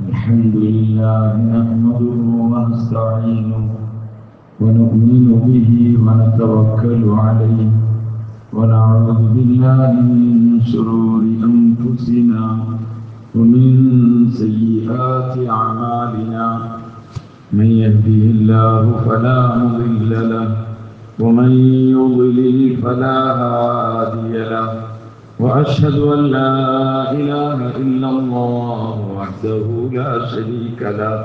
الحمد لله نحمده ونستعينه ونؤمن به ونتوكل عليه ونعوذ بالله من شرور أنفسنا ومن سيئات أعمالنا من يهده الله فلا مضل له ومن يضلل فلا هادي له وأشهد أن لا إله إلا الله وحده لا شريك له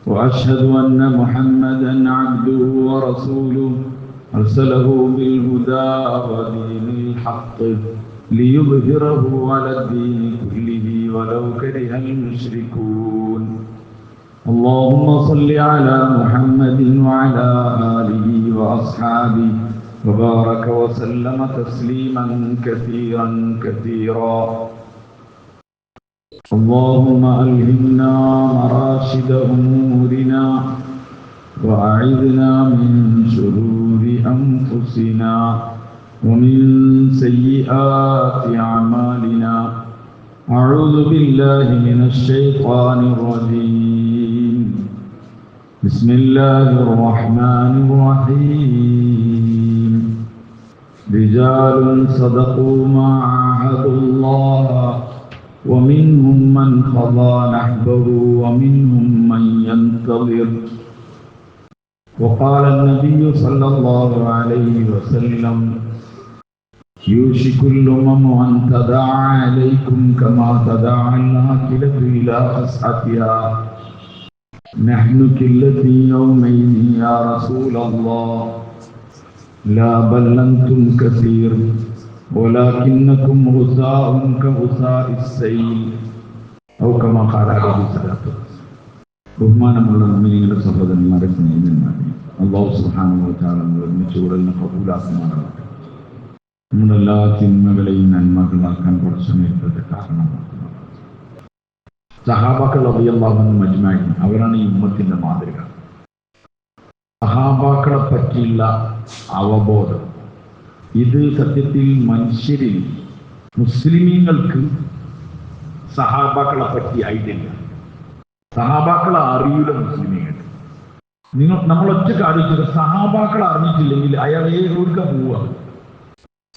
وأشهد أن محمدا عبده ورسوله أرسله بالهدى ودين الحق ليظهره على الدين كله ولو كره المشركون اللهم صل على محمد وعلى آله وأصحابه وبارك وسلم تسليما كثيرا كثيرا اللهم ألهمنا مراشد أمورنا وأعذنا من شرور أنفسنا ومن سيئات أعمالنا أعوذ بالله من الشيطان الرجيم بسم الله الرحمن الرحيم رجال صدقوا ما عاهدوا الله ومنهم من قضى نحبه ومنهم من ينتظر وقال النبي صلى الله عليه وسلم يوشك الأمم أن تداعى عليكم كما تداعى الآكلة إلى قصعتها نحن كلتي يومين يا رسول الله لا بل أنتم كثير ولكنكم غثاء كغثاء السيل أو كما قال عليه الصلاة والسلام ബഹുമാനമുള്ള മുഅ്മിനീങ്ങളുടെ സഹോദരന്മാരെ സ്നേഹിതന്മാരെ അല്ലാഹു സുബ്ഹാനഹു വ തആല ഒരുമിച്ച് ഉടനെ കബൂലാക്കുമാറാകട്ടെ. നമ്മുടെ എല്ലാ തിന്മകളെയും നന്മകളാക്കാൻ കുറച്ച് സമയത്തത് കാരണമാക്കുന്നു. സഹാബാക്കൾ റളിയല്ലാഹു അൻഹും അജ്മഈൻ അവരാണ് ഈ ഉമ്മത്തിന്റെ മാതൃക. സഹാബാക്കളെ പറ്റിയുള്ള അവബോധം ഇത് സത്യത്തിൽ മനുഷ്യരിൽ മുസ്ലിമീങ്ങൾക്ക് സഹാബാക്കളെ പറ്റി ഐഡിയ. സഹാബാക്കളെ അറിയില്ല മുസ്ലിമീങ്ങൾ. നമ്മൾ ഒറ്റക്ക് ആലോചിച്ചത് സഹാബാക്കളെ അറിഞ്ഞിട്ടില്ലെങ്കിൽ അയാൾ ഏതൊക്കെ പോവുക,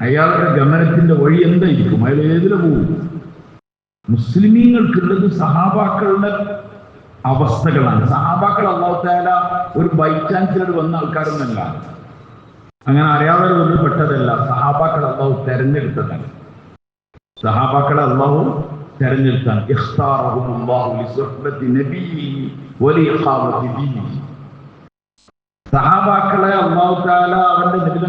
അയാളുടെ ഗമനത്തിന്റെ വഴി എന്തായിരിക്കും, അയാൾ ഏതിലെ പോവും? മുസ്ലിമീങ്ങൾക്കുള്ളത് സഹാബാക്കളുടെ അവസ്ഥകളാണ്. സഹാബാക്കൾ അല്ലാഹു തആല ഒരു ബൈ ചാൻസിലർ വന്ന ആൾക്കാരൊന്നല്ല, അങ്ങനെ അറിയാതെ ഒന്നും പെട്ടതല്ല. സഹാബാക്കൾ അല്ലാഹു തെരഞ്ഞെടുത്തതാണ്. സഹാബാക്കളെ അല്ലാഹു തെരഞ്ഞെടുത്താണ്. ഇഖ്താറഹുല്ലാഹു ലിസുഹ്ബത്തി നബിയിഹി വലിഇഖാമത്തി ദീനിഹി. സഹാബാക്കളെ അല്ലാഹു തആല അവന്റെ നബിയുടെ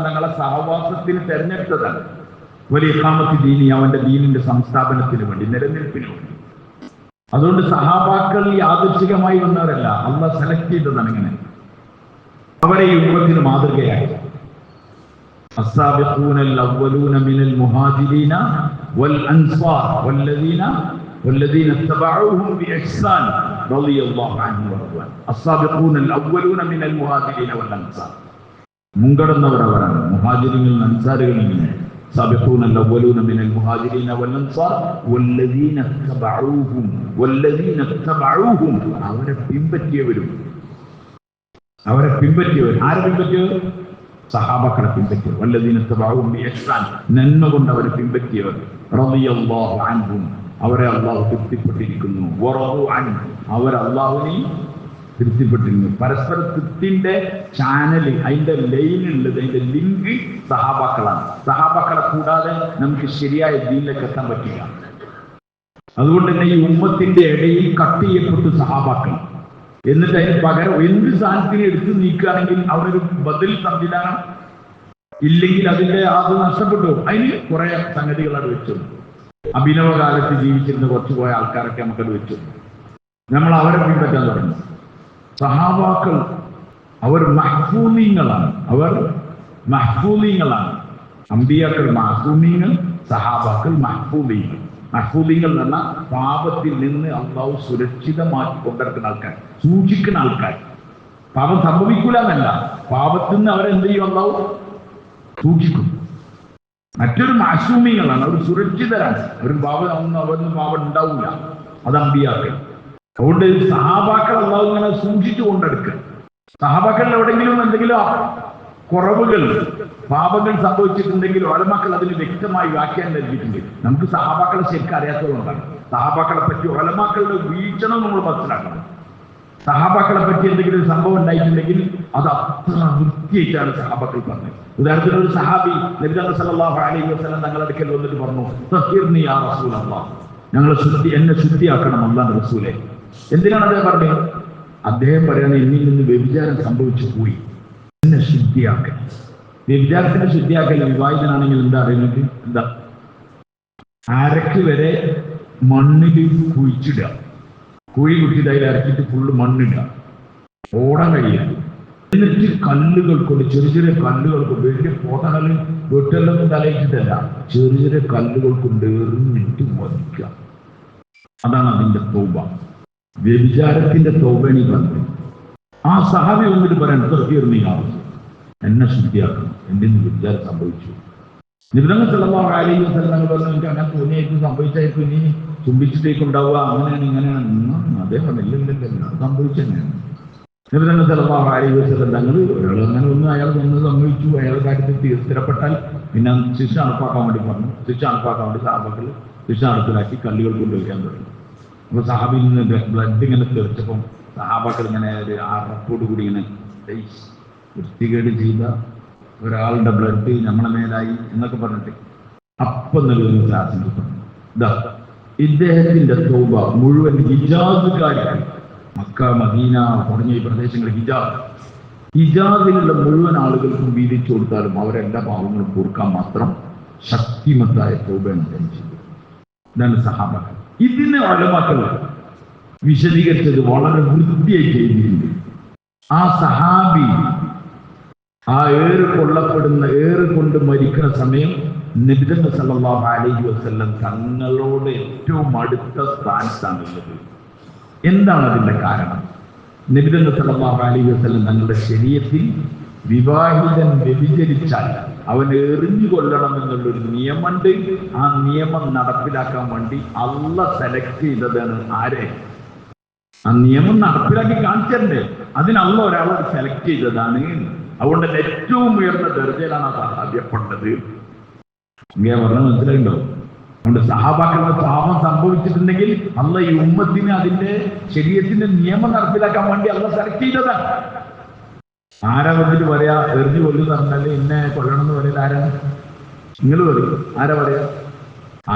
തങ്ങളെ സഹവാസത്തിന് തെരഞ്ഞെടുത്തതാണ്. വലിഇഖാമത്തി ദീനിഹി, അവന്റെ ദീനിന്റെ സംസ്ഥാപനത്തിന് വേണ്ടി, നിലനിൽപ്പിന് വേണ്ടി. അതുകൊണ്ട് സഹാബാക്കൾ യാദൃച്ഛികമായി വന്നവരല്ല, അല്ലാഹു സെലക്ട് ചെയ്തതാണ്. ഇങ്ങനെ അവരെ ഈ ഉമ്മത്തിന് മാതൃകയായി. السابقون الأولون من المهاجرين والأنصار والذين اتبعوهم بإحسان رضي الله عنهم ورضوا عنه. السابقون الأولون من المهاجرين والأنصار മുൻകടന്നവർ അവരാണ്, മുഹാജിറുകളിൽ അൻസാറുകളിൽ. السابقون الأولون من المهاجرين والأنصار والذين اتبعوهم അവരെ പിൻപറ്റിയവരും. ആരെ പിൻപറ്റിയവർ? സഹാബാക്കളെ പിൻപറ്റിയവർ. വല്ലദീന തബഊഹും ബിഇഹ്സാൻ, നന്മ കൊണ്ട് അവരെ പിൻപറ്റിയവർ. റളിയല്ലാഹു അൻഹും, അവരെ അല്ലാഹു തൃപ്തിപ്പെട്ടിരിക്കുന്നു. വറദു അൻഹു, അവർ അല്ലാഹുവിനെ തൃപ്തിപ്പെട്ടിരിക്കുന്നു. പരസ്പര തൃപ്തിന്റെ ചാനൽ, അതിന്റെ ലൈനുള്ളത്, അതിന്റെ ലിങ്ക് സഹാബാക്കളാണ്. സഹാബാക്കളെ കൂടാതെ നമുക്ക് ശരിയായ ദീനിലേക്ക് എത്താൻ പറ്റില്ല. അതുകൊണ്ട് തന്നെ ഈ ഉമ്മത്തിന്റെ ഇടയിൽ കട്ട് ചെയ്യപ്പെട്ടു സഹാബാക്കൾ. എന്നിട്ട് അതിന് പകരം എന്ത് സാധനത്തിന് എടുത്ത് നീക്കുകയാണെങ്കിൽ അവരൊരു ബദൽ സംവിധാനം ഇല്ലെങ്കിൽ അതിന്റെ അത് നഷ്ടപ്പെട്ടു. അതിന് കുറെ സംഗതികൾ അത് വെച്ചു. അഭിനവ കാലത്ത് ജീവിച്ചിരുന്ന കുറച്ചു പോയ ആൾക്കാരൊക്കെ നമുക്കത് വെച്ചു. നമ്മൾ അവരെ പിൻപറ്റാൻ തുടങ്ങി. സഹാബാക്കൾ അവർ മഹ്ഫൂലീങ്ങളാണ്. അമ്പിയാക്കൾ മഹ്ഫൂലീങ്ങൾ, സഹാബാക്കൾ മഹ്ഫൂലീങ്ങൾ. മഹ്ഫൂദീങ്ങൾ എന്ന് പറഞ്ഞാൽ പാപത്തിൽ നിന്ന് അള്ളാഹു സുരക്ഷിതമാക്കി കൊണ്ടിരിക്കുന്ന ആൾക്കാർ, സൂക്ഷിക്കുന്ന ആൾക്കാർ. പാപം സംഭവിക്കൂല എന്നല്ല, പാപത്തിൽ നിന്ന് അവരെന്ത് ചെയ്യും? അള്ളാഹു സൂക്ഷിക്കും. മറ്റൊരു മാസൂമികളാണ്, അവർ സുരക്ഷിതരാണ്. അവർക്ക് പാപം ഉണ്ടാവില്ല. അത് അമ്പിയാക്കൾ. അതുകൊണ്ട് സഹാബാക്കൾ അല്ലാഹു ഇങ്ങനെ സൂക്ഷിച്ചു കൊണ്ടെടുക്കുക. സഹാബാക്കളിൽ എവിടെയെങ്കിലും എന്തെങ്കിലും കുറവുകൾ പാപങ്ങൾ സംഭവിച്ചിട്ടുണ്ടെങ്കിൽ ഉലമാക്കൾ അതിന് വ്യക്തമായി വ്യാഖ്യാനം നൽകിയിട്ടുണ്ട്. നമുക്ക് സഹാബാക്കളെ ശരിക്കും അറിയാത്തതുകൊണ്ടാണ്. സഹാബാക്കളെ പറ്റി ഉലമാക്കളുടെ വീക്ഷണം നമ്മൾ മനസ്സിലാക്കണം. സഹാബാക്കളെ പറ്റി എന്തെങ്കിലും ഒരു സംഭവം ഉണ്ടായിട്ടുണ്ടെങ്കിൽ അത് അത്ര വൃത്തിയായിട്ടാണ് സഹാബാക്കൾ പറഞ്ഞത്. ഉദാഹരണത്തിന് ഒരു സഹാബി നബി സല്ലല്ലാഹു അലൈഹി വസല്ലം തങ്ങളുടെ അടുക്കൽ വന്നിട്ട് പറഞ്ഞു, തഹ്ഹിർനി യാ റസൂലല്ലാഹ്, എന്നെ ശുദ്ധിയാക്കണം അല്ലാഹുവിന്റെ റസൂലേ. എന്തിനാണ് അദ്ദേഹം പറഞ്ഞത്? അദ്ദേഹം പറയാണ്, എന്നിൽ നിന്ന് വ്യഭിചാരം സംഭവിച്ചു പോയി, എന്നെ ശുദ്ധിയാക്കൽ. വ്യഭിചാരത്തിന്റെ ശുദ്ധിയാക്കൽ വിവാഹിതനാണെങ്കിൽ എന്താ അറിയുന്നത്? എന്താ? അരക്ക് വരെ മണ്ണിൽ കുഴിച്ചിടുക, കുഴി കുത്തിയിട്ട് അതിൽ ഇറക്കിയിട്ട് ഫുള്ള് മണ്ണിടുക, ഓടാൻ കഴിയില്ല. എന്നിട്ട് കല്ലുകൾ കൊണ്ട്, ചെറിയ ചെറിയ കല്ലുകൾ കൊണ്ട്, വലിയ പോതകല്ല് വെട്ടെല്ലൊന്നും തലയിച്ചിട്ടല്ല, ചെറിയ ചെറിയ കല്ലുകൾ കൊണ്ട് എറിഞ്ഞിട്ട് വധിക്കുക. അതാണ് അതിന്റെ തൗബ. വ്യഭിചാരത്തിന്റെ തൗബയാണ് ഈ പറഞ്ഞത്. ആ സഹാബി വന്നിട്ട് പറയാൻ, തഹ്ഹിർനി യാ റസൂൽ, എന്നെ ശുദ്ധിയാക്കണം, എൻ്റെ വ്യഭിചാരം സംഭവിച്ചു. നബി സല്ലല്ലാഹു അലൈഹി വസല്ലം പറഞ്ഞു, എനിക്ക് അങ്ങനെ തോന്നിയായിരിക്കും, സംഭവിച്ചായിരിക്കും, ഇനി ചുംബിച്ചിട്ടേക്കുണ്ടാവുക, അങ്ങനെയാണ് ഇങ്ങനെയാണ്. അദ്ദേഹം ഇല്ലല്ലോ, സംഭവിച്ചു തന്നെയാണ്. നബി സല്ലല്ലാഹു അലൈഹി വസല്ലം തങ്ങൾ ഒരാൾ അങ്ങനെ ഒന്ന് അയാൾ ഒന്ന് സംഭവിച്ചു, അയാളുടെ കാര്യത്തിൽ സ്ഥിരപ്പെട്ടാൽ പിന്നെ ശിക്ഷ നടപ്പാക്കാൻ വേണ്ടി പറഞ്ഞു. ശിക്ഷ നടപ്പാക്കാൻ വേണ്ടി സഹാബാക്കൾ ശിക്ഷ നടപ്പിലാക്കി കല്ലുകൾ കൊണ്ടുവയ്ക്കാൻ തുടങ്ങി. അപ്പൊ സഹാബിൽ നിന്ന് ബ്ലഡ് ഇങ്ങനെ തെറിച്ചപ്പം സഹാബാക്കൾ ഇങ്ങനെ ഒരു അറപ്പോട് കൂടി ഇങ്ങനെ വൃത്തികേട് ചെയ്ത ഒരാളുടെ ബ്ലഡ് നമ്മളെ മേലായി എന്നൊക്കെ പറഞ്ഞിട്ട് അപ്പം നൽകുന്ന ശാസന പറഞ്ഞു, ഇതാ ഇദ്ദേഹത്തിന്റെ തൗബ മുഴുവൻ ഹിജാസുകാർക്ക്, മക്ക മദീന തുടങ്ങിയ ഈ പ്രദേശങ്ങൾ ഹിജാസിലുള്ള മുഴുവൻ ആളുകൾക്കും വീതിച്ചു കൊടുത്താലും അവരെല്ലാ പാവങ്ങളും പൊറുക്കാൻ മാത്രം ശക്തിമത്തായ തൗബയാണ് അദ്ദേഹം ചെയ്തത്. ഇതാണ് സഹാബാക്കൾ. ഇതിന് ഉലമാക്കൾ വിശദീകരിച്ചത് വളരെ വൃത്തിയായി ചെയ്തിട്ടുണ്ട്. ആ സഹാബി ആ ഏറ് കൊണ്ട് മരിക്കുന്ന സമയം നബി സല്ലല്ലാഹു അലൈഹി വസല്ലം തങ്ങളോട് ഏറ്റവും അടുത്ത സ്ഥാനത്താണുള്ളത്. എന്താണ് അതിന്റെ കാരണം? നബി സല്ലല്ലാഹു അലൈഹി വസല്ലം തങ്ങളുടെ ശരീഅത്തിൽ വിവാഹിതൻ വ്യഭിചരിച്ചാൽ അവൻ എറിഞ്ഞു കൊല്ലണം എന്നുള്ളൊരു നിയമമുണ്ട്. ആ നിയമം നടപ്പിലാക്കാൻ വേണ്ടി അള്ളാഹ് സെലക്ട് ചെയ്തതാണ് ആരെ? ആ നിയമം നടപ്പിലാക്കി കാണിച്ചേ അതിന് അള്ളാഹ് ഒരാളെ സെലക്ട് ചെയ്തതാണ്. അതുകൊണ്ട് ഏറ്റവും ഉയർന്ന ദർജയിലാണ് ആ സഹാബിയപ്പെട്ടത്. ഇങ്ങനെ പറഞ്ഞാൽ മനസ്സിലായിട്ടുണ്ടാവും. അതുകൊണ്ട് സഹാബാക്കളുടെ പാപം സംഭവിച്ചിട്ടുണ്ടെങ്കിൽ അള്ളാഹ് ഈ ഉമ്മത്തിന് അതിന്റെ ശരീഅത്തിന്റെ നിയമം നടപ്പിലാക്കാൻ വേണ്ടി അള്ളാഹ് സെലക്ട് ചെയ്തതാണ്. ആരാ വന്നിട്ട് പറയാ എറിഞ്ഞു കൊല്ലുന്ന പറഞ്ഞാല് എന്നെ കൊല്ലണം എന്ന് പറയുന്നത് ആരാണ്? നിങ്ങൾ പറയും, ആരാ പറയാ?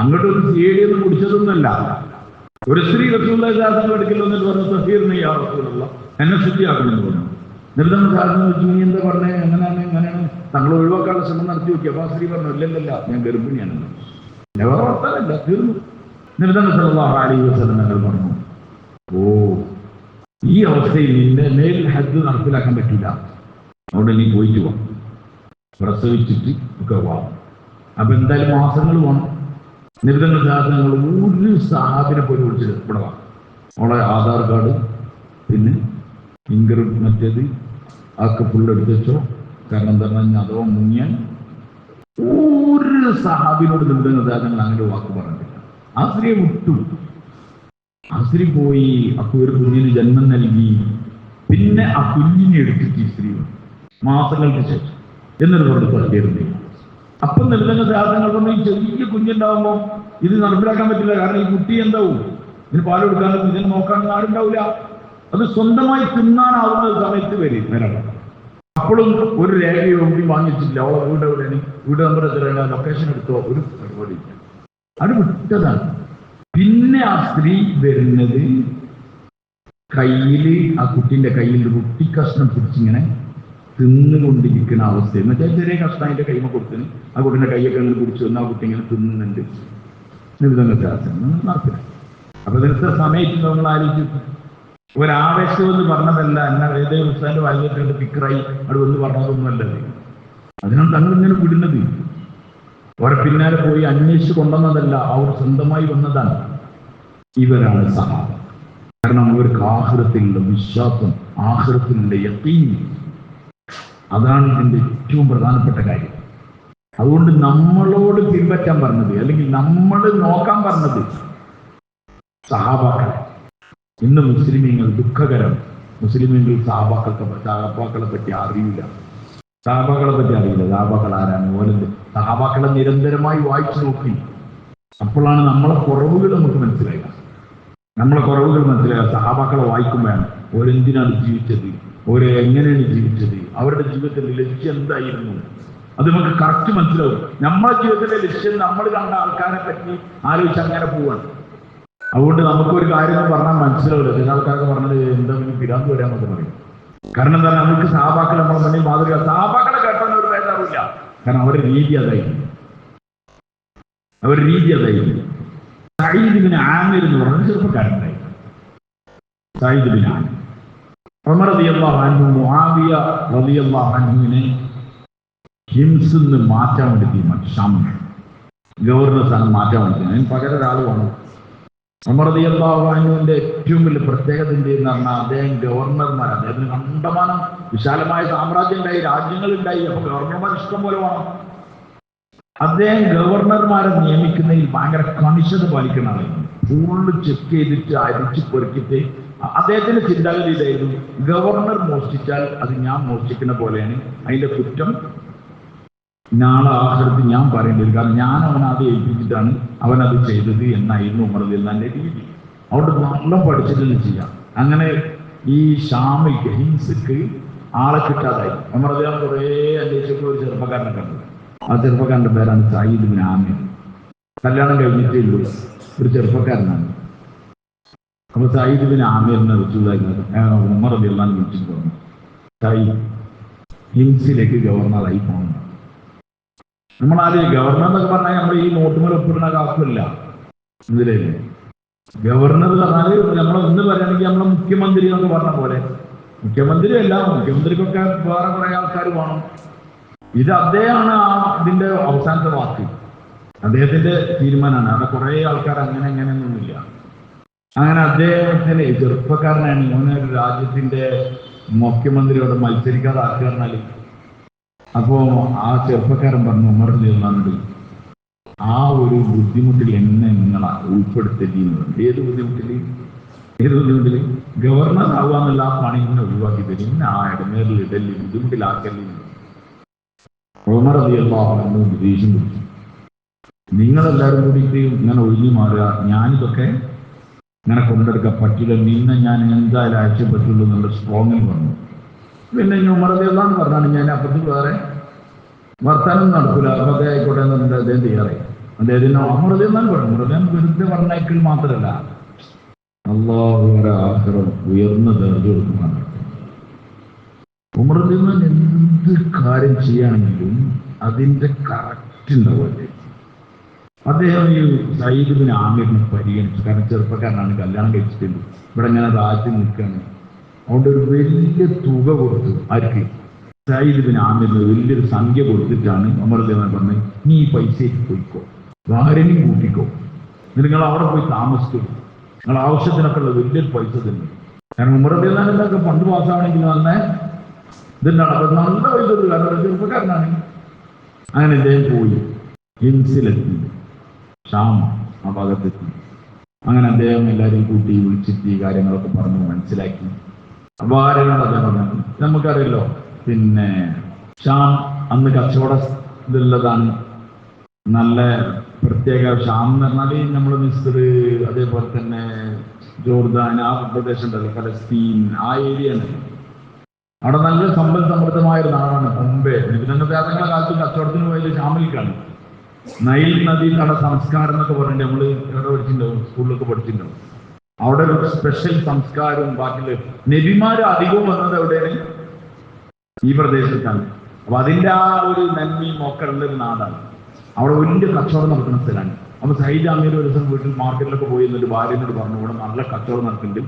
അങ്ങോട്ടൊരു സീഡിയൊന്നും കുടിച്ചതൊന്നുമല്ല. ഒരു സ്ത്രീ റസൂലുള്ളാഹി സ്വല്ലല്ലാഹു അലൈഹി വസല്ലം വന്നിട്ട് പറഞ്ഞു, തഹ്ഹിർനി യാ റസൂലല്ലാഹ്, എന്നെ ശുദ്ധിയാക്കണമെന്ന് പറഞ്ഞു. നിർദ്ദം സാധനം വെച്ചു, നീ എന്താ പറഞ്ഞേ? എങ്ങനെയാണ് തങ്ങൾ ഒഴിവാക്കാനുള്ള ശ്രമം നടത്തി നോക്കി. അപ്പൊ ആ സ്ത്രീ പറഞ്ഞു, ഇല്ലല്ല ഞാൻ ഗർഭിണിയാണെന്ന്. വേറെ വർത്താനല്ല, തീർന്നു. നിർദ്ദം സല്ലല്ലാഹു അലൈഹി വസല്ലം തങ്ങൾ പറഞ്ഞു, ഓ ഈ അവസ്ഥയിൽ നിന്റെ മേൽ ഹജ്ജ് നടപ്പിലാക്കാൻ പറ്റില്ല, അവിടെ നീ പോയിട്ട് വാ, പ്രസവിച്ചിട്ട് ഒക്കെ വാ. അപ്പൊ എന്തായാലും മാസങ്ങൾ വേണം. നിർദ്ദം സാധനങ്ങൾ ഒരു സഹാബിനെ പോലും വിളിച്ചിട്ട് ഇവിടെ വാ, അവളെ ആധാർ കാർഡ് പിന്നെ ഇൻകം മറ്റേത് ആക്കെ ഫുള്ളെടുത്ത് വെച്ചോ, കാരണം എന്താ പറഞ്ഞാൽ അഥവാ മുങ്ങിയാൻ ഒരു സഹാബിനോട് നിർദ്ദം സാധനങ്ങൾ അങ്ങനെ വാക്ക് പറഞ്ഞിട്ടില്ല. ആ സ്ത്രീയെ വിട്ടു. ആ സ്ത്രീ പോയി, അപ്പൊ ഒരു കുഞ്ഞിന് ജന്മം നൽകി. പിന്നെ ആ കുഞ്ഞിനെ എടുത്തിട്ട് ഈ സ്ത്രീ മാസങ്ങൾക്ക് ശേഷം എന്നൊരു പറഞ്ഞ് പറഞ്ഞിരുന്നു. അപ്പൊ നിർദ്ദംഗ സാധനങ്ങൾ പറഞ്ഞ ഈ ചെറിയ കുഞ്ഞുണ്ടാവുമ്പോ ഇത് നടപ്പിലാക്കാൻ പറ്റില്ല. കാരണം ഈ കുട്ടി എന്താവും, ഇതിന് പാൽ കൊടുക്കാനും ഇതിനെ നോക്കാനും ആരുണ്ടാവില്ല. അത് സ്വന്തമായി തിന്നാനാവുന്ന സമയത്ത് വരാം. അപ്പോഴും ഒരു രേഖയോ കൂടി വാങ്ങിച്ചില്ല. വീട് നമ്പർ എത്രയാണ്, ലൊക്കേഷൻ എടുത്തോ, ഒരു പരിപാടി ഇല്ല. അത് വിട്ടതാണ്. പിന്നെ ആ സ്ത്രീ വരുന്നത് കയ്യിൽ, ആ കുട്ടീൻ്റെ കയ്യിൽ റൊട്ടി കഷ്ണം പിടിച്ചിങ്ങനെ തിന്നുകൊണ്ടിരിക്കുന്ന അവസ്ഥ. എന്നുവെച്ചാൽ ചെറിയ കഷ്ണം അതിൻ്റെ കൈമ കൊടുത്തിന്, ആ കുട്ടീൻ്റെ കൈയൊക്കെ അങ്ങനെ പിടിച്ചു വന്ന് ആ കുട്ടി ഇങ്ങനെ തിന്നുന്നുണ്ട്. നടത്തില്ല. അപ്പൊ ഇതിനത്തെ സമയത്ത് നമ്മൾ ആലോചിച്ചു, ഒരാവേശം എന്ന് പറഞ്ഞതല്ല, എന്നാൽ ഏതേ ഉസ്താന്റെ വായിച്ചിട്ട് പിക്കറായി അവിടെ വന്ന് പറഞ്ഞതൊന്നുമല്ലത്. അതിനാണ് തങ്ങൾ ഇങ്ങനെ വിടുന്നത്. അവരെ പിന്നാലെ പോയി അന്വേഷിച്ച് കൊണ്ടുവന്നതല്ല, അവർ സ്വന്തമായി വന്നതാണ്. ഇവരാണ് സഹാബ. കാരണം അവർക്ക് ആഖിറത്തിലുള്ള വിശ്വാസം, ആഖിറത്തിലുള്ള യഖീൻ, അതാണ് ഇതിന്റെ ഏറ്റവും പ്രധാനപ്പെട്ട കാര്യം. അതുകൊണ്ട് നമ്മളോട് പിൻപറ്റാൻ പറഞ്ഞത്, അല്ലെങ്കിൽ നമ്മൾ നോക്കാൻ പറഞ്ഞത് സഹാബാക്കളെ. ഇന്ന് മുസ്ലിമീങ്ങൾ ദുഃഖകരം, മുസ്ലിമീങ്ങൾ സഹാബാക്കളെ പറ്റി അറിയില്ല. സഹാബാക്കളെ പറ്റി അറിയില്ല. സഹാബാക്കൾ ആരാണ്, ഓരോ സഹാബാക്കളെ നിരന്തരമായി വായിച്ചു നോക്കി. അപ്പോഴാണ് നമ്മളെ കുറവുകൾ നമുക്ക് മനസ്സിലാക്കുക. നമ്മളെ കുറവുകൾ മനസ്സിലാക്കുക സഹാബാക്കളെ വായിക്കുമ്പോഴാണ്. ഓരെന്തിനാണ് ജീവിച്ചത്, ഓരോ എങ്ങനെയാണ് ജീവിച്ചത്, അവരുടെ ജീവിതത്തിന്റെ ലക്ഷ്യം എന്തായിരുന്നു, അത് നമുക്ക് കറക്റ്റ് മനസ്സിലാവും. നമ്മുടെ ജീവിതത്തിലെ ലക്ഷ്യം നമ്മൾ കണ്ട ആൾക്കാരെ പറ്റി ആലോചിച്ച് അങ്ങനെ പോവാണ്. അതുകൊണ്ട് നമുക്കൊരു കാര്യം പറഞ്ഞാൽ മനസ്സിലാവില്ല. ചില ആൾക്കാരൊക്കെ പറഞ്ഞത് എന്താ പിരാന്ത് വരാമെന്നൊക്കെ പറയും. കാരണം എന്താ, നമുക്ക് സഹാബാക്കൾ നമ്മളെ മുന്നിൽ മാതൃക. സഹാബാക്കളെ കേട്ടാൽ ഒരു വേദാവില്ല. കാരണം അവരുടെ രീതി അതായിരുന്നു. സഈദ് ബിൻ ആമിർ എന്ന് പറഞ്ഞ ചെറുപ്പക്കാരുണ്ടായി. സഈദ് ബിൻ ആമിർ ഉമർ റളിയല്ലാഹു അൻഹു മുആവിയ റളിയല്ലാഹു അൻഹുവിനെ ഹിംസിന്ന് മാറ്റാൻ വേണ്ടി തീരുമാനിച്ചു. ഷാം ഗവർണർ സ്ഥാനം മാറ്റാൻ വേണ്ടി അതിന് പകരം ഒരാൾ വേണം. ഉമർ റളിയല്ലാഹു അൻഹുവിന്റെ ഏറ്റവും വലിയ പ്രത്യേകത എന്തെന്ന് പറഞ്ഞാൽ അദ്ദേഹം ഗവർണർമാർ, അദ്ദേഹത്തിന് കണ്ടമാനം വിശാലമായ സാമ്രാജ്യം ഉണ്ടായി, രാജ്യങ്ങളുണ്ടായി. അപ്പൊ ഗവർണർമാർ ഇഷ്ടം പോലെ വേണം. അദ്ദേഹം ഗവർണർമാരെ നിയമിക്കുന്നതിൽ ഭയങ്കര കണിശത പാലിക്കുന്ന ആളായിരുന്നു. ഫുള്ള് ചെക്ക് ചെയ്തിട്ട് അരിച്ച് പെറുക്കിട്ട് അദ്ദേഹത്തിന്റെ ചിന്താഗതി ഇതായിരുന്നു, ഗവർണർ മോഷ്ടിച്ചാൽ അത് ഞാൻ മോഷ്ടിക്കുന്ന പോലെയാണ്, അതിന്റെ കുറ്റം നാളെ ആഹൃതി ഞാൻ പറയേണ്ടി വരും. കാരണം ഞാൻ അവനത് ഏൽപ്പിച്ചിട്ടാണ് അവനത് ചെയ്തത് എന്നായിരുന്നു ഉമർ റളിയല്ലാഹുവിന്റെ രീതി. അവിടെ നല്ല പഠിച്ചിട്ട് ചെയ്യാം. അങ്ങനെ ഈ ഷാമിക്ക് ഹിംസക്ക് ആളെ കിട്ടാതായി. ഉമർ റളിയല്ലാഹു കുറേ അന്വേഷിച്ചപ്പോൾ ഒരു ചെറുപ്പക്കാരനെ കണ്ടു. ആ ചെറുപ്പക്കാരന്റെ പേരാണ് സഈദ് ബിൻ ആമിർ. കല്യാണം കഴിഞ്ഞിട്ടേ ഉള്ളൂ, ഒരു ചെറുപ്പക്കാരനാണ്. അപ്പൊ സഈദ് ബിൻ ആമിറിനെ ഉമർ റളിയല്ലാഹു വിളിച്ചിട്ട് പറഞ്ഞു, സഈദ് ഹിംസിലേക്ക് ഗവർണറായി പോകണം. നമ്മളാദ്യം ഗവർണർ എന്നൊക്കെ പറഞ്ഞാൽ നമ്മൾ ഈ നോട്ടുമേൽ ഒപ്പിടുന്ന കാക്കില്ല. ഇതിലേ ഗവർണർ പറഞ്ഞാല് നമ്മൾ ഇന്ന് പറയുകയാണെങ്കിൽ നമ്മളെ മുഖ്യമന്ത്രി എന്നൊക്കെ പറഞ്ഞ പോലെ, മുഖ്യമന്ത്രി അല്ല, മുഖ്യമന്ത്രിക്കൊക്കെ വേറെ കുറെ ആൾക്കാർ വേണം. ഇത് അദ്ദേഹമാണ് ഇതിന്റെ അവസാനത്തെ വാക്ക്, അദ്ദേഹത്തിന്റെ തീരുമാനമാണ്. അവിടെ കുറെ ആൾക്കാർ അങ്ങനെ അങ്ങനെയൊന്നുമില്ല. അങ്ങനെ അദ്ദേഹത്തിന് ചെറുപ്പക്കാരനാണ്, ഇങ്ങനെ ഒരു രാജ്യത്തിന്റെ മുഖ്യമന്ത്രിയോട് മത്സരിക്കാതെ ആക്കുക പറഞ്ഞാല്. അപ്പോ ആ ചെറുപ്പക്കാരൻ പറഞ്ഞു, ഉമർ റളിയല്ലാഹു ആ ഒരു ബുദ്ധിമുട്ടിൽ എന്നെ നിങ്ങൾ ഉൾപ്പെടുത്തിയെന്ന്. ഏത് ബുദ്ധിമുട്ടില് ഗവർണർ ആവാന്നുള്ള ആ പണി ഇങ്ങനെ ഒഴിവാക്കി തരും, ഇങ്ങനെ ആ ഇടമേറിൽ ഇടല് ബുദ്ധിമുട്ടിലാക്കല്ലേ. ഉമർ റളിയല്ലാഹു അൻഹു ദേഷ്യം പിടിച്ചു. നിങ്ങളെല്ലാവരും കൂടിയിട്ട് ഇങ്ങനെ ഒഴിഞ്ഞു മാറുക, ഞാനിതൊക്കെ ഇങ്ങനെ കൊണ്ടെടുക്കാൻ പറ്റില്ല, നിന്നെ ഞാൻ എന്തായാലും അയച്ചേ പറ്റുള്ളൂ എന്നുള്ള സ്ട്രോങ്ങിൽ പറഞ്ഞു. പിന്നെ ഉമർ റളിയല്ലാഹു അൻഹു പറഞ്ഞാണ്, ഞാൻ അപ്പുറത്ത് വേറെ വർത്താനം നടക്കൂല, അപ്പൊ അദ്ദേഹം ആയിക്കോട്ടെ എന്നുണ്ട് അദ്ദേഹം തയ്യാറായി. അദ്ദേഹത്തിന് ഉമർ റളിയല്ലാഹു അൻഹു പറഞ്ഞു, അദ്ദേഹം വെറുതെ പറഞ്ഞയക്കൽ മാത്രമല്ല, അല്ലാഹു ആഖിറം ഉയർന്ന ദർജ കൊടുക്കുന്നുണ്ട്. ഉമർ റളിയല്ലാഹു അൻഹു എന്ത് കാര്യം ചെയ്യുകയാണെങ്കിലും അതിന്റെ കറക്റ്റ് ഉണ്ടാവുമല്ലേ. അദ്ദേഹം ഈ സഈദ് ബിൻ ആമിറിനെ പരിഗണിച്ചു. കാരണം ചെറുപ്പക്കാരനാണ്, കല്യാണം കഴിച്ചിട്ടില്ല, ഇവിടെ ഇങ്ങനെ രാജ്യം നിൽക്കുകയാണ്. അതുകൊണ്ട് ഒരു വലിയ തുക കൊടുത്തു. ആർക്ക്? സഈദ് ബിൻ ആമിറിന് വലിയൊരു സംഖ്യ കൊടുത്തിട്ടാണ് ഉമർ റളിയല്ലാഹു അൻഹു പറഞ്ഞത്, നീ ഈ പൈസയ്ക്ക് പോയിക്കോ, ഭാര്യനെയും കൂട്ടിക്കോ, നിങ്ങൾ അവിടെ പോയി താമസിക്കോ, നിങ്ങൾ ആവശ്യത്തിനൊക്കെ ഉള്ള വലിയൊരു പൈസ തന്നെ. കാരണം ഉമർ റളിയല്ലാഹു അൻഹു ഫണ്ട് പാസ്സാവണമെങ്കിൽ തന്നെ ഇതുണ്ടാണ്, അപ്പൊ നല്ല പൈസ കൊടുത്തു. കാരണം ചെറുപ്പക്കാരനാണ്. അങ്ങനെ ഇദ്ദേഹം പോയി ഹിംസിലെത്തി, ഷാം ആ ഭാഗത്തെത്തി. അങ്ങനെ അദ്ദേഹം എല്ലാവരെയും കൂട്ടി വിളിച്ചിട്ട് ഈ കാര്യങ്ങളൊക്കെ പറഞ്ഞു മനസ്സിലാക്കി. അപ്പൊ ആരെയാണ് അദ്ദേഹം പറഞ്ഞത്? നമുക്കറിയല്ലോ, പിന്നെ ഷാം അന്ന് കച്ചവട ഇതുള്ളതാണ്. നല്ല പ്രത്യേക ഷാം എന്ന് പറഞ്ഞാൽ നമ്മൾ മിസ്ർ, അതേപോലെ തന്നെ ജോർദാൻ, ആ പ്രദേശം ഉണ്ടല്ലോ, ഫലസ്തീൻ, ആ ഏരിയ ആണ്. അവിടെ നല്ല സമ്പൽ സമൃദ്ധമായ ഒരു നാടാണ്. മുമ്പേ നിങ്ങളുടെ കാലത്ത് കച്ചവടത്തിന് പോയത് ഷാമിലേക്കാണ്. നൈൽ നദി കട സംസ്കാരം എന്നൊക്കെ പറഞ്ഞിട്ട് നമ്മൾ എവിടെ പഠിച്ചിട്ടുണ്ടാവും, സ്കൂളിലൊക്കെ പഠിച്ചിട്ടുണ്ടാവും. അവിടെ ഒരു സ്പെഷ്യൽ സംസ്കാരവും ബാക്കിയുള്ള നബിമാര് അധികവും വന്നത് എവിടെയാണ്? ഈ പ്രദേശത്താണ്. അപ്പൊ അതിന്റെ ആ ഒരു നന്മയും ഒക്കെ ഉള്ളൊരു നാടാണ്. അവിടെ വലിയ കച്ചവടം നടക്കുന്ന സ്ഥലമാണ്. അപ്പൊ സഈദ് ആമിർ ഒരു ദിവസം വീട്ടിൽ മാർക്കറ്റിലൊക്കെ പോയി എന്നൊരു ഭാര്യനോട് പറഞ്ഞു, ഇവിടെ നല്ല കച്ചവടം നടക്കുന്നുണ്ട്,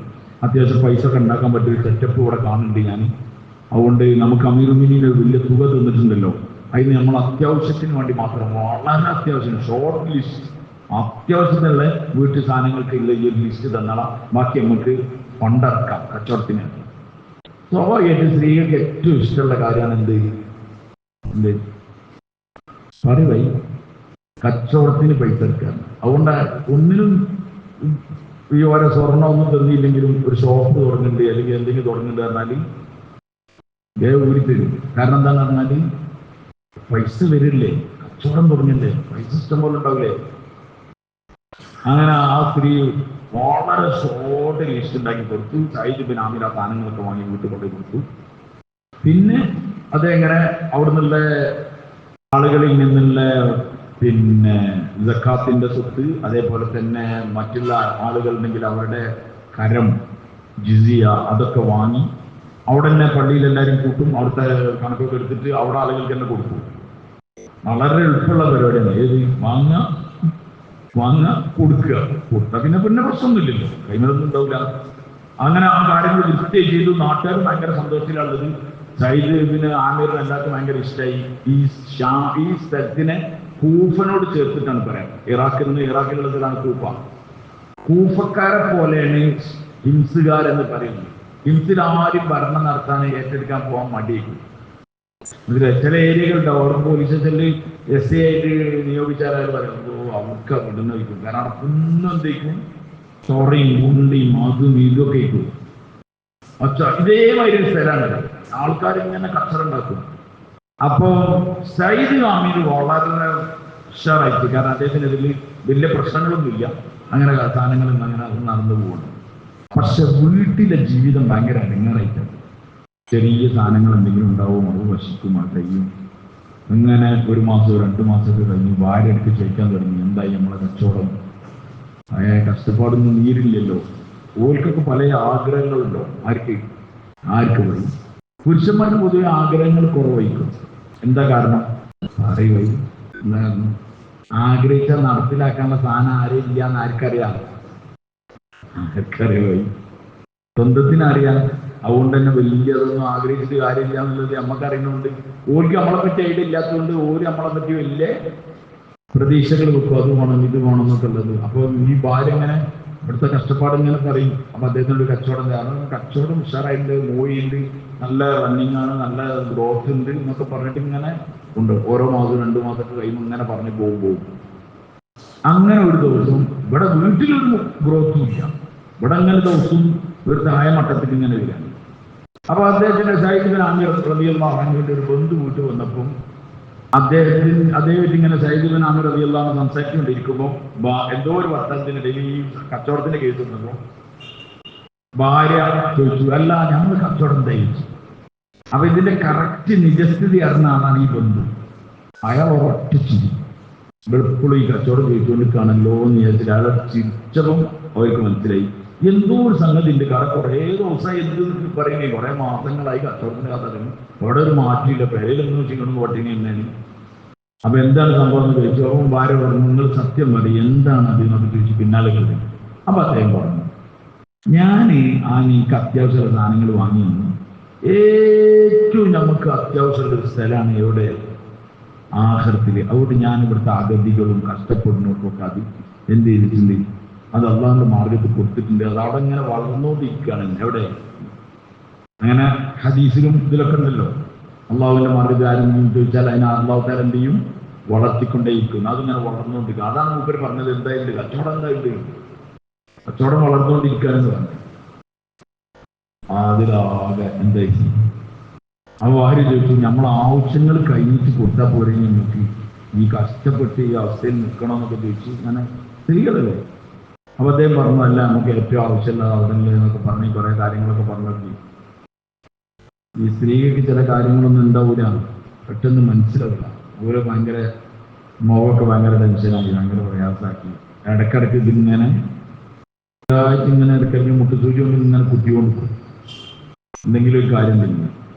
അത്യാവശ്യം പൈസ ഒക്കെ ഉണ്ടാക്കാൻ പറ്റിയ സെറ്റപ്പ് ഇവിടെ കാണുന്നുണ്ട് ഞാൻ. അതുകൊണ്ട് നമുക്ക് അമീറുൽ മുഅ്മിനീൻ വലിയ തുക തന്നിട്ടുണ്ടല്ലോ, അതിന് നമ്മൾ അത്യാവശ്യത്തിന് വേണ്ടി മാത്രം, വളരെ അത്യാവശ്യം, ഷോർട്ട് ലിസ്റ്റ്, അത്യാവശ്യത്തിനുള്ള വീട്ടു സാധനങ്ങൾക്ക് ഉള്ള ഈ ഒരു ലിസ്റ്റ് തന്നോളാം, ബാക്കി നമുക്ക് ഫണ്ടിറക്കാം കച്ചവടത്തിന്. സ്വാഭാവികമായിട്ട് സ്ത്രീകൾക്ക് ഏറ്റവും ഇഷ്ടമുള്ള കാര്യമാണ് എന്ത് പറയുവായി, കച്ചവടത്തിന് പൈസ എടുക്കുക. അതുകൊണ്ട് ഒന്നിനും ഈ ഓരോ സ്വർണ്ണം ഒന്നും തന്നില്ലെങ്കിലും ഒരു ഷോപ്പ് തുടങ്ങുന്നുണ്ട് അല്ലെങ്കിൽ എന്തെങ്കിലും തുടങ്ങുന്നുണ്ട് പറഞ്ഞാൽ ഊരി തരും. കാരണം എന്താന്ന് പറഞ്ഞാൽ പൈസ വരില്ലേ, കച്ചവടം തുടങ്ങില്ലേ, പൈസ ഇഷ്ടം പോലെ ഉണ്ടാവില്ലേ. അങ്ങനെ ആ സ്ത്രീ വളരെ ഷോർട്ട് ലിസ്റ്റ് ഉണ്ടാക്കി കൊടുത്തു. സയ്യിദ് ബിൻ ആമിർ ആ സാധനങ്ങളൊക്കെ വാങ്ങി വീട്ടിൽ കൊണ്ടു കൊടുത്തു. പിന്നെ അതെങ്ങനെ അവിടെ നിന്നുള്ള ആളുകളിൽ നിന്നുള്ള പിന്നെ സക്കാത്തിന്റെ സ്വത്ത്, അതേപോലെ തന്നെ മറ്റുള്ള ആളുകളുണ്ടെങ്കിൽ അവരുടെ കരം, ജിസിയ, അതൊക്കെ വാങ്ങി അവിടെ തന്നെ പള്ളിയിൽ എല്ലാവരും കൂട്ടും. അവിടുത്തെ കണക്കൊക്കെ എടുത്തിട്ട് അവിടെ ആളുകൾക്ക് തന്നെ കൊടുക്കും. വളരെ എളുപ്പമുള്ള പരിപാടിയാണ്. ഏത് വാങ്ങുക കൊടുക്കുക. കൊടുത്താൽ പിന്നെ പ്രശ്നമൊന്നുമില്ലല്ലോ, കൈമൊന്നും ഉണ്ടാവില്ല. അങ്ങനെ ആ കാര്യങ്ങൾ വൃത്തിയായി ചെയ്തു. നാട്ടുകാർ ഭയങ്കര സന്തോഷത്തിലുള്ളത്. സയ്യിദ് ബിൻ ആമിറിന് എല്ലാവർക്കും ഭയങ്കര ഇഷ്ടമായി. ഈ സ്ഥലത്തിനെ കൂഫനോട് ചേർത്തിട്ടാണ് പറയാം. ഇറാഖിലുള്ള സ്ഥലമാണ് കൂഫ. കൂഫക്കാരെ പോലെയാണ് ഹിംസുകാരെന്ന് പറയുന്നത്. ഹിംസിൽ ആരും ഭരണം നടത്താൻ ഏറ്റെടുക്കാൻ പോകാൻ മടിയേക്കും. ചില ഏരിയകളുണ്ടാവും, അവിടെ പോലീസ് സ്റ്റേഷനിൽ SI ആയിട്ട് നിയോഗിച്ചാൽ പറയുന്നത് അവർക്ക് വിടുന്ന വയ്ക്കും. കാരണം അവിടെ ഒന്നും എന്തേക്കും ചൊറയും ഗുണ്ടിയും അതും ഇതൊക്കെ ആയിരിക്കും. ഇതേമാതിരി ഒരു സ്ഥലമാണ്. ആൾക്കാർ ഇങ്ങനെ കച്ചറുണ്ടാക്കും. അപ്പോ സയ്യിദ് ആമിർ വളരെ ഉഷാറായിട്ട്, കാരണം അദ്ദേഹത്തിന് ഇതിൽ വലിയ പ്രശ്നങ്ങളൊന്നുമില്ല, അങ്ങനെ സാധനങ്ങളൊന്നും അങ്ങനെ നടന്നു പോകണം. പക്ഷെ വീട്ടിലെ ജീവിതം ഭയങ്കര അടങ്ങാറായിട്ടാണ്. ചെറിയ സാധനങ്ങൾ എന്തെങ്കിലും ഉണ്ടാവും, അത് വശിക്കും, അത് കഴിയും. ഇങ്ങനെ 1 മാസം 2 മാസമൊക്കെ കഴിഞ്ഞ് ഭാര്യ എടുത്ത് ചോദിക്കാൻ തുടങ്ങി, എന്തായി നമ്മളെ കച്ചവടം, കഷ്ടപ്പാടൊന്നും നീരില്ലല്ലോ. ഓർക്കൊക്കെ പല ആഗ്രഹങ്ങളുണ്ടോ? ആർക്ക് പോയി? പുരുഷന്മാർക്ക് പൊതുവെ ആഗ്രഹങ്ങൾ കുറവായിരിക്കും. എന്താ കാരണം? പറയുവായി. എന്താ കാരണം? ആഗ്രഹിച്ചാൽ നടപ്പിലാക്കാനുള്ള സാധനം ആരും ഇല്ല എന്ന് ആർക്കറിയാം? ആർക്കറിയായി? സ്വന്തത്തിനറിയാം. അതുകൊണ്ട് തന്നെ വലിയതൊന്നും ആഗ്രഹിച്ചിട്ട് കാര്യമില്ല എന്നുള്ളത് നമുക്കറിയുന്നുണ്ട്. ഓർക്ക് നമ്മളെ പറ്റി ഐഡിയ ഇല്ലാത്തതുകൊണ്ട് ഓര് നമ്മളെ പറ്റി വലിയ പ്രതീക്ഷകൾ വെക്കും. അത് വേണം ഇത് വേണം എന്നൊക്കെ ഉള്ളത്. അപ്പോൾ ഈ ഭാര്യ ഇങ്ങനെ ഇവിടുത്തെ കഷ്ടപ്പാട് ഇങ്ങനെ പറയും. അപ്പൊ അദ്ദേഹത്തിനൊരു കച്ചവടം, കാരണം കച്ചവടം ഉഷാറായിട്ടുണ്ട്, മൂവിയുണ്ട്, നല്ല റണ്ണിങ് ആണ്, നല്ല ഗ്രോത്ത് ഉണ്ട് എന്നൊക്കെ പറഞ്ഞിട്ട് ഇങ്ങനെ ഉണ്ട്. ഓരോ മാസവും 2 മാസമൊക്കെ കഴിയുമ്പോൾ ഇങ്ങനെ പറഞ്ഞ് പോകും. അങ്ങനെ ഒരു ദിവസം ഇവിടെ വീട്ടിലൊരു ഗ്രോത്തും ഇല്ല. ഇവിടെ അങ്ങനെ ദിവസവും ഒരു താഴെ മട്ടത്തിൽ ഇങ്ങനെ വരികയാണ്. അപ്പൊ അദ്ദേഹത്തിന്റെ സയ്യിദ് ബിൻ ആമിർ റളിയല്ലാഹു അൻഹുവിന്റെ ഒരു ബന്ധു വീട്ടിൽ വന്നപ്പം അദ്ദേഹത്തിന് ഇങ്ങനെ സയ്യിദ് ബിൻ ആമിർ റളിയല്ലാഹു അൻഹു സംസാരിച്ചുകൊണ്ടിരിക്കുമ്പോൾ എന്തോ ഒരു വർത്തനത്തിനിടയിൽ ഈ കച്ചവടത്തിന്റെ കേസ് വന്നപ്പോൾ ഭാര്യ ചോദിച്ചു, അല്ല ഞങ്ങൾ കച്ചവടം തയ്ച്ചു. അപ്പൊ ഇതിന്റെ കറക്റ്റ് നിജസ്ഥിതി അറിഞ്ഞ ആളാണ് ഈ ബന്ധു. അയാൾ ഒറ്റച്ചിരി വെളുപ്പുള്ള ഈ കച്ചവടം ചോദിച്ചുകൊണ്ടിരിക്കുകയാണല്ലോ എന്ന് വിചാരിച്ചിട്ട് അയാളെ ചിരിച്ചതും അവർക്ക് മനസ്സിലായി എന്തോ ഒരു സംഗതി ഉണ്ട്. കാരണം കുറേ ദിവസമായി എന്ത് പറയുന്നേ, കുറെ മാസങ്ങളായി കച്ചവടത്തിന്റെ കഥ അറിയും, അവിടെ ഒരു മാറ്റിയില്ല, പേരൊന്നും വെച്ചിങ്ങനെ പട്ടിണി തന്നെയാണ്. അപ്പൊ എന്താണ് സംഭവം എന്ന് ചോദിച്ചു. അപ്പം ഭാര്യ പറഞ്ഞു, നിങ്ങൾ സത്യം മതി, എന്താണ് അതിനൊക്കെ ചോദിച്ചു പിന്നാലെ കളി. അപ്പൊ അദ്ദേഹം പറഞ്ഞു, ഞാൻ എനിക്ക് അത്യാവശ്യമുള്ള സാധനങ്ങൾ വാങ്ങി വന്നു. ഏറ്റവും നമുക്ക് അത്യാവശ്യമുള്ള ഒരു സ്ഥലമാണ് എവിടെ? ആഖിറത്തിൽ. അതുകൊണ്ട് ഞാൻ ഇവിടുത്തെ അഗതികളും കഷ്ടപ്പെടുന്നവർക്കൊക്കെ അത് എന്ത് ചെയ്തിട്ടുണ്ട്, അത് അള്ളാഹുവിന്റെ മാർഗത്തിൽ കൊടുത്തിട്ടുണ്ട്. അത് അവിടെ ഇങ്ങനെ വളർന്നുകൊണ്ടിരിക്കുകയാണ്. എവിടെ? അങ്ങനെ ഹദീസിലും ഇതിലൊക്കെ ഉണ്ടല്ലോ, അള്ളാഹുവിന്റെ മാർഗത്തിൽ ആരെങ്കിലും ചോദിച്ചാൽ അതിനെ അള്ളാഹു താല എന്ത് ചെയ്യും? വളർത്തിക്കൊണ്ടേയിരിക്കുന്നു. അതിങ്ങനെ വളർന്നുകൊണ്ടിരിക്കുക. അതാണ് മൂപ്പര് പറഞ്ഞത്. എന്തായിട്ടുണ്ട്? കച്ചവടം എന്തായിട്ടുണ്ട്? കച്ചവടം വളർന്നുകൊണ്ടിരിക്കുകയെന്ന് പറഞ്ഞു. അതിലാകെ എന്തായി? അപ്പൊ ആര് ചോദിച്ചു, നമ്മൾ ആവശ്യങ്ങൾ കഴിഞ്ഞിട്ട് കൊടുത്താൽ പോരെ നമുക്ക് ഈ കഷ്ടപ്പെട്ട് ഈ അവസ്ഥയിൽ നിൽക്കണമെന്നൊക്കെ ചോദിച്ചു. അങ്ങനെ സ്ത്രീകളല്ലേ. അപ്പൊ അദ്ദേഹം പറഞ്ഞു, അല്ല നമുക്ക് ഏറ്റവും ആവശ്യമുള്ള അവിടെ എന്നൊക്കെ പറഞ്ഞ് കുറെ കാര്യങ്ങളൊക്കെ പറഞ്ഞു. ഈ സ്ത്രീകൾക്ക് ചില കാര്യങ്ങളൊന്നും ഉണ്ടാവില്ല, പെട്ടെന്ന് മനസ്സിലാവില്ല. ഓരോ ഭയങ്കര മുഖമൊക്കെ ഭയങ്കര ടെൻഷനാക്കി, ഭയങ്കര പ്രയാസമാക്കി, ഇടക്കിടക്ക് ഇതിങ്ങനെ ഇടയ്ക്കിടയ്ക്ക് മുട്ടുസൂചി കൊണ്ട് ഇങ്ങനെ കുത്തിക്കൊണ്ട് എന്തെങ്കിലും ഒരു കാര്യം തന്നെ.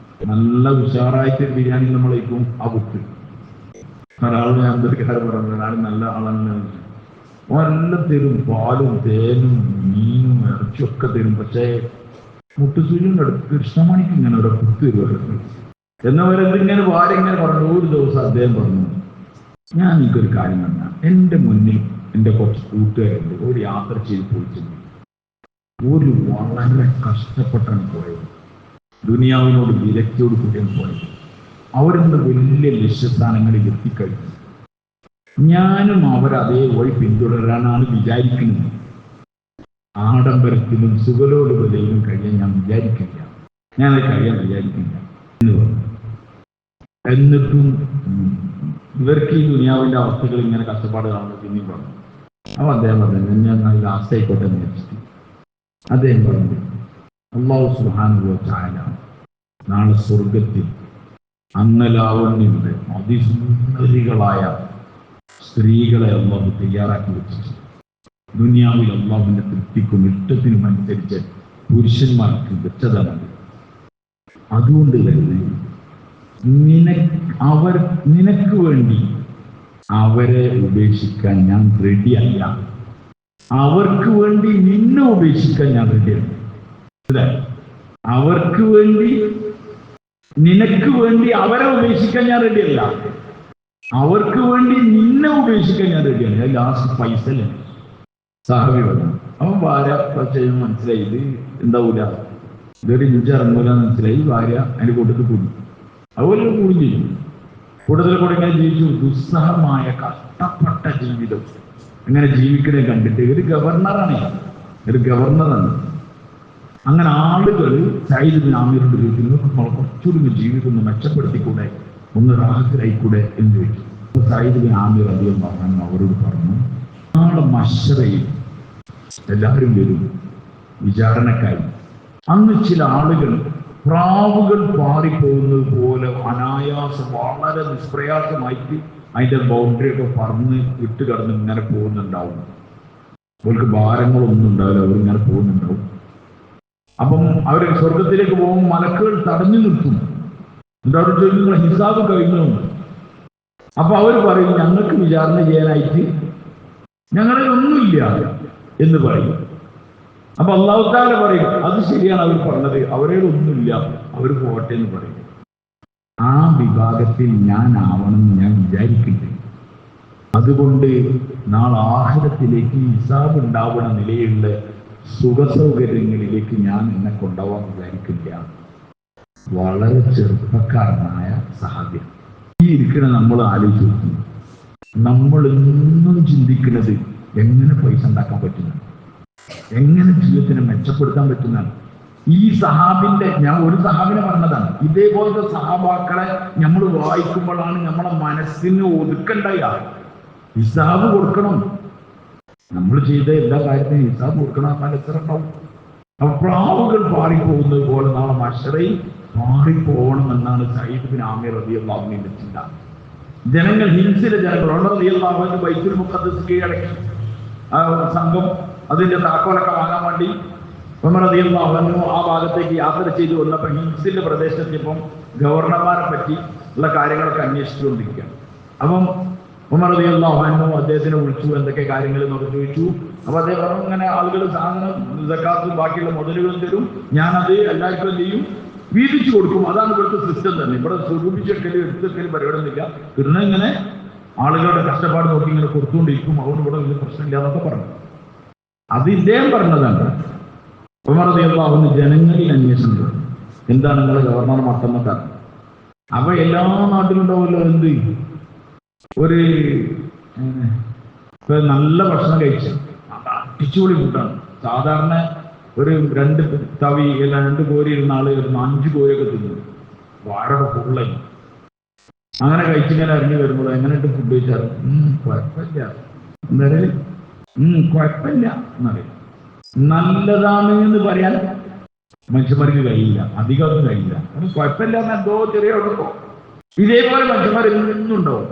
നല്ല ഉഷാറായിട്ട് ബിരിയാണി നമ്മളേക്കും ആ കുത്ത്. ഒരാൾ ഞാൻ എന്തൊരു കാര്യം പറഞ്ഞു, ഒരാൾ നല്ല ആളെന്ന് എല്ലാം തരും, പാലും തേനും മീനും ഇറച്ചിയൊക്കെ തരും. പക്ഷേ മുട്ടുസൂചിയുടെ അടുത്ത് കൃഷ്ണമണിക്ക് ഇങ്ങനെ ഒരു കുത്ത് തരുമായിരുന്നു. എന്നവരെന്തിങ്ങനെ ഭാര്യ ഇങ്ങനെ പറഞ്ഞു. ഒരു ദിവസം അദ്ദേഹം പറഞ്ഞു, ഞാൻ എനിക്കൊരു കാര്യം പറഞ്ഞാൽ, എൻ്റെ മുന്നിൽ എൻ്റെ കുറച്ച് കൂട്ടുകാരുണ്ട്, ഒരു യാത്ര ചെയ്ത് പോയിട്ടുണ്ട്. ഒരു വളരെ കഷ്ടപ്പെട്ടാണ് പോയത്, ദുനിയാവിനോട് വിരക്തിയോട് കൂടിയാണ് പോയത്. അവരെന്ത് വലിയ ലക്ഷ്യസ്ഥാനങ്ങളിൽ എത്തിക്കഴിഞ്ഞു. ഞാനും അവരതേ വഴി പിന്തുടരാനാണ് വിചാരിക്കുന്നത്. ആഡംബരത്തിലും സുഖലോലുപതയിലും കഴിയാൻ ഞാൻ വിചാരിക്കില്ല, ഞാനത് കഴിയാൻ വിചാരിക്കില്ല എന്ന് പറഞ്ഞു. എന്നിട്ടും ഇവർക്ക് ഈ ദുനിയാവിന്റെ അവസ്ഥകൾ ഇങ്ങനെ കഷ്ടപ്പാട് കാണുന്നത് പിന്നെയും പറഞ്ഞു. അപ്പൊ അദ്ദേഹം പറഞ്ഞു ഞാൻ നല്ല ആശയിക്കോട്ടെ എന്ന് വെച്ചിട്ട് അദ്ദേഹം പറഞ്ഞു അല്ലാഹു സുബ്ഹാനഹു വ തആല നാളെ സ്വർഗത്തിൽ അന്നലാവണ്യയുടെ അതിസുന്ദരികളായ സ്ത്രീകളെ അല്ലാഹു തയ്യാറാക്കി വെച്ചിട്ടുണ്ട്. ദുനിയാവിൽ അല്ലാഹുവിന്റെ തൃപ്തിക്കും ഇഷ്ടത്തിനും അനുസരിച്ച് പുരുഷന്മാർക്ക് വെച്ചതാണ്. അതുകൊണ്ട് തന്നെ നിനക്ക് വേണ്ടി അവരെ ഉപേക്ഷിക്കാൻ ഞാൻ റെഡിയല്ല, അവർക്ക് വേണ്ടി നിന്നെ ഉപേക്ഷിക്കാൻ ഞാൻ റെഡിയാണ്. അവർക്ക് വേണ്ടി നിനക്ക് വേണ്ടി അവരെ ഉപേക്ഷിക്കാൻ ഞാൻ റെഡിയല്ല, അവർക്ക് വേണ്ടി നിന്നെ ഉപേക്ഷിക്കാൻ ഞാൻ റെഡിയാണ്. ലാസ്റ്റ് പൈസ അല്ലേ സഹാബി പറഞ്ഞു. അവൻ ഭാര്യ ചെയ്യുമ്പോൾ മനസ്സിലായി ഇത് എന്താവൂല, ഇതൊരു ഇഞ്ച് ഇറങ്ങൂല മനസ്സിലായി. ഭാര്യ അതിന്റെ കൂട്ടത്തിൽ കൂടി, അതുപോലെ കൂടി ചെയ്യും. കൂടുതൽ കൂടെ ഇങ്ങനെ ജീവിച്ചു. ദുസ്സഹമായ കഷ്ടപ്പെട്ട ജീവിതം ഇങ്ങനെ ജീവിക്കണേ കണ്ടിട്ട് ഒരു ഗവർണറാണ്. അങ്ങനെ ആളുകൾ സയ്യിദ് ബിൻ ആമിറിന്റെ ചോദിക്കുന്നു, കുറച്ചുകൂടി ജീവിതം ഒന്ന് മെച്ചപ്പെടുത്തിക്കൂടെ, ഒന്ന് റാഹത്തിലായിക്കൂടെ എന്ന് ചോദിച്ചു. സയ്യിദ് ബിൻ ആമിർ റളിയല്ലാഹു അൻഹു അവരോട് പറഞ്ഞു, നാളെ മശ്റയിൽ എല്ലാവരും വരും വിചാരണക്കായി. അന്ന് ചില ആളുകൾ പ്രാവുകൾ പാറിപ്പോകുന്നത് പോലെ അനായാസം വളരെ നിഷ്പ്രയാസമായിട്ട് അതിന്റെ ബൗണ്ടറി ഒക്കെ പറന്ന് ഇട്ട് കടന്ന് ഇങ്ങനെ പോകുന്നുണ്ടാവും. അവർക്ക് ഭാരങ്ങളൊന്നും ഉണ്ടാവില്ല, അവരിങ്ങനെ പോകുന്നുണ്ടാവും. അപ്പം അവർ സ്വർഗത്തിലേക്ക് പോകുമ്പോൾ മലക്കുകൾ തടഞ്ഞു നിർത്തും. എന്നിട്ട് അവർ ചോദിക്കുന്ന ഹിസാബ് കഴിഞ്ഞു. അപ്പൊ അവർ പറയും ഞങ്ങൾക്ക് വിചാരണ ചെയ്യാനായിട്ട് ഞങ്ങളിൽ ഒന്നുമില്ല എന്ന് പറയും. അപ്പൊ അല്ലാഹു തആല പറയും അത് ശരിയാണ് അവർ പറഞ്ഞത്, അവരുടെ ഒന്നുമില്ല, അവർ പോട്ടെ എന്ന് പറയും. ആ വിഭാഗത്തിൽ ഞാൻ ആവണം ഞാൻ വിചാരിക്കുന്നുണ്ട്. അതുകൊണ്ട് നാളെ ആഖിറത്തിലേക്ക് ഹിസാബ് ഉണ്ടാവുന്ന നിലയുള്ള സുഖസൗകര്യങ്ങളിലേക്ക് ഞാൻ എന്നെ കൊണ്ടുപോകാൻ വിചാരിക്കില്ല. വളരെ ചെറുപ്പക്കാരനായ സഹാബി. ഈ ഇരിക്കണ നമ്മൾ ആലോചിച്ചു, നമ്മൾ എന്നും ചിന്തിക്കുന്നത് എങ്ങനെ പൈസ ഉണ്ടാക്കാൻ പറ്റുന്നു, എങ്ങനെ ജീവിതത്തിനെ മെച്ചപ്പെടുത്താൻ പറ്റുന്നതാണ്. ഈ സഹാബിന്റെ, ഞാൻ ഒരു സഹാബിനെ പറഞ്ഞതാണ്, ഇതേപോലത്തെ സഹാബാക്കളെ നമ്മൾ വായിക്കുമ്പോഴാണ് നമ്മളെ മനസ്സിന് ഒതുക്കണ്ടായ ഹിസാബ് കൊടുക്കണം. നമ്മൾ ചെയ്ത എല്ലാ കാര്യത്തിനും ഹിസാബ് കൊടുക്കണം. ആ എത്ര ഉണ്ടാവും. അപ്പൊ പ്രാവുകൾ പാറിപ്പോകുന്നത് പോലെ നാളെ മശ്റയിൽ പാറിപ്പോകണമെന്നാണ് സയ്യിദ് ബിൻ ആമിർ റളിയല്ലാഹു അൻഹുവിന്റെ ചിന്ത. ജനങ്ങൾ ഹിൻസിലെ ജനങ്ങൾ റളിയല്ലാഹു അൻഹു ബൈത്തുൽ മുഖദ്ദസ് കീഴടക്കി. ആ സംഘം അതിന്റെ താക്കോലൊക്കെ വാങ്ങാൻ വേണ്ടി ഉമർ റളിയല്ലാഹു അൻഹു ആ ഭാഗത്തേക്ക് യാത്ര ചെയ്തു വന്നപ്പോൾ ഹിൻസിന്റെ പ്രദേശത്തെത്തിയപ്പം ഗവർണർമാരെ പറ്റി ഉള്ള കാര്യങ്ങളൊക്കെ അന്വേഷിച്ചുകൊണ്ടിരിക്കുകയാണ്. അപ്പം ഉമർ റളിയല്ലാഹു അൻഹു അദ്ദേഹത്തിനെ വിളിച്ചു, എന്തൊക്കെ കാര്യങ്ങൾ എന്നൊക്കെ ചോദിച്ചു. അപ്പൊ അദ്ദേഹം പറഞ്ഞു ഇങ്ങനെ ആളുകൾ സാധനം സക്കാത്തും ബാക്കിയുള്ള മുതലുകളും തരും, ഞാനത് എല്ലാവർക്കും ചെയ്യും, വീതിച്ചു കൊടുക്കും. അതാണ് ഇവിടുത്തെ സിസ്റ്റം തന്നെ. ഇവിടെ സ്വരൂപിച്ചെടുക്കലും എടുത്തെടുക്കലും പരിപാടിയൊന്നുമില്ല. കിട്ടുന്ന ഇങ്ങനെ ആളുകളുടെ കഷ്ടപ്പാട് നോക്കി ഇങ്ങനെ കൊടുത്തുകൊണ്ടിരിക്കും, അതുകൊണ്ട് ഇവിടെ വലിയ പ്രശ്നമില്ല എന്നൊക്കെ പറഞ്ഞു. അത് ഇദ്ദേഹം പറഞ്ഞതാണ്. ഉമർ റളിയല്ലാഹു അൻഹു ജനങ്ങളിൽ അന്വേഷണം തുടങ്ങി, എന്താണ് നിങ്ങളെ ഗവർണർ മട്ടെന്നൊക്കെ. അപ്പൊ എല്ലാ നാട്ടിലുണ്ടാവുമല്ലോ എന്ത് ഒരു നല്ല ഭക്ഷണം കഴിച്ചു, അടിച്ചുപൊളി ഫുഡാണ്. സാധാരണ ഒരു 2 തവി അല്ല 2 കോരി ഇരുന്ന ആള് 5 കോരിയൊക്കെ തിന്നു, വളരെ ഫുള്ളായി. അങ്ങനെ കഴിച്ചിങ്ങനെ ഇറങ്ങി വരുമ്പോൾ എങ്ങനെയുണ്ട് ഫുഡ് കഴിച്ചാൽ കുഴപ്പമില്ല, എന്തായാലും കുഴപ്പമില്ല എന്നറിയാം. നല്ലതാണ് എന്ന് പറയാൻ മനുഷ്യന്മാർക്ക് കഴിയില്ല, അധികമൊന്നും കഴിയില്ല. കുഴപ്പമില്ല എന്ന് എന്തോ ചെറിയ ഉള്ളപ്പോ ഇതേപോലെ മനുഷ്യന്മാർ എന്നുണ്ടാവും.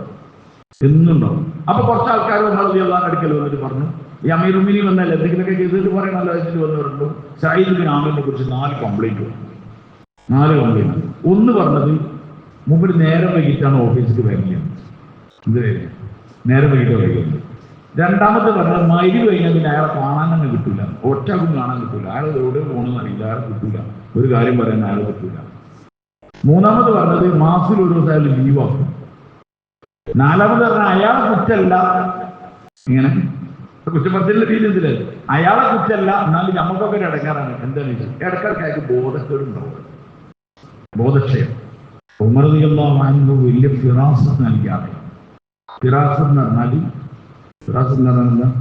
അപ്പൊ കുറച്ച് ആൾക്കാർ നമ്മളെല്ലാം അടുക്കൽ വന്നിട്ട് പറഞ്ഞു, ഈ അമീർ ഉമിനി വന്നാൽ എന്തെങ്കിലുമൊക്കെ ചെയ്തിട്ട് പറയണല്ലോ. അതിന് വന്നിട്ടുണ്ട് സയ്യിദ് ബിൻ ആമിറിനെ കുറിച്ച് 4 കംപ്ലൈന്റ് വന്നു. 4 കംപ്ലൈന്റ്. ഒന്ന് പറഞ്ഞത് മുമ്പിൽ നേരം വൈകിട്ടാണ് ഓഫീസിൽ വരികയാണ്, നേരം വൈകിട്ട് വരികയാണ്. രണ്ടാമത്തെ പറഞ്ഞത് മൈരി കഴിഞ്ഞാൽ പിന്നെ അയാളെ കാണാൻ തന്നെ കിട്ടൂല, ഒറ്റക്കും കാണാൻ കിട്ടൂല, അയാൾ എവിടെ പോകണമെന്ന് അറിയില്ല, അയാളെ കിട്ടൂല, ഒരു കാര്യം പറയാൻ അയാൾ കിട്ടൂല. മൂന്നാമത് പറഞ്ഞത് മാസത്തിൽ ഒരു ദിവസം അയാൾ ലീവാക്കും. നാലാമത് പറഞ്ഞാൽ അയാളെ കുറ്റല്ല, ഇങ്ങനെ കുറ്റപ്പെടുത്തലിന്റെ രീതിയില് അയാളെ കുറ്റല്ല, എന്നാലും നമുക്കൊക്കെ ഒരു ഇടക്കാറാണ്. എന്താണെന്ന് വെച്ചാൽ ഇടക്കാർക്ക് അയാൾക്ക് ബോധക്കേടുണ്ടാവും, ബോധക്ഷയം. ഉമർ റളിയല്ലാഹു അൻഹു വലിയ ഫിറാസത്ത് നൽകിയാണ്. ഫിറാസത്ത് എന്ന് പറഞ്ഞാൽ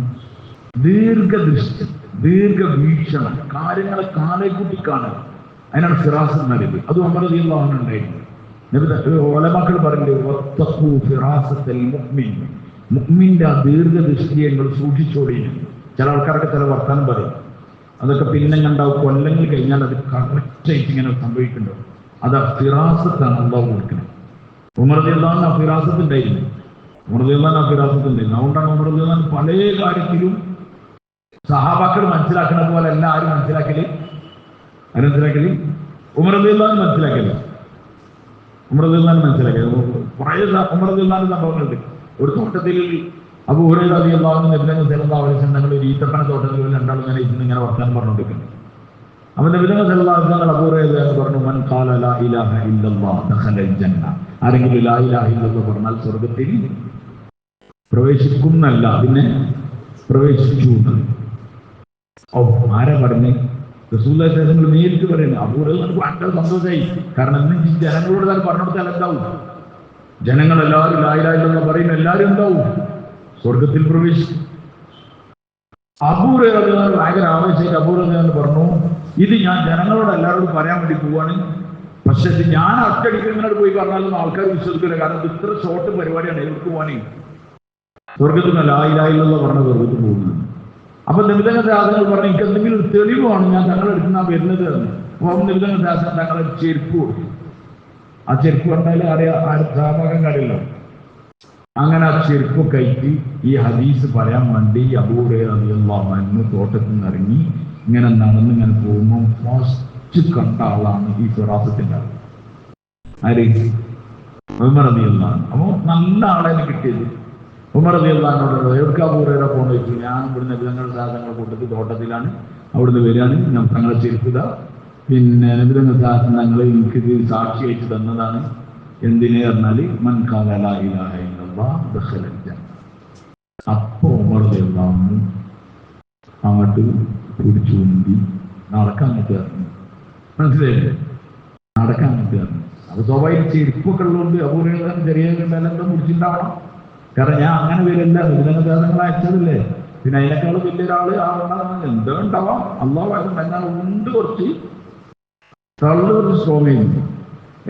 ദീർഘദൃഷ്ടി, ദീർഘവീക്ഷണം, കാര്യങ്ങളെ കാലേക്കൂട്ടി കാണുക. അതിനാണ് ഫിറാസ് എന്ന് പറയുന്നത്. അത് ഉമർ റളിയല്ലാഹു അൻഹു ഉണ്ടായിരുന്നു. ഉലമാക്കൾ പറയുന്നത് മുഅ്മിന്റെ ആ ദീർഘദൃഷ്ടിയെ നിങ്ങൾ സൂക്ഷിച്ചോളീന്. ചില ആൾക്കാരൊക്കെ ചില വർത്താനം പറയും, അതൊക്കെ പിന്നെ കണ്ടാവും, കൊല്ലങ്ങൾ കഴിഞ്ഞാൽ അത് കറക്റ്റായിട്ട് ഇങ്ങനെ സംഭവിക്കുന്നുണ്ടോ. അത് ഫിറാസത്താണ് അല്ലാഹു കൊടുക്കുന്നത്. ഉമർ റളിയല്ലാഹു അൻഹു ഫിറാസത്ത് ഉണ്ടായിരുന്നു. ഉമർ റളിയല്ലാഹു അൻഹു ഫിറാസത്ത് ഉണ്ടായിരുന്നു. അതുകൊണ്ടാണ് ഉമർ റളിയല്ലാഹു അൻഹു പല കാര്യത്തിലും സഹാബാക്കൾ മനസ്സിലാക്കുന്ന പോലെ അല്ല ആരും മനസ്സിലാക്കല്. ഉമർ റളിയല്ലാഹു അൻഹു മനസ്സിലാക്കല്. ഉമർ റളിയല്ലാഹു അൻഹു മനസ്സിലാക്കിയത് കുറേ ഉമർ റളിയല്ലാഹു അൻഹു സംഭവങ്ങളുണ്ട്. ഒരു തോട്ടത്തിൽ അബൂ ഹുറൈറ റളിയല്ലാഹു അൻഹു നബി സല്ലല്ലാഹു അലൈഹി വസല്ലം ഞങ്ങൾ ഒരു ഈത്തപ്പന തോട്ടത്തിൽ രണ്ടാളും ഇങ്ങനെ ഇരുന്ന് ഇങ്ങനെ വർത്താനം പറഞ്ഞുകൊണ്ടിരിക്കുന്നു. അപ്പോൾ നബി സല്ലല്ലാഹു അലൈഹി വസല്ലം അബൂ ഹുറൈറ പറഞ്ഞു, മൻ ഖാല ലാ ഇലാഹ ഇല്ലല്ലാഹ് ദഖലൽ ജന്ന. ആരെങ്കിലും ലാ ഇലാഹ ഇല്ലല്ലാഹ് പറഞ്ഞാൽ സ്വർഗ്ഗത്തിൽ പ്രവേശിക്കുന്നല്ല, പിന്നെ പ്രവേശിച്ചു. ഓ, ആരാ പറഞ്ഞ്? റസൂലുള്ളാഹി സ്വല്ലല്ലാഹു അലൈഹി വസല്ലം നേരിട്ട് പറയുന്നത്. അബൂ ഹുറൈറ ഭയങ്കര സന്തോഷമായി. കാരണം ഇന്ന് ജനങ്ങളോട് താൻ പറഞ്ഞു കൊടുത്താൽ എന്താവും? ജനങ്ങളെല്ലാവരും ലാ ഇലാഹ ഇല്ലല്ലാഹ് പറയുന്ന എല്ലാവരും എന്താവും? സ്വർഗത്തിൽ പ്രവേശിക്കും. അബൂ ഹുറൈറ ഭയങ്കര ആവേശമായിട്ട് അബൂ ഹുറൈറ പറഞ്ഞു, ഇത് ഞാൻ ജനങ്ങളോട് എല്ലാവരോടും പറയാൻ വേണ്ടി പോവാണ്. പക്ഷെ ഇത് ഞാൻ ഒറ്റയടിക്ക് ഇങ്ങനെ പോയി പറഞ്ഞാലൊന്നും ആൾക്കാർ വിശ്വസിക്കില്ല. കാരണം ഇത് ഇത്ര ഷോർട്ട് പരിപാടിയാണ്. എവർക്ക് പോവാനേ സ്വർഗത്തിൽ ലാ ഇലാഹ ഇല്ലല്ലാഹ് പറഞ്ഞ സ്വർഗത്തിൽ പോകുന്നത്. അപ്പൊ നിബിധങ്ങളുടെ ആളുകൾ പറഞ്ഞു, എനിക്ക് എന്തെങ്കിലും ഒരു തെളിവാണ് ഞാൻ തങ്ങളുടെ അടുത്ത് വരുന്നത് എന്ന്. അപ്പം നിബിധങ്ങളുടെ ആശം തങ്ങളെ ചെരുപ്പ് കൊടുക്കും. ആ ചെരുപ്പ് പറഞ്ഞാൽ ആരും കാര്യമല്ലോ. അങ്ങനെ ആ ചെരുപ്പ് കയറ്റി ഈ ഹദീസ് പറയാൻ വേണ്ടി അബൂ ഹുറൈറ റളിയല്ലാഹു അൻഹു തോട്ടത്തിൽ നിന്ന് ഇറങ്ങി ഇങ്ങനെ നടന്ന് ഇങ്ങനെ പോകുമ്പോൾ ഫസ്റ്റ് കണ്ട ആളാണ് ഈ ഫിറാസത്തിന്റെ ആൾ. ആര്? ഉമർ റളിയല്ലാഹു അൻഹു. അപ്പോൾ നല്ല ആളെ കിട്ടിയത്. ഉമർ റളിയല്ലാഹു അൻഹു എവിടേക്ക് അബൂ ഹുറൈറ പോകുന്ന ചോദിച്ചു. ഞാൻ ഇവിടുന്ന് നബിതങ്ങളുടെ സാധനങ്ങൾ കൂട്ടത്തിൽ തോട്ടത്തിലാണ്, അവിടുന്ന് വരികയാണ്. ഞാൻ തങ്ങളെ ചെരുപ്പുക, പിന്നെ നബിതങ്ങളുടെ സാധനങ്ങൾ എനിക്കിത് സാക്ഷിയായിട്ട് തന്നതാണ്. എന്തിനെ പറഞ്ഞാൽ മൻ ഖാല ലാ ഇലാഹ ഇല്ലല്ലാഹ് ദഖലൽ ജന്ന. അപ്പോൾ ഉമർ റളിയല്ലാഹു അൻഹു അങ്ങോട്ട് പിടിച്ചു ഉന്തി നടക്കാൻ പറ്റുമായിരുന്നു. മനസ്സിലായില്ലേ? നടക്കാൻ പറ്റുമായിരുന്നു. അപ്പൊ സ്വാഭാവികം ചെരുപ്പൊക്കെ ഉള്ളതുകൊണ്ട് അബൂ ഹുറൈറ ചെറിയ ബലന്തം പിടിച്ചിട്ടുണ്ടാവണം. കാരണം ഞാൻ അങ്ങനെ വരില്ല, വിവിധങ്ങൾ അയച്ചതല്ലേ. പിന്നെ അതിനേക്കാളും വലിയൊരാള് ആളുണ്ടാകുന്ന എന്തോ ഉണ്ടാവാം. അള്ളാഹു എന്നാൽ ഉണ്ട്, കുറച്ച് തള്ളു, കുറച്ച് സ്ട്രോങ് ചെയ്യുന്നു.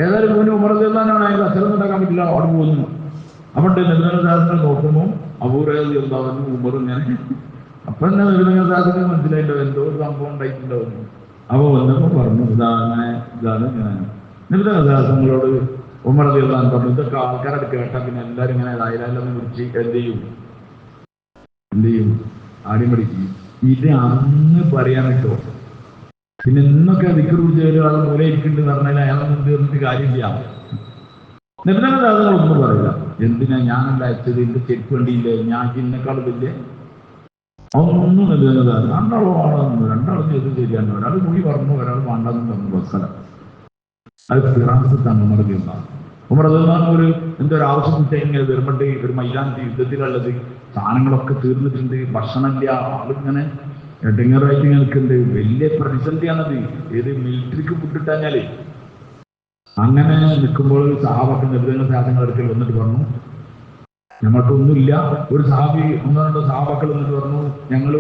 ഏതായാലും മോന് ഉമർ റളിയല്ലാഹു അൻഹു അതിന് അക്ഷരം ഉണ്ടാക്കാൻ പറ്റില്ല, അവിടെ പോകുന്നു. അപ്പോൾ വിവിധങ്ങൾ നോക്കുമ്പോൾ അബൂ ഹുറൈറ റളിയല്ലാഹു അൻഹു ഉമർ ഇങ്ങനെ അപ്പൊ തന്നെ വിവിധങ്ങൾ മനസ്സിലായിട്ടോ എന്തോ ഒരു സംഭവം ഉണ്ടായിട്ടുണ്ടാവുന്നു. അപ്പോൾ വന്നപ്പോൾ പറഞ്ഞു, ഇതാണ് ഞാൻ വിവിധങ്ങളോട് ഉമർ റളിയല്ലാഹു അൻഹു പറഞ്ഞു. ഇതൊക്കെ ആൾക്കാരുടെ കേട്ടാൽ പിന്നെ എല്ലാവരും ഇങ്ങനെ ലായിലായില്ലെന്ന് വിളിച്ച് എന്ത് ചെയ്യും? ആടിമടിക്കും. ഇത് അന്ന് പറയാൻ കേട്ടോ. പിന്നെ ഇന്നൊക്കെ ദിക്ർ ചെയ്ത ആൾ പോലെ ഇരിക്കുന്നുണ്ട് പറഞ്ഞാൽ അയാളൊന്നും തീർന്നിട്ട് കാര്യമില്ല. നിബിധങ്ങളൊന്നും പറയില്ല. എന്തിനാ ഞാനല്ല അയച്ചത്, എന്റെ ചെക്ക് വേണ്ടിയില്ലേ, ഞാൻ ഇതിനേക്കാൾ വലിയ ഒന്നും നിബിധങ്ങൾ. രണ്ടാളും ചെയ്ത് ശരിയാണ്. ഒരാൾ പോയി പറഞ്ഞു, ഒരാൾ വേണ്ടെന്ന് പറഞ്ഞു. ബസ്സല അത് ഫിറാസത്താണ് ഉമർ റളിയല്ലാഹു അൻഹു. ഉമർ റളിയല്ലാഹു അൻഹു ഒരു എന്തൊരു ആവശ്യം ഇങ്ങനെ വരുമ്പോണ്ട് ഒരു മൈതാനത്ത് യുദ്ധത്തിലുള്ളത് സാധനങ്ങളൊക്കെ തീർന്നിട്ടുണ്ട്, ഭക്ഷണമില്ല, ആളിങ്ങനെ എടങ്ങറായിട്ട് ഇങ്ങനെ നിൽക്കുന്നുണ്ട്. വലിയ പ്രതിസന്ധിയാണത്. ഏത് മിലിറ്ററിക്ക് ഫുഡിട്ടാഞ്ഞാലേ. അങ്ങനെ നിൽക്കുമ്പോൾ സഹാബാക്കൾ നിബിധങ്ങൾ സാധനങ്ങൾ എടുക്കൽ വന്നിട്ട് പറഞ്ഞു, ഞങ്ങൾക്കൊന്നുമില്ല. ഒരു സഹാബി ഒന്നോ രണ്ടോ സഹാബാക്കൾ വന്നിട്ട് പറഞ്ഞു, ഞങ്ങൾ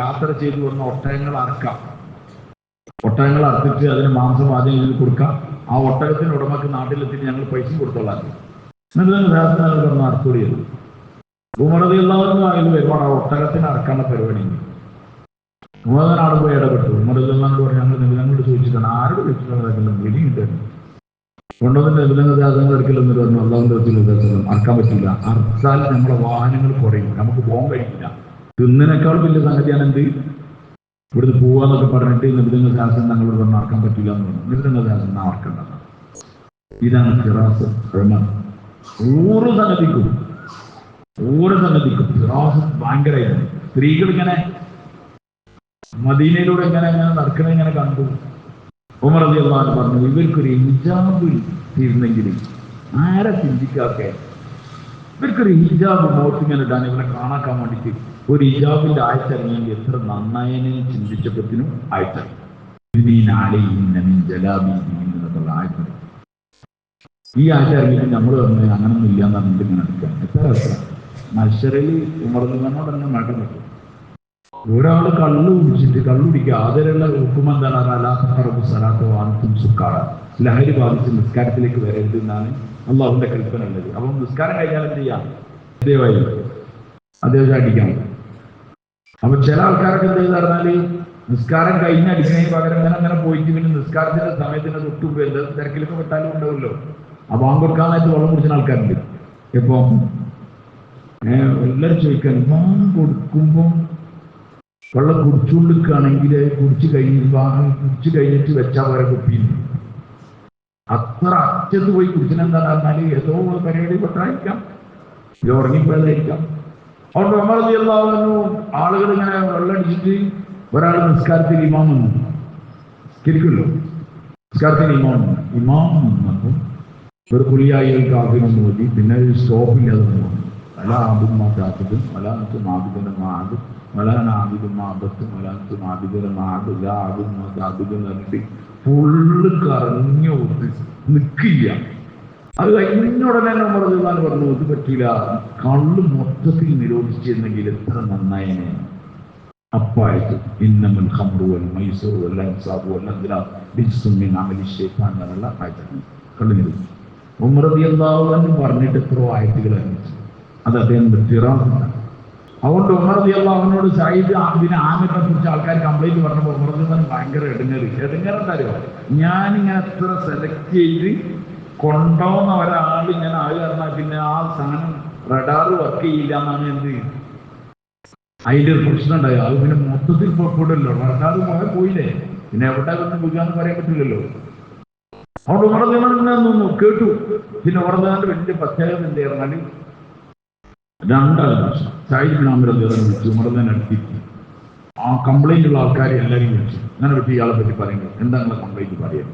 യാത്ര ചെയ്തു വന്ന ഒട്ടകങ്ങൾ അറക്കാം. ഒട്ടകങ്ങൾ അറുത്തിട്ട് അതിന് മാംസം ആദ്യം ഇതിന് കൊടുക്കാം. ആ ഒട്ടകത്തിന് ഉടമക്ക് നാട്ടിലെത്തിയിട്ട് ഞങ്ങൾ പൈസ കൊടുത്തോളാം. പറഞ്ഞ അർത്തോടിയത് ഉമർ റളിയല്ലാഹു അൻഹു അതിൽ വരുമ്പോൾ ആ ഒട്ടകത്തിന് അറക്കാനുള്ള പരിപാടി. ഉമർ അവിടെ പോയി ഇടപെട്ടു. ഉമർ റളിയല്ലാഹു അൻഹു പറഞ്ഞു, ഞങ്ങൾ നിബിധങ്ങളോട് ചോദിച്ചിട്ടാണ്, ആരോട് ചോദിച്ചിട്ടാണ് വിലി കിട്ടുന്നത്. കൊണ്ടുവന്ന് നിബിധങ്ങൾ സാധനങ്ങൾ എടുക്കലെന്ന് പറഞ്ഞു. അല്ലാഹുവിന്റെ റസൂൽ അറക്കാൻ പറ്റില്ല. അർത്താൽ നമ്മളെ വാഹനങ്ങൾ കുറയും, നമുക്ക് പോകാൻ കഴിയില്ല. തിന്നതിനേക്കാൾ വലിയ സംഗതിയാണ് എന്ത്, ഇവിടുന്ന് പോവാന്നൊക്കെ പറഞ്ഞിട്ട് നിബിധങ്ങൾ ശാസ്ത്രം തങ്ങളോട് പറഞ്ഞ് അറക്കാൻ പറ്റില്ല എന്ന് പറഞ്ഞു. നിബിധങ്ങൾ ശാസ്ത്രം അറക്കേണ്ടത്. ഇതാണ് ഫിറാസ്. ഓരോ സംഗതിക്കും ഫിറാസ് ഭയങ്കരമായിരുന്നു. സ്ത്രീകൾ ഇങ്ങനെ മദീനയിലൂടെ ഇങ്ങനെ നടക്കണ ഇങ്ങനെ കണ്ടു. ഉമർ റളിയല്ലാഹു അൻഹു പറഞ്ഞു, ഇവർക്കൊരു ഹിജാബ് തീർന്നെങ്കിൽ ആരെ ചിന്തിക്കാത്ത, ഇവർക്കൊരു ഹിജാബ് മോട്ടിങ്ങനെ ഇടാൻ, ഇവരെ കാണാക്കാൻ വേണ്ടിയിട്ട് ഒരു ഹിജാബിന്റെ ആയത്തിറങ്ങിയെങ്കിൽ എത്ര നന്നായനെ ചിന്തിച്ചപ്പത്തിനും ആയത്തിറങ്ങി. ഈ ആഴ്ച ഇറങ്ങിയിട്ട് നമ്മൾ പറഞ്ഞു അങ്ങനൊന്നും ഇല്ല എന്ന് പറഞ്ഞിട്ട് ഇങ്ങനെ എടുക്കാം. എത്ര മത്സരയിൽ ഉമർ റളിയല്ലാഹു അൻഹു തന്നെ മാറ്റം പറ്റും. ഒരാൾ കള്ളു കുടിക്കുക അതിലുള്ള ഹുക്കം എന്താണ്? അലാത്തറബു സലാത്ത് വാനത്തും സുക്കാറ, ലഹരി ബാധിച്ച് നിസ്കാരത്തിലേക്ക് വരരുത് എന്നാണ് അള്ളാഹുവിന്റെ കൽപ്പന ഉള്ളത്. അപ്പം നിസ്കാരം കഴിഞ്ഞാൽ എന്ത് ചെയ്യാം? ദയവായി അദ്ദേഹം അടിക്കാം. അപ്പൊ ചില ആൾക്കാരൊക്കെ എന്ത് ചെയ്ത് പറഞ്ഞാല് നിസ്കാരം കഴിഞ്ഞ് അടിക്കുന്നതിന് പകരം അങ്ങനെ പോയിട്ട് പിന്നെ നിസ്കാരത്തിന്റെ സമയത്തിന് തൊട്ടു എന്താ തിരക്കിലൊക്കെ പെട്ടാലും ഉണ്ടാവുമല്ലോ. ആ ബാങ്ക് കൊടുക്കാനായിട്ട് വെള്ളം കുടിക്കുന്ന ആൾക്കാരുണ്ട്. ഇപ്പൊ എല്ലാവരും ചോദിക്കാൻ ബാങ്ക് കൊടുക്കുമ്പം വെള്ളം കുടിച്ചുകൊണ്ടിരിക്കുകയാണെങ്കിൽ കുടിച്ചു കഴിഞ്ഞിട്ട് വെച്ചാൽ വരെ കുപ്പിയുണ്ട്. അത്ര അറ്റത്ത് പോയി കുടിച്ചിനെന്താന്ന് പറഞ്ഞാല് ഏതോ പരിപാടി പെട്ടായിരിക്കാം, ഉറങ്ങിപ്പോയതായിരിക്കാം. അതുകൊണ്ട് ആളുകൾ ഇങ്ങനെ വെള്ളം അടിച്ചിട്ട് ഒരാൾ നിസ്കാരത്തിൽ ഇമാം വന്നു, നിസ്കരിക്കുമല്ലോ, നിസ്കാരത്തിൽ ഇമാം വന്നപ്പോൾ ഒരു കുളിയായി കാഫിനൊന്ന് മതി, പിന്നെ ഒരു സ്റ്റോപ്പില്ലാതെ വന്നു. പല ആബിദും മാതാബിദും മലാനത്ത് മാബിദന മാബ് മലാന ആബിദും മാബത്തും മലാനത്ത് മാബിദന മാബ് എല്ലാ ആബിദും മാതാബിദും പറഞ്ഞിട്ട് ഫുള്ള് കറങ്ങി ഒത്ത് നിൽക്കില്ല. അത് കഴിഞ്ഞുടനെ നമ്മളെന്ന് പറഞ്ഞു ഇത് പറ്റില്ല, കള്ള് മൊത്തത്തിൽ നിരോധിച്ചിരുന്നെങ്കിൽ എത്ര നന്നായനെ. അപ്പായിട്ട് ഇന്നമൽ ഖംറു വൽ മൈസൂർ വൽ അൻസാബ് വൽ അദ്ലാം ബിസ്സും മിൻ അമലി ശൈത്താൻ എന്നുള്ള ആയത്താണ് കള്ള് നിരോധിച്ചു. ഉമർ റളിയല്ലാഹു അൻഹു പറഞ്ഞിട്ട് എത്രയോ ആയത്തുകൾ അനുസരിച്ചു. അത് അദ്ദേഹം ഫിറാഖാണ്. അതുകൊണ്ട് ഉമർ റളിയല്ലാഹു അൻഹുവിനോട് സയ്യിദ് ബിൻ ആമിറിനെ കുറിച്ച് ആൾക്കാർ കംപ്ലൈന്റ് പറഞ്ഞപ്പോൾ ഉമർ റളിയല്ലാഹു ഭയങ്കര എടുങ്ങേറെന്താ, ഞാനിങ്ങനെ എത്ര സെലക്ട് ചെയ്ത് കൊണ്ടുപോകുന്ന ഒരാൾ ഇങ്ങനെ ആൾ പറഞ്ഞാൽ പിന്നെ ആ സാധനം റഡാർ വർക്ക് ചെയ്യില്ല എന്നാണ് എന്ത് അതിന്റെ ഒരു പ്രശ്നം ഉണ്ടായത്. അത് പിന്നെ മൊത്തത്തിൽ പോയില്ലല്ലോ, റഡാർ പോയില്ലേ, പിന്നെ എവിടെ വന്ന് പോകാന്ന് പറയാൻ പറ്റില്ലല്ലോ. അവിടെ ഉമർന്നു കേട്ടു. പിന്നെ ഉമർന്നാണ്ട് വലിയ പ്രത്യേകത എന്ത് പറഞ്ഞാല് രണ്ടാളും സയ്യിദ് ബിൻ ആമിർ റളിയല്ലാഹു വിളിച്ചു ഉമർന്നെ അടുത്തിട്ട് ആ കംപ്ലൈന്റ് ഉള്ള ആൾക്കാരെ എല്ലാവരും വിളിച്ചു. അങ്ങനെ പറ്റി ഇയാളെ പറ്റി പറയുന്നത് എന്താ നിങ്ങളെ കംപ്ലൈന്റ് പറയാം.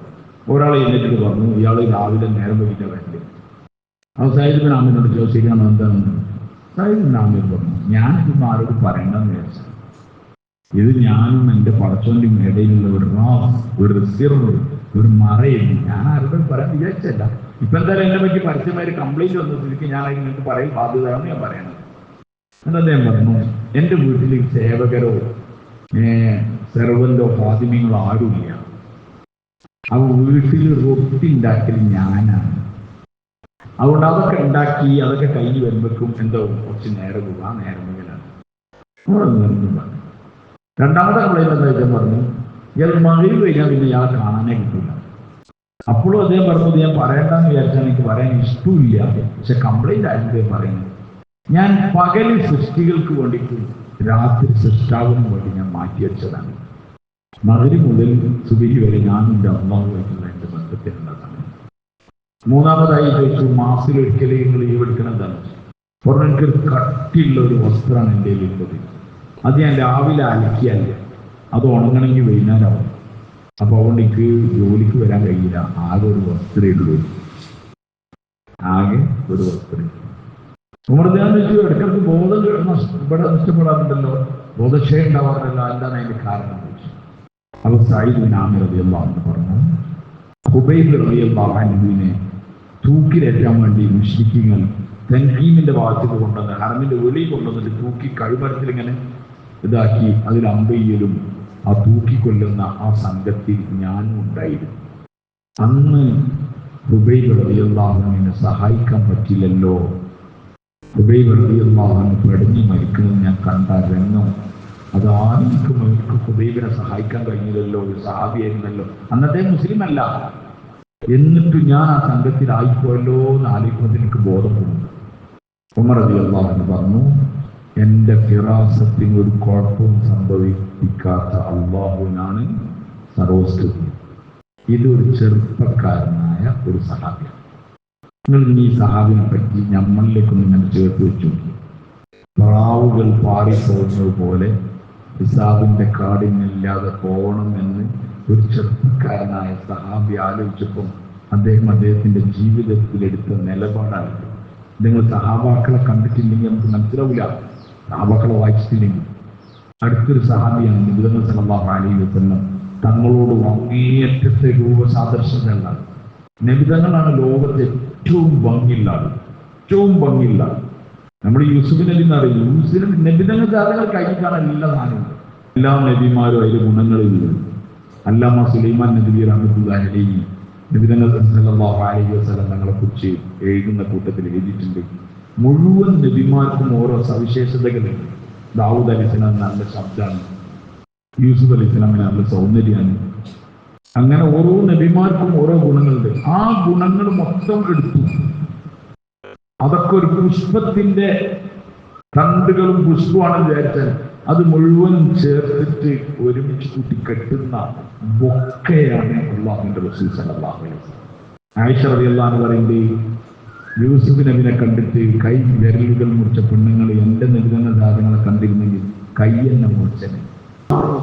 ഒരാളെ എന്നിട്ട് പറഞ്ഞു ഇയാൾ രാവിലെ നേരം വൈകിട്ടാ വേണ്ടത്. അത് സയ്യിദ് ബിൻ ആമിറിനോട് ചോദിച്ചാണ് എന്താണെന്ന്. സയ്യിദ് ബിൻ ആമിർ പറഞ്ഞു ഞാനിതൊന്നും ആരോട് പറയണ്ടെന്ന് വിചാരിച്ചു. ഇത് ഞാനും എൻ്റെ പടച്ചോന്റെയും ഇടയിലുള്ള ഒരു റിസർവ്, ഒരു മറയുന്നു. ഞാൻ ആരോടും പറയാൻ വിചാരിച്ചല്ല. ഇപ്പൊ എന്തായാലും എന്നെ പറ്റി പരസ്യമായൊരു കംപ്ലൈന്റ് വന്ന സ്ഥിതിക്ക് ഞാൻ നിങ്ങൾക്ക് പറയും ബാധ്യതയാണ് ഞാൻ പറയണത്. എന്താ അദ്ദേഹം പറഞ്ഞു, എൻ്റെ വീട്ടിൽ സേവകരോ സെർവന്റോ ഫാദിമ്യങ്ങളോ ആരുമില്ല. ആ വീട്ടിൽ റൊട്ടി ഉണ്ടാക്കൽ ഞാനാണ്. അതുകൊണ്ട് അതൊക്കെ ഉണ്ടാക്കി അതൊക്കെ കഴിഞ്ഞ് വരുമ്പോഴേക്കും എന്തോ കുറച്ച് നേരം പോകും. ആ നേരം മുതലാണ് പറഞ്ഞു. രണ്ടാമത്തെ കംപ്ലൈന്റ് എന്താ ഇദ്ദേഹം പറഞ്ഞു, ഇയാൾ മകയിൽ കഴിഞ്ഞാൽ പിന്നെ ഇയാൾ കാണാനേ കിട്ടില്ല. അപ്പോഴും അദ്ദേഹം പറഞ്ഞത് ഞാൻ പറയണ്ടെന്ന് വിചാരിച്ചാൽ എനിക്ക് പറയാൻ ഇഷ്ടമില്ല, പക്ഷെ കംപ്ലൈന്റ് ആയിട്ട് പറയുന്നത് ഞാൻ പകല് സൃഷ്ടികൾക്ക് വേണ്ടിയിട്ട് രാത്രി സൃഷ്ടാവിന് വേണ്ടി ഞാൻ മാറ്റിവെച്ചതാണ്. മകരി മുതൽ സുബഹി വരെ ഞാനും എൻ്റെ അള്ളാഹുമായിട്ടുള്ള എൻ്റെ ബന്ധത്തിനുള്ളതാണ്. മൂന്നാമതായി ചോദിച്ചു മാസത്തിലൊരിക്കലും നിങ്ങൾ ഈ എടുക്കണം എന്താണ് പറഞ്ഞാൽ എനിക്കൊരു കട്ടിയുള്ള ഒരു വസ്ത്രമാണ് എൻ്റെ ഉള്ളത്. അത് ഞാൻ രാവിലെ അലക്കിയല്ല, അത് ഉണങ്ങണമെങ്കിൽ വൈകുന്നേരമാവും. അപ്പൊ അതുകൊണ്ട് എനിക്ക് ജോലിക്ക് വരാൻ കഴിയില്ല. ആകെ ഒരു വസ്ത്രമേ ഉള്ളൂ, ആകെ ഒരു വസ്ത്രം. ഉമർദാൻ വെച്ചു ഇടയ്ക്കിടയ്ക്ക് ബോധം ഇവിടെ നഷ്ടപ്പെടാറുണ്ടല്ലോ, ബോധക്ഷയം ഉണ്ടാവാറില്ലല്ലോ, എന്താണ് അതിന്റെ കാരണം ചോദിച്ചു. അപ്പൊ സയ്യിദ് ബിൻ ആമിർ റളിയല്ലാഹു അൻഹു പറഞ്ഞു ഖുബൈബ് റളിയല്ലാഹു അൻഹുവിനെ തൂക്കിലേറ്റാൻ വേണ്ടി മുശ്രിക്കുകൾ തൻഈമിന്റെ ഭാഗത്തേക്ക് കൊണ്ടുവന്ന് ഹറമിന്റെ വെളിയിൽ കൊണ്ടുവന്നിട്ട് തൂക്കി കഴുമരത്തിൽ ഇങ്ങനെ ഇതാക്കി അതിൽ അമ്പയ്യലും ആ തൂക്കിക്കൊല്ലുന്ന ആ സംഘത്തിൽ ഞാനും ഉണ്ടായിരുന്നു. അന്ന് ഖുബൈബ് റളിയല്ലാഹു അൻഹുവിനെ സഹായിക്കാൻ പറ്റില്ലല്ലോ. ഖുബൈബ് റളിയല്ലാഹു അൻഹു പെടഞ്ഞു മരിക്കുന്നത് ഞാൻ കണ്ട രംഗം, അതാർക്കും എനിക്ക് ഖുബൈബിനെ സഹായിക്കാൻ കഴിഞ്ഞില്ലല്ലോ, ഒരു സഹാബിയായിരുന്നല്ലോ, അന്നത്തെ മുസ്ലിം അല്ല, എന്നിട്ട് ഞാൻ ആ സംഘത്തിലായിപ്പോയല്ലോ എന്ന് ആലോചിക്കുമ്പോൾ എനിക്ക് ബോധപ്പെടുന്നു. ഉമർ റളിയല്ലാഹു അൻഹു പറഞ്ഞു എൻ്റെ ഫിറാസത്തിന് ഒരു കുഴപ്പവും സംഭവിപ്പിക്കാത്ത അള്ളാഹുവിനാണ് സർവസ്തുതി. ഇതൊരു ചെറുപ്പക്കാരനായ ഒരു സഹാബിയാണ്. നിങ്ങൾ ഈ സഹാബിനെ പറ്റി നമ്മളിലേക്കൊന്ന് ഇങ്ങനെ ചേർത്ത് വെച്ചു. പ്രാവുകൾ പാറിപ്പോകുന്നത് പോലെ ഹിസാബിന്റെ കാഠിന്യമില്ലാതെ പോകണം എന്ന് ഒരു ചെറുപ്പക്കാരനായ സഹാബി ആലോചിച്ചപ്പോൾ അദ്ദേഹത്തിന്റെ ജീവിതത്തിലെടുത്ത നിലപാടാണ്. നിങ്ങൾ സഹാബാക്കളെ കണ്ടിട്ടില്ലെങ്കിൽ നമുക്ക് മനസ്സിലാവില്ല, സഹാബാക്കളെ വായിച്ചിട്ടില്ലെങ്കിൽ. അടുത്തൊരു സഹാബിയാണ് നബി സല്ലല്ലാഹു അലൈഹി വസല്ലം തങ്ങളോട് അങ്ങേയറ്റത്തെ രൂപസാദൃശ്യതയുള്ള നബി തങ്ങളാണ് ലോകത്തെ ഏറ്റവും ഭംഗിയുള്ള ആൾ, ഏറ്റവും ഭംഗിയുള്ള ആൾ. നമ്മൾ യൂസുഫ് നബി എന്ന് പറയും, യൂസുഫ് നബി തങ്ങൾ സാധനങ്ങൾ കഴിഞ്ഞിട്ടാണ് എല്ലാ സാധനവും. എല്ലാ നബിമാരും അതിൽ ഗുണങ്ങളില്ല. അല്ലാമ സുലൈമാൻ നബി റഹ്മത്തുള്ളാഹി അലൈഹി നബി സല്ലല്ലാഹു അലൈഹി വസല്ലം തങ്ങളെ കുറിച്ച് എഴുതുന്ന കൂട്ടത്തിൽ എഴുതിയിട്ടുണ്ട്, മുഴുവൻ നബിമാർക്കും ഓരോ സവിശേഷതകളുണ്ട്. ദാവൂദ് അലൈഹിസ്സലാം നല്ല ശബ്ദമാണ്, യൂസുഫ് അലൈഹിസ്സലാമിന് നല്ല സൗന്ദര്യമാണ്. അങ്ങനെ ഓരോ നബിമാർക്കും ഓരോ ഗുണങ്ങളുണ്ട്. ആ ഗുണങ്ങൾ മൊത്തം എടുത്തു, അതൊക്കെ ഒരു പുഷ്പത്തിന്റെ തണ്ടുകളും പുഷ്പമാണെന്ന് വിചാരിച്ചാൽ അത് മുഴുവൻ ചേർത്തിട്ട് ഒരുമിച്ച് കൂട്ടി കെട്ടുന്ന ബൊക്കയാണ് അല്ലാഹുവിന്റെ റസൂൽ സല്ലല്ലാഹു അലൈഹി വസല്ലം. ആയിഷ റളിയല്ലാഹു അൻഹ പറയുന്നത്, യൂസുഫ് നബിനെ കണ്ടിട്ട് കൈ വിരലുകൾ മുറിച്ച പെണ്ണുങ്ങൾ എന്റെ നൽകുന്ന സാധനങ്ങളെ കണ്ടിരുന്നെങ്കിൽ കൈ എന്നെ മുറിച്ചനെ.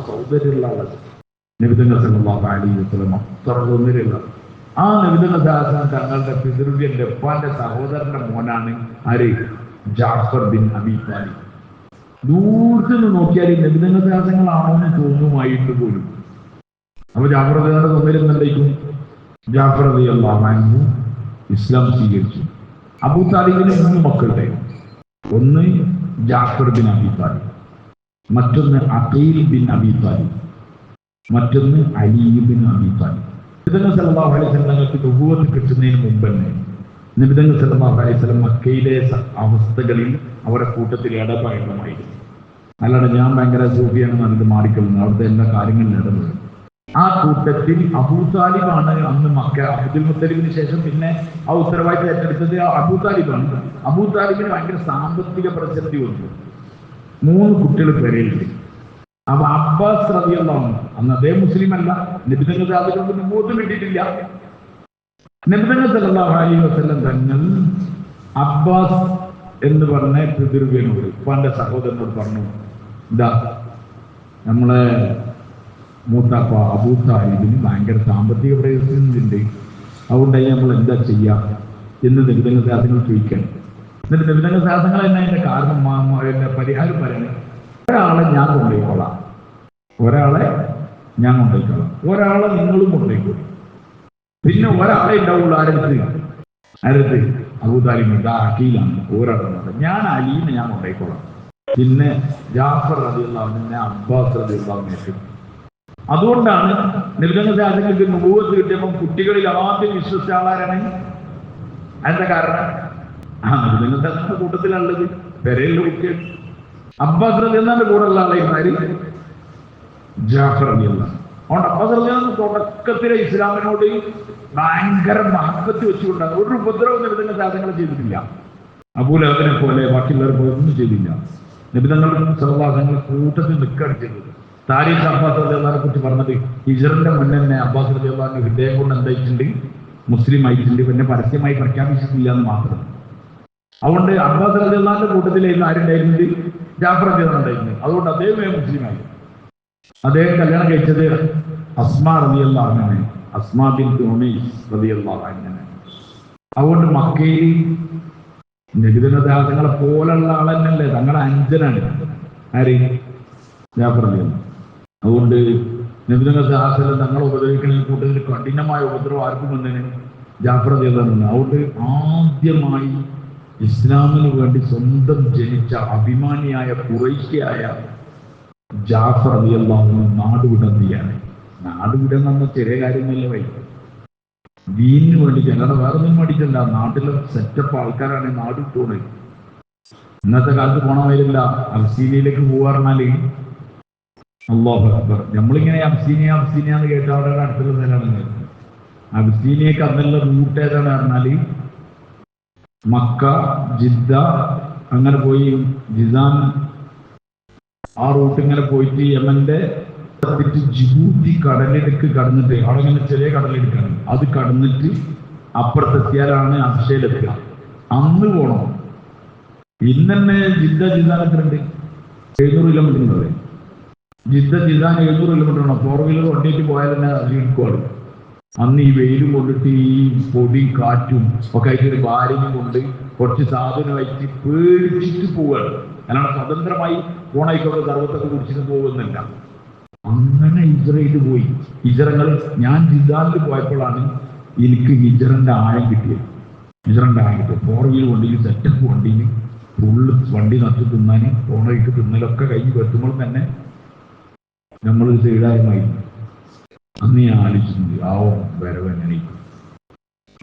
സൗന്ദര്യമുള്ള ആള് നബി സല്ലല്ലാഹു അലൈഹി വസല്ലം, അത്ര സൗന്ദര്യമുള്ള ആ നബി തങ്ങളുടെ പിതൃവ്യന്റെ ഉപ്പാന്റെ സഹോദരന്റെ മോനാണ് ആര്? Jafar bin Abi Talib. ദൂരത്ത് നിന്ന് നോക്കിയാൽ നബിതങ്ങളാണോ എന്ന് തോന്നുമായിട്ട് പോലും. അപ്പൊ ജാഫർ റളിയല്ലാഹു സൗന്ദര്യം ജാഫർ റളിയല്ലാഹു അൻഹു ഇസ്ലാം സ്വീകരിച്ചു. അബൂ താലിബിന് 3 മക്കളുടെ, ഒന്ന് ജാഫർ ബിൻ അബീ താലിബ്, മറ്റൊന്ന് അഖീൽ ബിൻ അബീ താലിബ്, മറ്റൊന്ന് അലി ബിൻ അബീ താലിബ്. നബി സല്ലല്ലാഹു അലൈഹി വസല്ലം തങ്ങൾക്ക് നുബുവത്ത് കിട്ടുന്നതിന് മുമ്പ് തന്നെ നബി സല്ലല്ലാഹു അലൈഹി വസല്ലം മക്കയിലെ അവസ്ഥകളിൽ അവരുടെ കൂട്ടത്തിൽ ഇടപെടണമായിരുന്നു. അല്ലാതെ ഞാൻ ഭയങ്കര സൂഫിയാണെന്ന് പറഞ്ഞിട്ട് മാറിക്കൊള്ളുന്നു, അവിടുത്തെ എല്ലാ കാര്യങ്ങളിലും ഇടപെടും. ആ കൂട്ടത്തിൽ അബൂ താലിബാണ് അന്ന് മക്ക. അബ്ദുൽ മുത്തലിബിന് ശേഷം പിന്നെ ആ ഉത്തരവാദിത്തം ഏറ്റെടുത്തത് അബൂ താലിബാണ്. അബൂ താലിബിന് ഭയങ്കര സാമ്പത്തിക പ്രസക്തി വന്നു. 3 കുട്ടികൾ പെരയിലുണ്ട്. അപ്പൊ അബ്ബാസ് റളിയല്ലാഹു അൻഹു, അന്ന് അദ്ദേഹം മുസ്ലിം അല്ല, നബി തങ്ങൾ അതിനൊന്നും നുബുവത്ത് കിട്ടിയിട്ടില്ല. നബി സല്ലല്ലാഹു അലൈഹി വസല്ലം തങ്ങൾ അബ്ബാസ് എന്ന് പറഞ്ഞ പിതൃവ്യനോട്, ഉപ്പാന്റെ സഹോദരനോട് പറഞ്ഞു, ഇതാ നമ്മളെ മൂത്താപ്പ അബൂ താലിബിന് ഭയങ്കര സാമ്പത്തിക പ്രയോജനമുണ്ട്, അതുകൊണ്ട് നമ്മൾ എന്താ ചെയ്യാം എന്ന് നബി സാധനങ്ങൾ ചോദിക്കണം. എന്നിട്ട് നബി സാധനങ്ങൾ തന്നെ അതിന്റെ കാരണം പരിഹാരം പറയണം. ഒരാളെ ഞാൻ കൊണ്ടുപോയിക്കോളാം, ഒരാളെ നിങ്ങളും കൊണ്ടുപോയിക്കോളൂ. പിന്നെ ഒരാളെ ഉണ്ടാവുള്ളൂ. ആരടുത്ത് അബൂ താലിബ് അഖീലാണ്, ഒരാളുണ്ട്. ഞാൻ അലീനെ ഞാൻ കൊണ്ടുപോയിക്കോളാം. പിന്നെ ജാഫർ റളിയല്ലാഹു അൻഹു അബ്ബാസ് റളിയല്ലാഹു അൻഹു. അതുകൊണ്ടാണ് നബിതങ്ങൾക്ക് നുബുവത്ത് കിട്ടിയപ്പോൾ കുട്ടികളിൽ ആദ്യം വിശ്വസിച്ച ആളാരാണ്? അതിന്റെ കാരണം നബിതങ്ങളുടെ കൂട്ടത്തിലുള്ളത് പെരയിലുള്ള കുട്ടികൾ. അബ്ബാസ് റളിയല്ലാഹുവിന്റെ കൂടെയുള്ള ആളായിരുന്നു ജാഫർ റളിയല്ലാഹു. അതുകൊണ്ട് അബ്ബാസ് റളിയല്ലാഹു തുടക്കത്തിലെ ഇസ്ലാമിനോട് ഭയങ്കര മഹബത്ത് വെച്ചുകൊണ്ടാണ്. ഒരു ഉപദ്രവം നബിതങ്ങൾ സാധനങ്ങൾ ചെയ്തിട്ടില്ല. അബൂ ലഹബിനെ പോലെ ബാക്കിയുള്ളവർ പോലെ ഒന്നും ചെയ്തില്ല. നബിതങ്ങൾ സല്ലല്ലാഹു കൂട്ടത്തിൽ നിൽക്കുകയാണ് ചെയ്തത്. താരീഖ് അബ്ബാസ് റളിയല്ലാഹുവിനെ കുറിച്ച് പറഞ്ഞത്, ഹിജ്റന്റെ മുന്നേ തന്നെ അബ്ബാസ് റളിയല്ലാഹു ഹൃദയം കൊണ്ട് എന്തായിട്ടുണ്ട്? മുസ്ലിം ആയിട്ടുണ്ട്. പിന്നെ പരസ്യമായി പ്രഖ്യാപിച്ചിട്ടില്ല എന്ന് മാത്രം. അതുകൊണ്ട് അബ്ബാസ് റളിയല്ലാഹുവിന്റെ കൂട്ടത്തിലായിരുന്നു ആരുണ്ടായിരുന്നത്? ജാഫർ റളിയല്ലാഹു ഉണ്ടായിരുന്നത്. അതുകൊണ്ട് അദ്ദേഹമേ മുസ്ലിമായി. അദ്ദേഹം കല്യാണം കഴിച്ചത് അസ്മാ റളിയല്ലാഹു അൻഹ, അസ്മാ ബിൻത് ഉമൈസ് റളിയല്ലാഹു അൻഹ. അതുകൊണ്ട് മക്കയിൽ നബിതങ്ങളെ പോലുള്ള ആളെന്നല്ലേ, തങ്ങളുടെ അഞ്ചനാണ് ആര്? ജാഫർ റളിയല്ലാഹു. അതുകൊണ്ട് നബിതങ്ങളുടെ തങ്ങളെ ഉപദ്രവിക്കുന്ന കൂട്ടത്തിൽ കഠിനമായ ഉപദ്രവം ആർക്കും വന്നതിന് ജാഫർ റളിയല്ലാഹു. അതുകൊണ്ട് ആദ്യമായി ഇസ്ലാമിന് വേണ്ടി സ്വന്തം ജനിച്ച അഭിമാനിയായ ഖുറൈശിയായ ജാഫർ റളിയല്ലാഹു നാടുവിടുകയാണ്. നാടുവിടുക എന്ന ചെറിയ കാര്യമല്ല. ദീനിന് വേണ്ടി, ഞങ്ങളുടെ വേറൊന്നും വേണ്ടിയിട്ടല്ല, നാട്ടിലെ സെറ്റപ്പ് ആൾക്കാരാണ് നാട് വിട്ടുപോണത്. ഇന്നത്തെ കാലത്ത് പോണമായില്ല. അബ്സീനിയയിലേക്ക് പോവാറിഞ്ഞാല് അല്ലാഹു അക്ബർ, നമ്മളിങ്ങനെ അബ്സീനിയ എന്ന് കേട്ട അവിടെ അടുത്തുള്ള സ്ഥലമാണ്. അബ്സീനിയക്ക് അന്നുള്ള റൂട്ട് ഏതാണ് പറഞ്ഞാല് മക്ക, ജിദ്ദ, അങ്ങനെ പോയി ജിസാൻ, ആ റൂട്ട് ഇങ്ങനെ പോയിട്ട് യമന്റെ ജിബൂട്ടി കടലിടുക്ക് കടന്നിട്ട്, അവിടെ ഇങ്ങനെ ചെറിയ കടലിടുക്കാണ്, അത് കടന്നിട്ട് അപ്പുറത്തെത്തിയാലാണ് അബ്ഷയിലെത്തുക. അന്ന് പോണം. ഇന്ന് തന്നെ ജിസാനൊക്കെ ഉണ്ട് 700 കിലോമീറ്റർ ഉണ്ട്. ജിസാൻ 700 കിലോമീറ്റർ ആണ്. 4 വീലർ വണ്ടിയിട്ട് പോയാൽ തന്നെ അതിലെടുക്കുവാണ്. അന്ന് ഈ വെയിലും കൊണ്ടിട്ട് ഈ പൊടി കാറ്റും ഒക്കെ ആയിട്ട് ഒരു ഭാര്യയും കൊണ്ട് കുറച്ച് സാധനമായിട്ട് പേടിച്ചിട്ട് പോവുകയാണ്. അല്ലാണ്ട് സ്വതന്ത്രമായി പോണായിക്കോട്ടെ സർവത്തൊക്കെ കുടിച്ചിട്ട് പോകുന്നില്ല. അങ്ങനെ ഹിജ്റയിൽ പോയി. ഹിജ്റകൾ ഞാൻ ജിസാനിൽ പോയപ്പോഴാണ് എനിക്ക് ഹിജ്റന്റെ ആയം കിട്ടിയത്. 4 വീലർ വണ്ടിയിൽ, സെറ്റപ്പ് വണ്ടിയിൽ, ഫുള്ള് വണ്ടി നട്ട് തിന്നാൻ പോണയ്ക്ക് തിന്നലൊക്കെ കഴിഞ്ഞ് എത്തുമ്പോൾ തന്നെ നമ്മൾ സൈഡായി അന്ന് ഞാൻ ആലോചിച്ചിട്ടുണ്ട് ആവും വരവ് എങ്ങനെ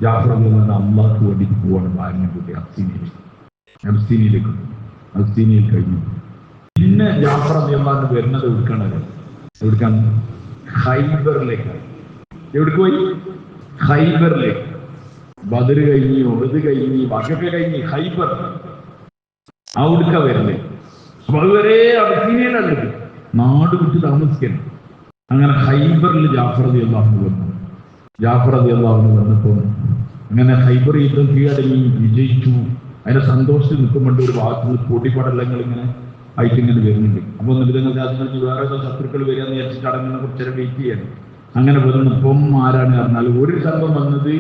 ജാഫർ അള്ളാഹ്ക്ക് വേണ്ടിയിട്ട് പോവാണ് ഭാര്യനെ കൂട്ടി അബ്സീനിയയിൽ കഴിഞ്ഞു. പിന്നെ ജാഫർ അള്ളാഹ് വരുന്നത് എവിടുക്കാണ് ഖൈബറിലേക്കാണ്. എവിടേക്ക് പോയി? ഖൈബറിലേക്ക്. ബദർ കഴിഞ്ഞ് ഉഹദ് കഴിഞ്ഞ് ബാക്കിയൊക്കെ കഴിഞ്ഞ് ഖൈബർ അവിടുക്ക വരുന്നത്. അപ്പൊ അതുവരെ അബ്സീനിയയിലല്ല, നാട് വിട്ട് താമസിക്കണം. അങ്ങനെ ഖൈബറിൽ ജാഫർ റളിയല്ലാഹു വന്നു. ജാഫർ റളിയല്ലാഹു വന്നപ്പോൾ അങ്ങനെ ഖൈബർ യുദ്ധം കീഴടങ്ങി വിജയിച്ചു. അതിന്റെ സന്തോഷത്തിൽ നിൽക്കുമ്പോൾ ഒരു ഭാഗത്ത് നിന്ന് പൊടിപടലങ്ങൾ ഇങ്ങനെ ആയിട്ട് ഇങ്ങനെ വരുന്നുണ്ട്. അപ്പൊ നിബിധങ്ങൾ രാജ്യങ്ങളിൽ വേറെ ഏതോ ശത്രുക്കൾ വരികയെന്ന് വിചാരിച്ചിട്ട് അടങ്ങുന്ന കുറച്ചേരം വെയിറ്റ് ചെയ്യണം. അങ്ങനെ വരുന്നപ്പം ആരാണ് പറഞ്ഞാൽ ഒരു സംഘം വന്നത്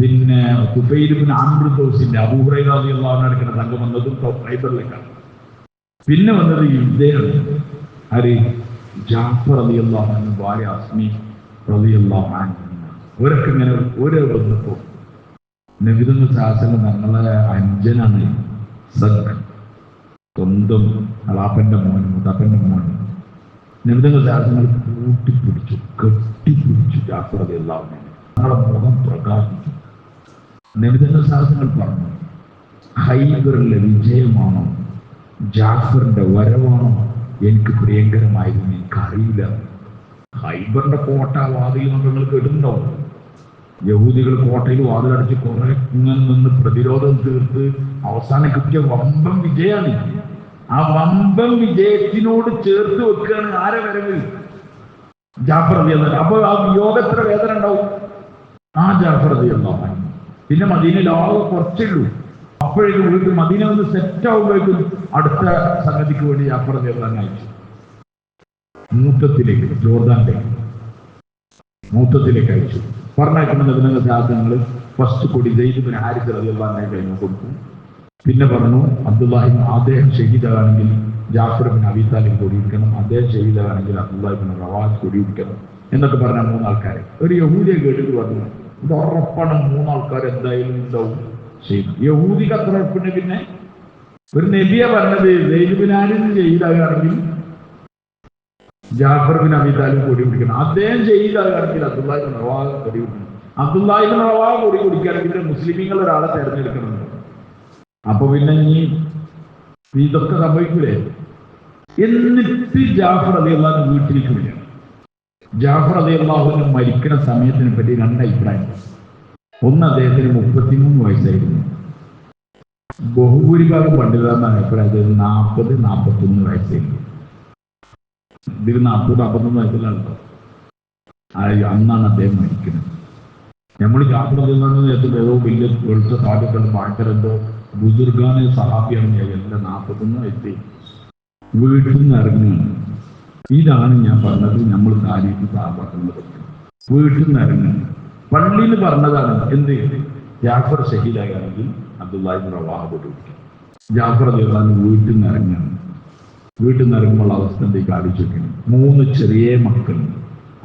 പിന്നെ തുഫൈൽ ഇബ്നു അംർ ദൗസിന്റെ അബൂ ഹുറൈറ റളിയല്ലാഹു അൻഹു നടക്കുന്ന സംഘം വന്നതും ഖൈബറിലേക്കാണ്. പിന്നെ വന്നത് യുദ്ധയാണ്. ആര്? ജാഫർ റളിയല്ലാഹു അൻഹു ഭാര്യ അസ്മി റളിയല്ലാഹു അൻഹ. അവരൊക്കെ ഇങ്ങനെ ഓരോ വന്നപ്പോ നബിതങ്ങൾ ശാസനം ഞങ്ങളെ അഞ്ചനാണ് സദ്, സ്വന്തം അളാപ്പന്റെ മോൻ മുതാപ്പന്റെ മോൻ. നബിതങ്ങൾ ശാസനങ്ങൾ കൂട്ടിപ്പിടിച്ചു, കെട്ടിപ്പിടിച്ചു ജാഫർ റളിയല്ലാഹു അൻഹു. ഞങ്ങളെ മുഖം പ്രകാശിച്ചു. നബിതങ്ങൾ ശാസനങ്ങൾ പറഞ്ഞു, ഖൈബറിലെ വിജയമാണോ ജാഫറിന്റെ വരവാണോ എനിക്ക് പ്രിയങ്കരമായിരുന്നു എനിക്കറിയില്ല. ഖൈബറിന്റെ കോട്ട വാതിൽ നിങ്ങൾ കേട്ടിട്ടുണ്ടാവും. യഹൂദികൾ കോട്ടയിൽ വാതിലടച്ച് കുറെ ഇങ്ങനെ നിന്ന് പ്രതിരോധം തീർത്ത് അവസാനം കിട്ടിയ വമ്പൻ വിജയമാണ്. ആ വമ്പൻ വിജയത്തിനോട് ചേർത്ത് വെക്കുകയാണ് ആരെ വരവ്? ജാഫർ റളിയല്ലാഹു അൻഹു. അപ്പൊ ആ വിയോഗത്ര വേദന ഉണ്ടാവും ആ ജാഫർ റളിയല്ലാഹു അൻഹു. പിന്നെ മദീനയിൽ ആകെ കുറച്ചുള്ളൂ. അപ്പോഴേക്കും വീട്ടിൽ മദീന ഒന്ന് സെറ്റ് ആവുമ്പോഴേക്കും അടുത്ത സംഗതിക്ക് വേണ്ടി ജാഫർ റളിയല്ലാഹു അൻഹു അയച്ചു. മൂത്തത്തിലേക്ക്, ജോർദാനിലേക്ക് മൂത്തത്തിലേക്ക് അയച്ചു. പറഞ്ഞേക്കുന്ന നബിതങ്ങൾ ശാസനങ്ങൾ ഫസ്റ്റ് കൊടി സെയ്ദ് ഇബ്നു ഹാരിസ് റളിയല്ലാഹു അൻഹു കഴിഞ്ഞു കൊടുത്തു. പിന്നെ പറഞ്ഞു അബ്ദുല്ലാഹി അദ്ദേഹം ഷഹീദാണെങ്കിൽ ജാഫർ ഇബ്നു അബീ താലിബ് കൊടിയിരിക്കണം, അദ്ദേഹം ഷഹീദാണെങ്കിൽ അബ്ദുല്ലാഹി ഇബ്നു റവാഹ് കൊടിയിരിക്കണം എന്നൊക്കെ പറഞ്ഞ മൂന്നാൾക്കാരെ. ഒരു യഹൂദിയെ കേട്ടിട്ട് പറഞ്ഞു ഇത് ഉറപ്പാണ് മൂന്നാൾക്കാർ എന്തായാലും ഉണ്ടാവും. ശരി, യഹൂദിക്ക് അത്ര ഉറപ്പിന്. പിന്നെ ഒരു നബിയെ പറഞ്ഞത് സെയ്ദ് ഇബ്നു ഹാരിസ് ഷഹീദാണെങ്കിൽ ജാഫർ ബിൻ അബീ താലിബ് കൊടി പിടിക്കണം, അദ്ദേഹം ചെയ്താണെങ്കിൽ അബ്ദുല്ലാഹി ഇബ്നു റവാഹ കൊടി പിടിക്കണം. അബ്ദുല്ലാഹി ഇബ്നു റവാഹ കൊടി പിടിക്കുകയാണെങ്കിൽ മുസ്ലിമീങ്ങൾ ഒരാളെ തെരഞ്ഞെടുക്കണം. അപ്പൊ പിന്നെ ഇതൊക്കെ സംഭവിക്കൂലേ? എന്നിട്ട് ജാഫർ റളിയല്ലാഹു അൻഹു വീട്ടിലേക്ക് വരികയാണ്. ജാഫർ റളിയല്ലാഹു അൻഹു മരിക്കുന്ന സമയത്തിനെ പറ്റി രണ്ട് അഭിപ്രായം. ഒന്ന്, അദ്ദേഹത്തിന് 33 വയസ്സായിരുന്നു. ബഹുഭൂരിഭാഗം പണ്ഡിതന്മാരുടെ അഭിപ്രായത്തിൽ 40-41 വയസ്സായിരുന്നു. ഇതിൽ 40-41 വയസ്സിലാണല്ലോ അന്നാണ് അദ്ദേഹം മരിക്കുന്നത്. നമ്മൾ ജാഫർ റളിയല്ലാഹു അൻഹു ഏതോ വലിയ വെളുത്ത സാധുക്കൾ ഭയങ്കര എന്തോ ബുസുർഗാനെ സഹാബിയാണ്. എല്ലാം 41 വയസ്സ് വീട്ടിൽ നിന്ന് ഇറങ്ങുകയാണ്. ഇതാണ് ഞാൻ പറഞ്ഞത്, നമ്മൾ കാര്യത്തിൽ സഹാബാക്കളുടെ പറ്റി വീട്ടിൽ നിന്ന് ഇറങ്ങുകയാണ്. പള്ളിയിൽ പറഞ്ഞതാണ് എന്ത്? ജാഫർ ഷഹീദാണെങ്കിൽ അബ്ദുല്ലാഹി ഇബ്നു റവാഹ കൊടി പിടിക്കും. ജാഫർ റളിയല്ലാഹു അൻഹു വീട്ടിൽ നിന്ന് ഇറങ്ങുകയാണ്. വീട്ടിൽ നിന്ന് ഇറങ്ങുമ്പോൾ അവസ്ഥ എന്തൊക്കെ ആലോചിച്ച് നോക്കണം. 3 ചെറിയ മക്കളുണ്ട്.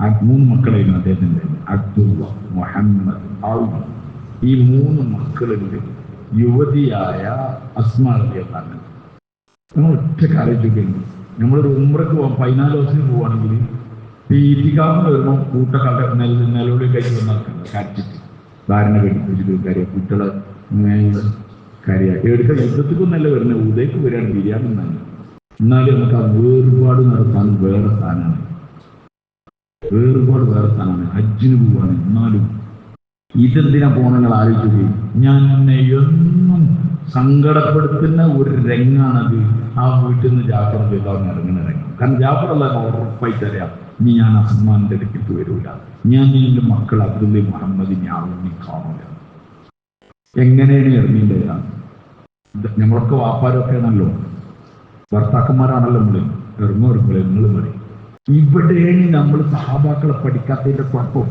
ആ 3 മക്കളായിരുന്നു അദ്ദേഹത്തിൻ്റെ, അബ്ദുള്ള, മുഹമ്മദ്, ഔഫ്. ഈ 3 മക്കളുണ്ട്. യുവതിയായ അസ്മാ റളിയല്ലാഹു അൻഹ. നമ്മൾ ഒറ്റ ആലോചിക്കുന്നു. നമ്മളൊരു ഉംറക്ക് പോകാം, 14 ദിവസത്തിന് പോവുകയാണെങ്കിൽ ഈ ഇത്തികാഫിന് വരുമ്പോൾ കൂട്ടക്കാരുടെ നിലവിളി കഴിച്ച് വന്നാൽ കരച്ചിട്ട് ധാരണ കെട്ടിപ്പിടിച്ചിട്ട് കരയുക, കുട്ടികളെ കരയുക. എടുക്കാൻ യുദ്ധത്തിക്കൊന്നല്ല വരുന്നത്, ഉദയ്ക്ക് വരികയാണ് ബിരിയാണി തന്നെ. എന്നാലും നമുക്ക് ആ വേറുപാട് നടത്താൻ വേറെ സ്ഥാനമാണ്. വേറെ സ്ഥാനമാണ്. ഹജ്ജിന് പോവാണ്. എന്നാലും ഇതെന്തിനാ പോകണമെങ്കിൽ ആലോചിക്കുകയും ഞാൻ എന്നും സങ്കടപ്പെടുത്തുന്ന ഒരു രംഗാണത്. ആ വീട്ടിൽ നിന്ന് ജാഫർ റളിയല്ലാഹു അൻഹു ഇറങ്ങുന്ന രംഗം. കാരണം ജാഫർ റളിയല്ലാഹു അൻഹു ഉറപ്പായിട്ട് അറിയാം, ഇനി ഞാൻ അസ്മാന്റെ ഇടയ്ക്ക് വരൂല, ഞാൻ എൻ്റെ മക്കൾ അബ്ദുള്ള മുഹമ്മദിനെ ആവുന്ന കാണൂല. എങ്ങനെയാണ് ഇറങ്ങിയില്ല? നമ്മളൊക്കെ വാപ്പാരൊക്കെ ആണല്ലോ, ഭർത്താക്കന്മാരാണല്ലോ. നമ്മൾ ഇറങ്ങുമ്പോൾ നിങ്ങൾ മതി. ഇവിടെയാണ് നമ്മൾ സഹാബാക്കളെ പഠിക്കാത്തതിന്റെ കുഴപ്പം.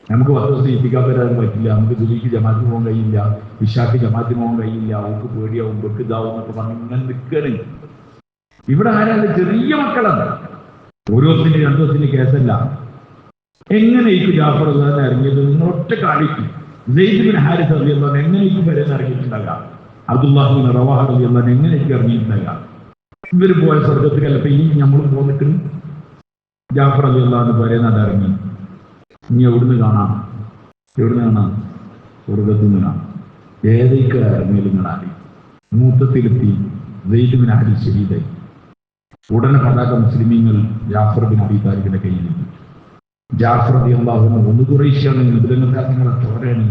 നമുക്ക് 10 ദിവസം ഇത്തിക്കാഫ് വരാൻ പറ്റില്ല, നമുക്ക് ദുബൈക്ക് ജമാഅത്തിന് പോകാൻ കഴിയില്ല, ഇശാക്ക് ജമാഅത്തിന് പോകാൻ കഴിയില്ല, അവർക്ക് പേടിയാവും, വെക്ക് ഇതാവും എന്നൊക്കെ പറഞ്ഞ് ഇങ്ങനെ നിൽക്കണേ. ഇവിടെ ആരാണ്? ചെറിയ മക്കളാണ്. 1 ദിവസത്തിന് 2 ദിവസത്തിന് കേസല്ല. എങ്ങനെയൊക്കെ ജാഫർ റളിയല്ലാഹു അൻഹു ഇറങ്ങിയത്? നിങ്ങൾ ഒറ്റ കാണിക്കും. സെയ്ദ് ഇബ്നു ഹാരിസ് റളിയല്ലാഹു അൻഹു എങ്ങനെയൊക്കെ വരെ ഇറങ്ങിയിട്ടുണ്ടാകാം. അബ്ദുല്ലാഹി ഇബ്നു റവാഹ റളിയല്ലാഹു അൻഹു എങ്ങനെയൊക്കെ ഇറങ്ങിയിട്ടുണ്ടാകാം. ഇവര് പോയ സ്വർഗത്തിലല്ല ഇപ്പൊ ഈ നമ്മളും പോന്നിട്ട് ജാഫർ റളിയല്ലാഹു അൻഹു പറയുന്നത് ഇറങ്ങി. ഇനി എവിടുന്ന് കാണാം? സ്വർഗത്തിൽ നിന്ന് കാണാം. ഏതൊക്കെ ഇറങ്ങിയാലും നിങ്ങളാടി മൂത്തത്തിലെത്തി സെയ്ദ് ബിൻ അലി ഷഹീദായി. ഉടനെ പതാക മുസ്ലിമീങ്ങൾ ജാഫർ ബിൻ അബീ താലിബിന്റെ കയ്യിൽ. ജാഫർ റളിയല്ലാഹു അൻഹു ഒന്ന് ഖുറൈശിയാണ്, നിങ്ങളെ ചോരയാണ്.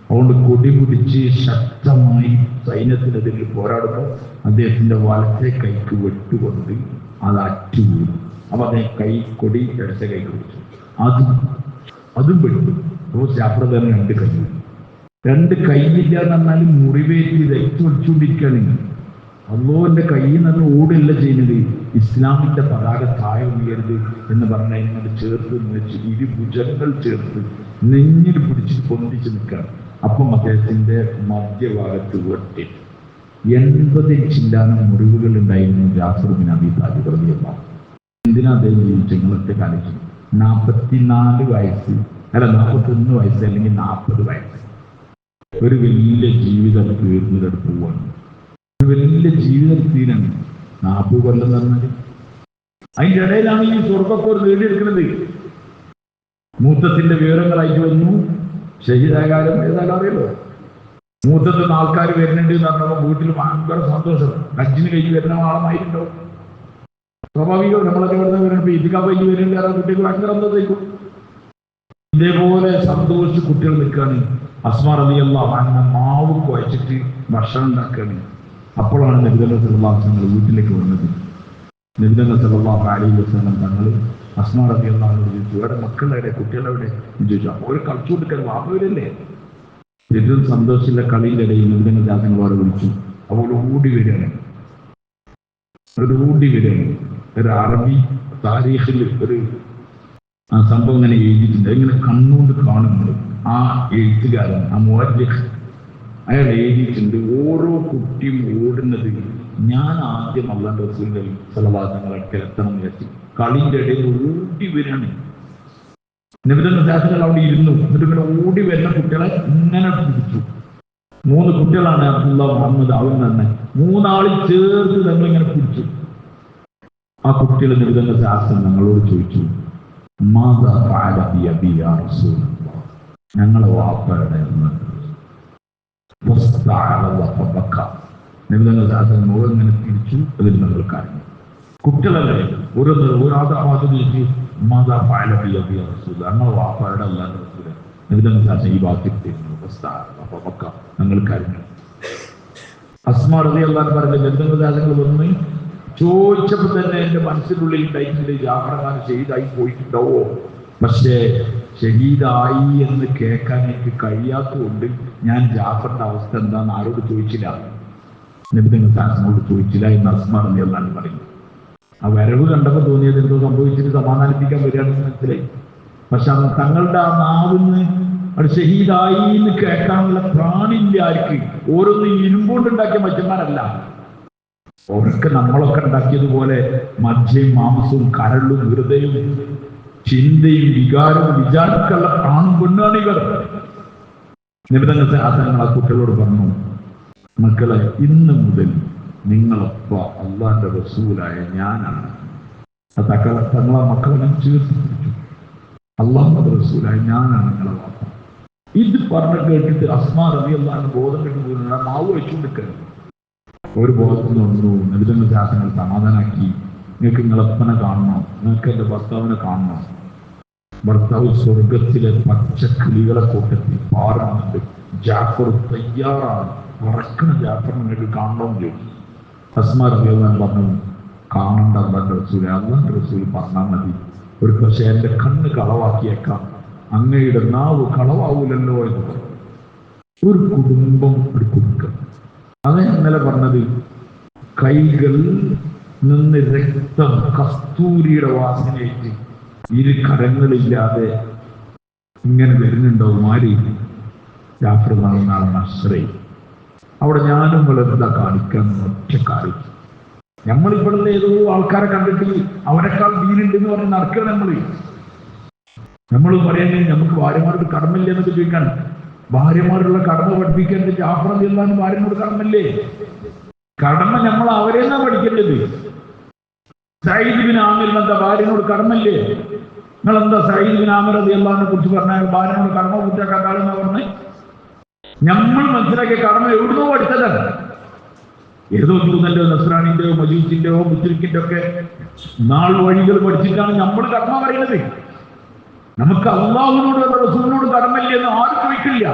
അതുകൊണ്ട് കൊടി പിടിച്ച് ശക്തമായി സൈന്യത്തിനെതിരെ പോരാടുമ്പോൾ അദ്ദേഹത്തിന്റെ വലത്തെ കൈക്ക് വെട്ടുകൊണ്ട് അത് അറ്റുപോയി. അപ്പൊ അദ്ദേഹം കൊടി ഇടച്ച കൈക്ക് പിടിച്ചു, അതും വെട്ടു. അപ്പോൾ ജാഫർ തന്നെ രണ്ട് കൈയില്ല എന്ന് പറഞ്ഞാൽ മുറിവേറ്റി രക്തം ഒളിച്ചുകൊണ്ടിരിക്കുകയാണ്. അള്ളാഹുവിന്റെ കയ്യിൽ നിന്ന് ഓടില്ല ചെയ്യുന്നത്. ഇസ്ലാമിന്റെ പതാക താഴെ ഉയരുത് എന്ന് പറഞ്ഞ ഇങ്ങനെ ചേർത്ത് വെച്ച് ഇരുഭുജങ്ങൾ ചേർത്ത് നെഞ്ഞിൽ പിടിച്ച് പൊന്തിച്ച് നിൽക്കുകയാണ്. അപ്പം അദ്ദേഹത്തിന്റെ മധ്യഭാഗത്ത് വെട്ടി 80 ചില്ലാനം മുറിവുകൾ ഉണ്ടായിരുന്നു ജാഫർ ബിൻ അബീ താലിബ് റളിയല്ലാഹു അൻഹു. എന്തിനാ അദ്ദേഹം ജീവിച്ചു? നിങ്ങളൊക്കെ കാണിച്ചു. 44 വയസ്സ്, അല്ല 41 വയസ്സ്, അല്ലെങ്കിൽ 40 വയസ്സ്. ഒരു വലിയ ജീവിതം തീർന്നിട്ട് പോവാണ്. വലിയ ജീവിതത്തിനാണ് 40 കൊല്ലം തന്നത്. അതിന്റെ ഇടയിലാണ് ഈ സ്വർഗ്ഗക്കോർ നേടിയെടുക്കുന്നത്. മൂത്തത്തിന്റെ വിവരങ്ങളായിട്ട് വന്നു. ഷഹീദായ കാലം ഏതായാലും അറിയല്ലോ. മൂത്തത്തിന് ആൾക്കാർ വരുന്നുണ്ട് എന്ന് പറഞ്ഞപ്പോൾ വീട്ടിൽ ഭയങ്കര സന്തോഷം. ഹജ്ജിന് കഴിഞ്ഞ് വരുന്ന ആളമായിട്ടുണ്ടാവും. സ്വാഭാവികം. നമ്മളൊക്കെ വരുന്ന വരുമ്പോൾ ഇതിക്കാൻ കഴിഞ്ഞ് വരുന്നുണ്ട്, കുട്ടികൾ ഭയങ്കര സന്തോഷിക്കും. ഇതേപോലെ സന്തോഷിച്ച് കുട്ടികൾ നിൽക്കുകയാണ്. അസ്മാ റളിയല്ലാഹു അൻഹ മാവ് കുഴച്ചിട്ട് ഭക്ഷണം ഉണ്ടാക്കുകയാണ്. അപ്പോഴാണ് നബി സല്ലല്ലാഹു അലൈഹി വസല്ലം വീട്ടിലേക്ക് വന്നത്. നബി സല്ലല്ലാഹു അലൈഹി വസല്ലം തങ്ങൾ അസ്മാ റളിയല്ലാഹു അൻഹ ചോദിച്ചു, ഇവിടെ മക്കളെവിടെ, കുട്ടികളെവിടെ ചോദിച്ചു. അപ്പോൾ ഒരു കളിച്ചു കൊടുക്കാൻ വാപ്പവരല്ലേ. ഏറ്റവും സന്തോഷമുള്ള കളിയുടെ ഇടയിൽ നബി തങ്ങളോട് വിളിച്ചു. അപ്പോൾ ഓടി വരികയാണ്. ഒരു അറബി താരീഖിൽ ഒരു സംഭവം ഇങ്ങനെ എഴുതിയിട്ടുണ്ട്. ഇങ്ങനെ കണ്ണുകൊണ്ട് കാണുമ്പോൾ ആ എഴുത്തുകാരൻ, ആ മുഅല്ലിഖ്, അയാൾ എഴുതിയിട്ടുണ്ട്, ഓരോ കുട്ടിയും ഓടുന്നത് ഞാൻ ആദ്യം അല്ലാഹുവിന്റെ റസൂൽ സ്വല്ലല്ലാഹു അലൈഹി വസല്ലം എത്തണം എന്ന് വെച്ച് കളിന്റെ ഇടയിൽ ഓടി വരികയാണ്. നബി തങ്ങൾ അവിടെ ഇരുന്നു. എന്നിട്ട് ഇങ്ങനെ ഓടി വരുന്ന കുട്ടികളെ ഇങ്ങനെ പിടിച്ചു. 3 കുട്ടികളാണ്, അബ്ദുള്ള, മുഹമ്മദ്, അവൻ തന്നെ. 3 ആളിൽ ചേർത്ത് ഞങ്ങളിങ്ങനെ പിടിച്ചു. ആ കുട്ടികൾ നബി തങ്ങൾ ഞങ്ങളോട് ചോദിച്ചു, ഞങ്ങളെ വാപ്പയുടെ മുഖങ്ങനെ തിരിച്ചു. അതിൽ ഞങ്ങൾ കാര്യം കുട്ടികളല്ലേ ഞങ്ങളെ വാപ്പയുടെ അല്ലാതെ ഈ ഭാഗത്ത് ഞങ്ങൾ കാര്യം. അസ്മാ റളിയല്ലാഹു അൻഹ പറഞ്ഞ ബന്ധങ്ങൾ വന്ന് ചോദിച്ചപ്പോൾ തന്നെ എന്റെ മനസ്സിനുള്ളിൽ ഉണ്ടായിട്ടുണ്ട്, ജാഫർ ഷഹീദായി പോയിട്ടുണ്ടാവോ. പക്ഷേ ഷഹീദായി എന്ന് കേൾക്കാൻ എനിക്ക് കഴിയാത്തതുകൊണ്ട് ഞാൻ ജാഫറിന്റെ അവസ്ഥ എന്താന്ന് ആരോട് ചോദിച്ചില്ല. നബി തങ്ങളോട് ചോദിച്ചില്ല എന്ന് അസ്മാ റളിയല്ലാഹു അൻഹ പറയുന്നു. ആ വരവ് കണ്ടപ്പോൾ തോന്നിയത് എന്തോ സംഭവിച്ചിട്ട് സമാധാനിപ്പിക്കാൻ വരികയാണെന്ന് മനസ്സിലായി. പക്ഷെ അത് തങ്ങളുടെ ആ നാവിന്ന് അത് ഷഹീദായി എന്ന് കേൾക്കാനുള്ള പ്രാണില്ല ആർക്ക്. ഓരോന്ന് ഇരുമ്പോണ്ടുണ്ടാക്കിയ മനുഷ്യന്മാരല്ല. അവർക്ക് നമ്മളൊക്കെ ഉണ്ടാക്കിയതുപോലെ മജ്ജയും മാംസവും കരളും ഹൃദയവും ചിന്തയും വികാരവും വിചാരക്കുള്ള പ്രാണും കൊണ്ടാണ് ഇവർ. നിബിധങ്ങൾ ആ കുട്ടികളോട് പറഞ്ഞു, മക്കളെ, ഇന്ന് മുതൽ നിങ്ങളൊപ്പം അള്ളാന്റെ റസൂലായ ഞാനാണ്. തങ്ങളെ മക്കളെ ചേർത്ത് പിടിച്ചു. അള്ളാഹുന്റെ റസൂലായ ഞാനാണ് നിങ്ങളെ വാപ്പ. ഇത് പറഞ്ഞു കേട്ടിട്ട് അസ്മാ റളിയല്ലാഹു അൻഹ ബോധം കിട്ടുന്ന മാവ് വെച്ചുകൊണ്ടിരിക്കുന്നത്. ഒരു ബോധത്തിൽ വന്നു. നബിതങ്ങൾ ശാസനങ്ങൾ സമാധാനാക്കി. നിങ്ങൾക്ക് നിങ്ങളപ്പനെ കാണണം, നിങ്ങൾക്ക് എൻ്റെ ഭർത്താവിനെ കാണണം. ഭർത്താവ് സ്വർഗത്തിലെ പച്ചക്കിളികളെ കൂട്ടത്തിൽ പാറുന്നുണ്ട്. ജാഫർ തയ്യാറാണ്, പറക്കണ ജാഫർ നിങ്ങൾക്ക് കാണണമെന്ന് ചോദിച്ചു. അസ്മാ റളിയല്ലാഹു അൻഹ പറഞ്ഞു, കാണണ്ട അല്ലാഹുവിന്റെ റസൂൽ, അല്ലാഹുവിന്റെ റസൂൽ പറഞ്ഞാൽ മതി. ഒരു പക്ഷേ എൻ്റെ കണ്ണ് കളവാക്കിയേക്കാം, അങ്ങയുടെ നാവ് കളവാവൂലല്ലോ എന്ന് പറഞ്ഞു. ഒരു കുടുംബം ഒരു കുടുക്കം. അത് ഇന്നലെ പറഞ്ഞത്, കൈകൾ നിന്ന് രക്തം കസ്തൂരിയുടെ വാസനയായിട്ട് കരങ്ങളില്ലാതെ ഇങ്ങനെ വരുന്നുണ്ടാവും. ആര്? ജാഫർ നാളെ അശ്രയി. അവിടെ ഞാനും എന്താ കാണിക്കാൻ ഒറ്റ കാര്യം. നമ്മളിവിടെ ഏതോ ആൾക്കാരെ കണ്ടിട്ട് അവരെക്കാൾ ദീനുണ്ടെന്ന് പറഞ്ഞ് നടക്കുക. നമ്മൾ പറയുന്നത് നമുക്ക് ഭാര്യമാരുടെ കടമില്ല എന്നൊക്കെ ചോദിക്കാൻ. ഭാര്യമാരുള്ള കടമ പഠിപ്പിക്കാൻ ജാഫർ റളിയല്ലാഹു അൻഹു ഭാര്യനോട് കടമല്ലേ? കടമ നമ്മൾ അവരെന്നാ പഠിക്കേണ്ടത്. സഈദ് ബിൻ ആമിർ എന്താ ഭാര്യനോട് കടമല്ലേ? നിങ്ങളെന്താ സഈദ് ബിൻ ആമിർ റളിയല്ലാഹുവിനെ കുറിച്ച് പറഞ്ഞാൽ ഭാര്യനോട് കടമ കുറ്റാക്കാക്കാളെന്നാ പറഞ്ഞത്? നമ്മൾ മനസ്സിലാക്കിയ കടമ എവിടുന്നോ പഠിച്ചതാണ്. ഏതോ ജൂതന്റെയോ നസ്രാണിന്റെയോ മജൂസിന്റെയോ മുസ്ലിക്കിന്റെ ഒക്കെ നാൾ വഴികൾ പഠിച്ചിട്ടാണ് നമ്മൾ കടമ പറയുന്നത്. നമുക്ക് അള്ളാഹുവിനോട് റസൂലിനോട് കടമല്ലേ എന്ന് ആരും ചോദിക്കില്ല.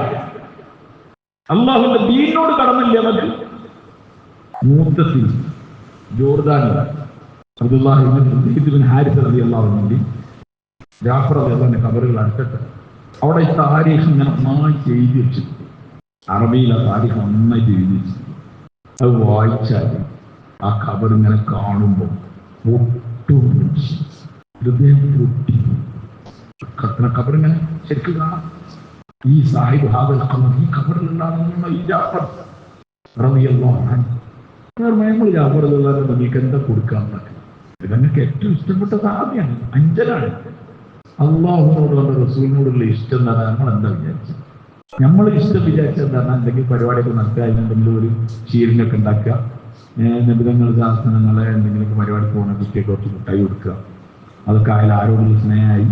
അള്ളാഹുവിന്റെ ദീനിനോട് കടമല്ലേ നമുക്ക്? മൂത്തത്തിൽ ജോർദാനിൽ അബ്ദുല്ലാഹി ഇബ്നു ഹാരിസ് റളിയല്ലാഹു അൻഹു ജാഫർ റളിയല്ലാഹുവിന്റെ ഖബറുകൾ അടുത്തിട്ട് അവിടെ ഈ താരീഖ് ഇങ്ങനെ നന്നായി എഴുതി വെച്ചിട്ടുണ്ട്. അറബിയിൽ ആ താരീഖ് നന്നായിട്ട് എഴുതി വെച്ചിട്ടുണ്ട്. അത് വായിച്ചാൽ ആ ഖബർ ഇങ്ങനെ കാണുമ്പോൾ ഹൃദയം പൊട്ടി. ഖബറിങ്ങനെ ശരിക്കും കാണാം. ഈ സാഹിബ് ഹാദൽ ഖബർ, ഈ ഖബറിലുള്ള ഈ ജാഫർ റളിയല്ലാഹു അൻഹു, നമ്മൾ ജാഫർ റളിയല്ലാഹു നബിക്ക് എന്താ കൊടുക്കാൻ പറ്റും? ഇത് ഞങ്ങൾക്ക് ഏറ്റവും ഇഷ്ടപ്പെട്ട സാധ്യമാണ്, അഞ്ചലാണ്. അള്ളാഹുവിനോടുള്ള റസൂലിനോടുള്ള ഇഷ്ടം എന്ന് പറഞ്ഞാൽ നമ്മൾ എന്താ വിചാരിച്ചത്? നമ്മൾ ഇഷ്ടം വിചാരിച്ചത് എന്താ പറഞ്ഞാൽ എന്തെങ്കിലും പരിപാടിയൊക്കെ നടക്കുക, എന്തെങ്കിലും ഒരു ഷീരിനൊക്കെ ഉണ്ടാക്കുക, നിബിധങ്ങൾ ശാസ്ത്രങ്ങളെ എന്തെങ്കിലുമൊക്കെ പരിപാടി പോകുന്ന കുട്ടിയൊക്കെ കുറച്ച് മുട്ടായി കൊടുക്കുക, അതൊക്കെ ആയാലും ആരോടുള്ള സ്നേഹമായി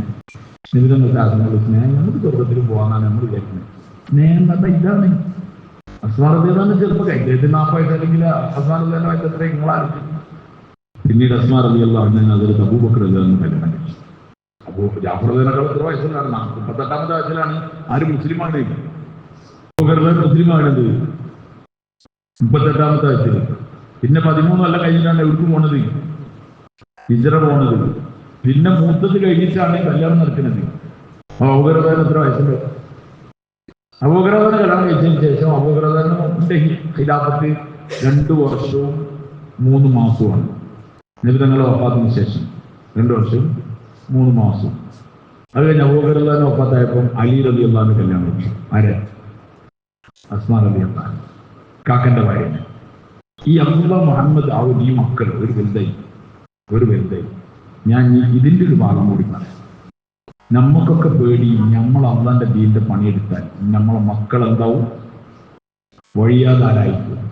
നിബിധങ്ങൾ ശാസ്ത്രങ്ങളുടെ സ്നേഹം നമുക്ക് സ്വർഗത്തിൽ പോകാനാണ് നമ്മൾ വിചാരിക്കുന്നത്. സ്നേഹം എന്ന് പറഞ്ഞാൽ ഇതാണ്. അസ്മാറതാണ് ചെറുപ്പം ഇദ്ദേഹത്തിന് 40 വയസ്സ് അല്ലെങ്കിൽ അസ്മാറുദ്ദീന്റെ വയസ്സ് എത്രയും നിങ്ങളായിരിക്കും. പിന്നീട് അസ്മാർ റളിയല്ലാഹു അൻഹു അതിൽ അബൂബക്കർ റളിയല്ലാഹു കല്യാണം കഴിച്ചു. അപ്പോൾ ജാഫർ റളിയല്ലാഹു എത്ര വയസ്സിലാണ്? 38ാമത്തെ വയസ്സിലാണ് ആര് മുസ്ലിമാണ് മുസ്ലിമാണത്, 38ാമത്തെ വയസ്സിൽ. പിന്നെ 13 കൊല്ലം കഴിഞ്ഞിട്ടാണ് എവിടേക്ക് പോണത്? ഹിജ്റ പോണത്. പിന്നെ മൂത്തത് കഴിഞ്ഞിട്ടാണ് കല്യാണം നടക്കുന്നത്. അബൂബക്കർ എത്ര വയസ്സുണ്ട്? അബൂബക്കർ കല്യാണം കഴിച്ചതിന് ശേഷം അബൂബക്കറിന്റെ ഖിലാഫത്ത് 2 വർഷവും 3 മാസവുമാണ്. നബി തങ്ങളുടെ വഫാത്തിന് ശേഷം 2 വർഷവും 3 മാസവും. അത് കഴിഞ്ഞ് അബൂബക്കർ വഫാത്തായപ്പോൾ അലി റളിയല്ലാഹു അൻഹു കല്യാണം കഴിച്ചു. ആരെ? അസ്മാ റളിയല്ലാഹു അൻഹ, കാക്കന്റെ ഭാര്യ. ഈ അബ്ദുള്ള മുഹമ്മദ് ആവുന്ന ഈ മക്കൾ ഒരു വലുതായി. ഞാൻ ഇതിന്റെ ഒരു ഭാഗം കൂടി പറയാം. നമുക്കൊക്കെ പേടി, നമ്മൾ അള്ളാന്റെ ദീന്റെ പണിയെടുത്താൽ നമ്മളെ മക്കൾ എന്താവും? വഴിയാതാരായിപ്പോകും.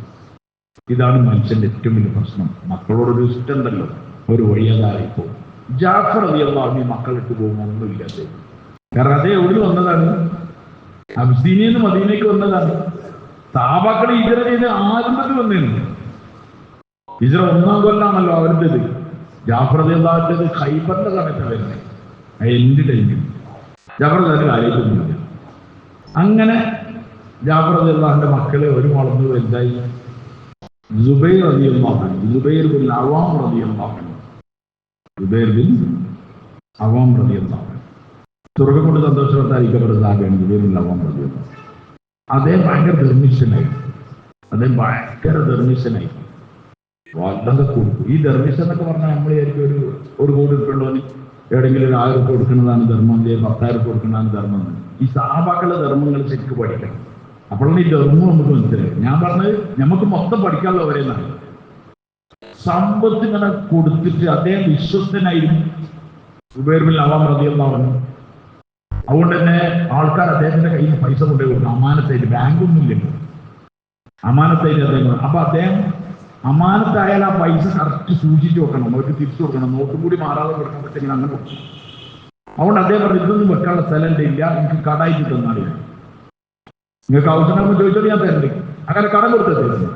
ഇതാണ് മനുഷ്യന്റെ ഏറ്റവും വലിയ പ്രശ്നം. മക്കളോടൊരു ഇഷ്ടം ഉണ്ടല്ലോ, ഒരു വഴിയാതാരായിപ്പോകും. ജാഫർ റളിയല്ലാഹു അൻഹു മക്കളിട്ട് പോകുമ്പോൾ ഒന്നുമില്ലാതെ. കാരണം അതേ എവിടെ വന്നതാണ്? അബ്സീനിയെന്ന് മദീനയ്ക്ക് വന്നതാണ്. സഹാബാക്കൾ ഹിജ്റ ചെയ്ത് ആരംഭത്തിൽ വന്നിരുന്നു. ഹിജ്റ 1-ാം കൊല്ലാണല്ലോ അവരുടേത്. ജാഫർ റളിയല്ലാഹു അൻഹു ഖൈബറിന്റെ സമയത്താണ് വരുന്നത്. എന്റെ ടൈമിൽ ജാഫർ റളിയല്ലാഹു കാര്യമൊന്നുമില്ല. അങ്ങനെ ജാഫർ റളിയല്ലാഹു അൻഹുവിന്റെ മക്കളെ ഒരു വളർന്നു വലുതായി. സുബൈർ റളിയല്ലാഹു അൻഹു, സുബൈർ ബിൻ അവ്വാം റളിയല്ലാഹു അൻഹു, സ്വർഗ്ഗം കൊണ്ട് സന്തോഷവർത്തായിരിക്കപ്പെട്ട സാഹചര്യം സുബൈർ ബിൻ അവ്വാം റളിയല്ലാഹു അൻഹു. അദ്ദേഹം ഭയങ്കര ധർമ്മിഷ്ഠനായി. വല്ലാതെ കൊടുക്കും. ഈ ധർമ്മിഷ്ഠ എന്നൊക്കെ പറഞ്ഞാൽ നമ്മൾ വിചാരിക്കും ഒരു കോടി ഉൾപ്പെടുന്നവന് എവിടെയെങ്കിലും ഒരു 1000 രൂപ കൊടുക്കുന്നതാണ് ധർമ്മം, 10,000 രൂപ കൊടുക്കുന്നതാണ് ധർമ്മം. ഈ സഹാബാക്കളുടെ ധർമ്മങ്ങൾ ശരിക്കും പഠിക്കണം. അപ്പോഴാണ് ഈ ധർമ്മം നമുക്ക് മനസ്സിലായത്. ഞാൻ പറഞ്ഞത് നമുക്ക് മൊത്തം പഠിക്കാനുള്ളവരെന്നാണ്. സമ്പത്ത് ഇങ്ങനെ കൊടുത്തിട്ട് അദ്ദേഹം വിശ്വസ്തനായിരുന്നു സുബൈർ ബിൻ അവ്വാം റളിയല്ലാഹു അൻഹു. അതുകൊണ്ട് തന്നെ ആൾക്കാർ അദ്ദേഹത്തിന്റെ കയ്യിൽ പൈസ കൊണ്ടുപോയി കൊടുക്കും. അമാനത്തായിട്ട്, ബാങ്കൊന്നും ഇല്ലല്ലോ, അമാനത്തായിട്ട് അദ്ദേഹം. അപ്പൊ അദ്ദേഹം അമാനത്തായാൽ ആ പൈസ കറക്റ്റ് സൂക്ഷിച്ചു വെക്കണം, അവർക്ക് തിരിച്ചു കൊടുക്കണം, നോട്ടും കൂടി മാറാതെ കൊടുക്കാൻ പറ്റെങ്കിൽ അങ്ങനെ കൊടുക്കും. അതുകൊണ്ട് അദ്ദേഹം പറഞ്ഞു, ഇതൊന്നും വെക്കാനുള്ള സ്ഥലം ഇല്ല, എനിക്ക് കടായിട്ട് തന്നാളില്ല, നിങ്ങൾക്ക് ആവശ്യമാകുമ്പോൾ ചോദിച്ചാൽ ഞാൻ തരണ്ടേ. അങ്ങനെ കടം കൊടുത്തത്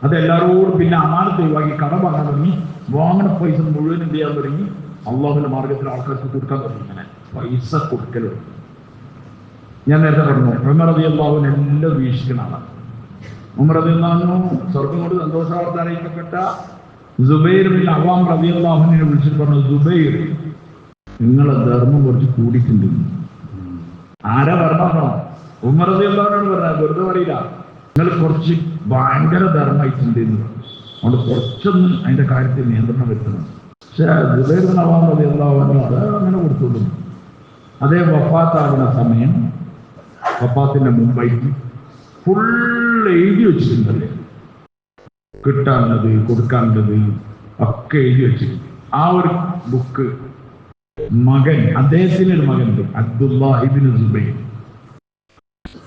അത് എല്ലാവരോടും. പിന്നെ അമാനത്ത് ഒഴിവാക്കി കടം വാങ്ങാൻ തുടങ്ങി. വാങ്ങണ പൈസ മുഴുവൻ എന്ത് ചെയ്യാൻ തുടങ്ങി? അള്ളാഹുവിന്റെ മാർഗത്തിൽ ആൾക്കാർക്ക് കൊടുക്കാൻ തുടങ്ങി. അങ്ങനെ പൈസ കൊടുക്കലോ. ഞാൻ നേരത്തെ പറഞ്ഞു, ഉമർ റളിയല്ലാഹു അൻഹു എല്ലാം വീക്ഷിക്കുന്ന ആളാണ്. ഉമർ റളിയല്ലാഹു അൻഹു സ്വർഗ്ഗം കൊണ്ട് സന്തോഷവാർത്ത അറിയിക്കപ്പെട്ട സുബൈർ ബിൻ അവ്വാം റളിയല്ലാഹു അൻഹുവിനെ വിളിച്ചിട്ട് പറഞ്ഞു, സുബൈർ, നിങ്ങളെ ധർമ്മം കുറച്ച് കൂടിയിട്ടുണ്ട്. ആരാ പറഞ്ഞോ? ഉമർ റളിയല്ലാഹു അൻഹു പറഞ്ഞ, വെറുതെ പറയില്ല, നിങ്ങൾ കുറച്ച് ഭയങ്കര ധർമ്മമായിട്ടുണ്ട് എന്ന് പറഞ്ഞു. അതുകൊണ്ട് കുറച്ചൊന്നും അതിന്റെ കാര്യത്തിൽ നിയന്ത്രണം വരുത്തണം. പക്ഷെ സുബൈർ ബിൻ അവ്വാം റളിയല്ലാഹു അൻഹു അത് അങ്ങനെ കൊടുത്തോളൂ. അതേ വഫാത്താകുന്ന സമയം, വഫാത്തിന്റെ മുമ്പായിട്ട് ഫുൾ എഴുതി വെച്ചിട്ടുണ്ടല്ലേ, കിട്ടാനുള്ളത് കൊടുക്കാനുള്ളത് ഒക്കെ എഴുതി വെച്ചിട്ടുണ്ട്. ആ ഒരു ബുക്ക് മകൻ, അദ്ദേഹത്തിന് ഒരു മകനുണ്ട്, അബ്ദുല്ലാ ഇബ്നു സുബൈർ.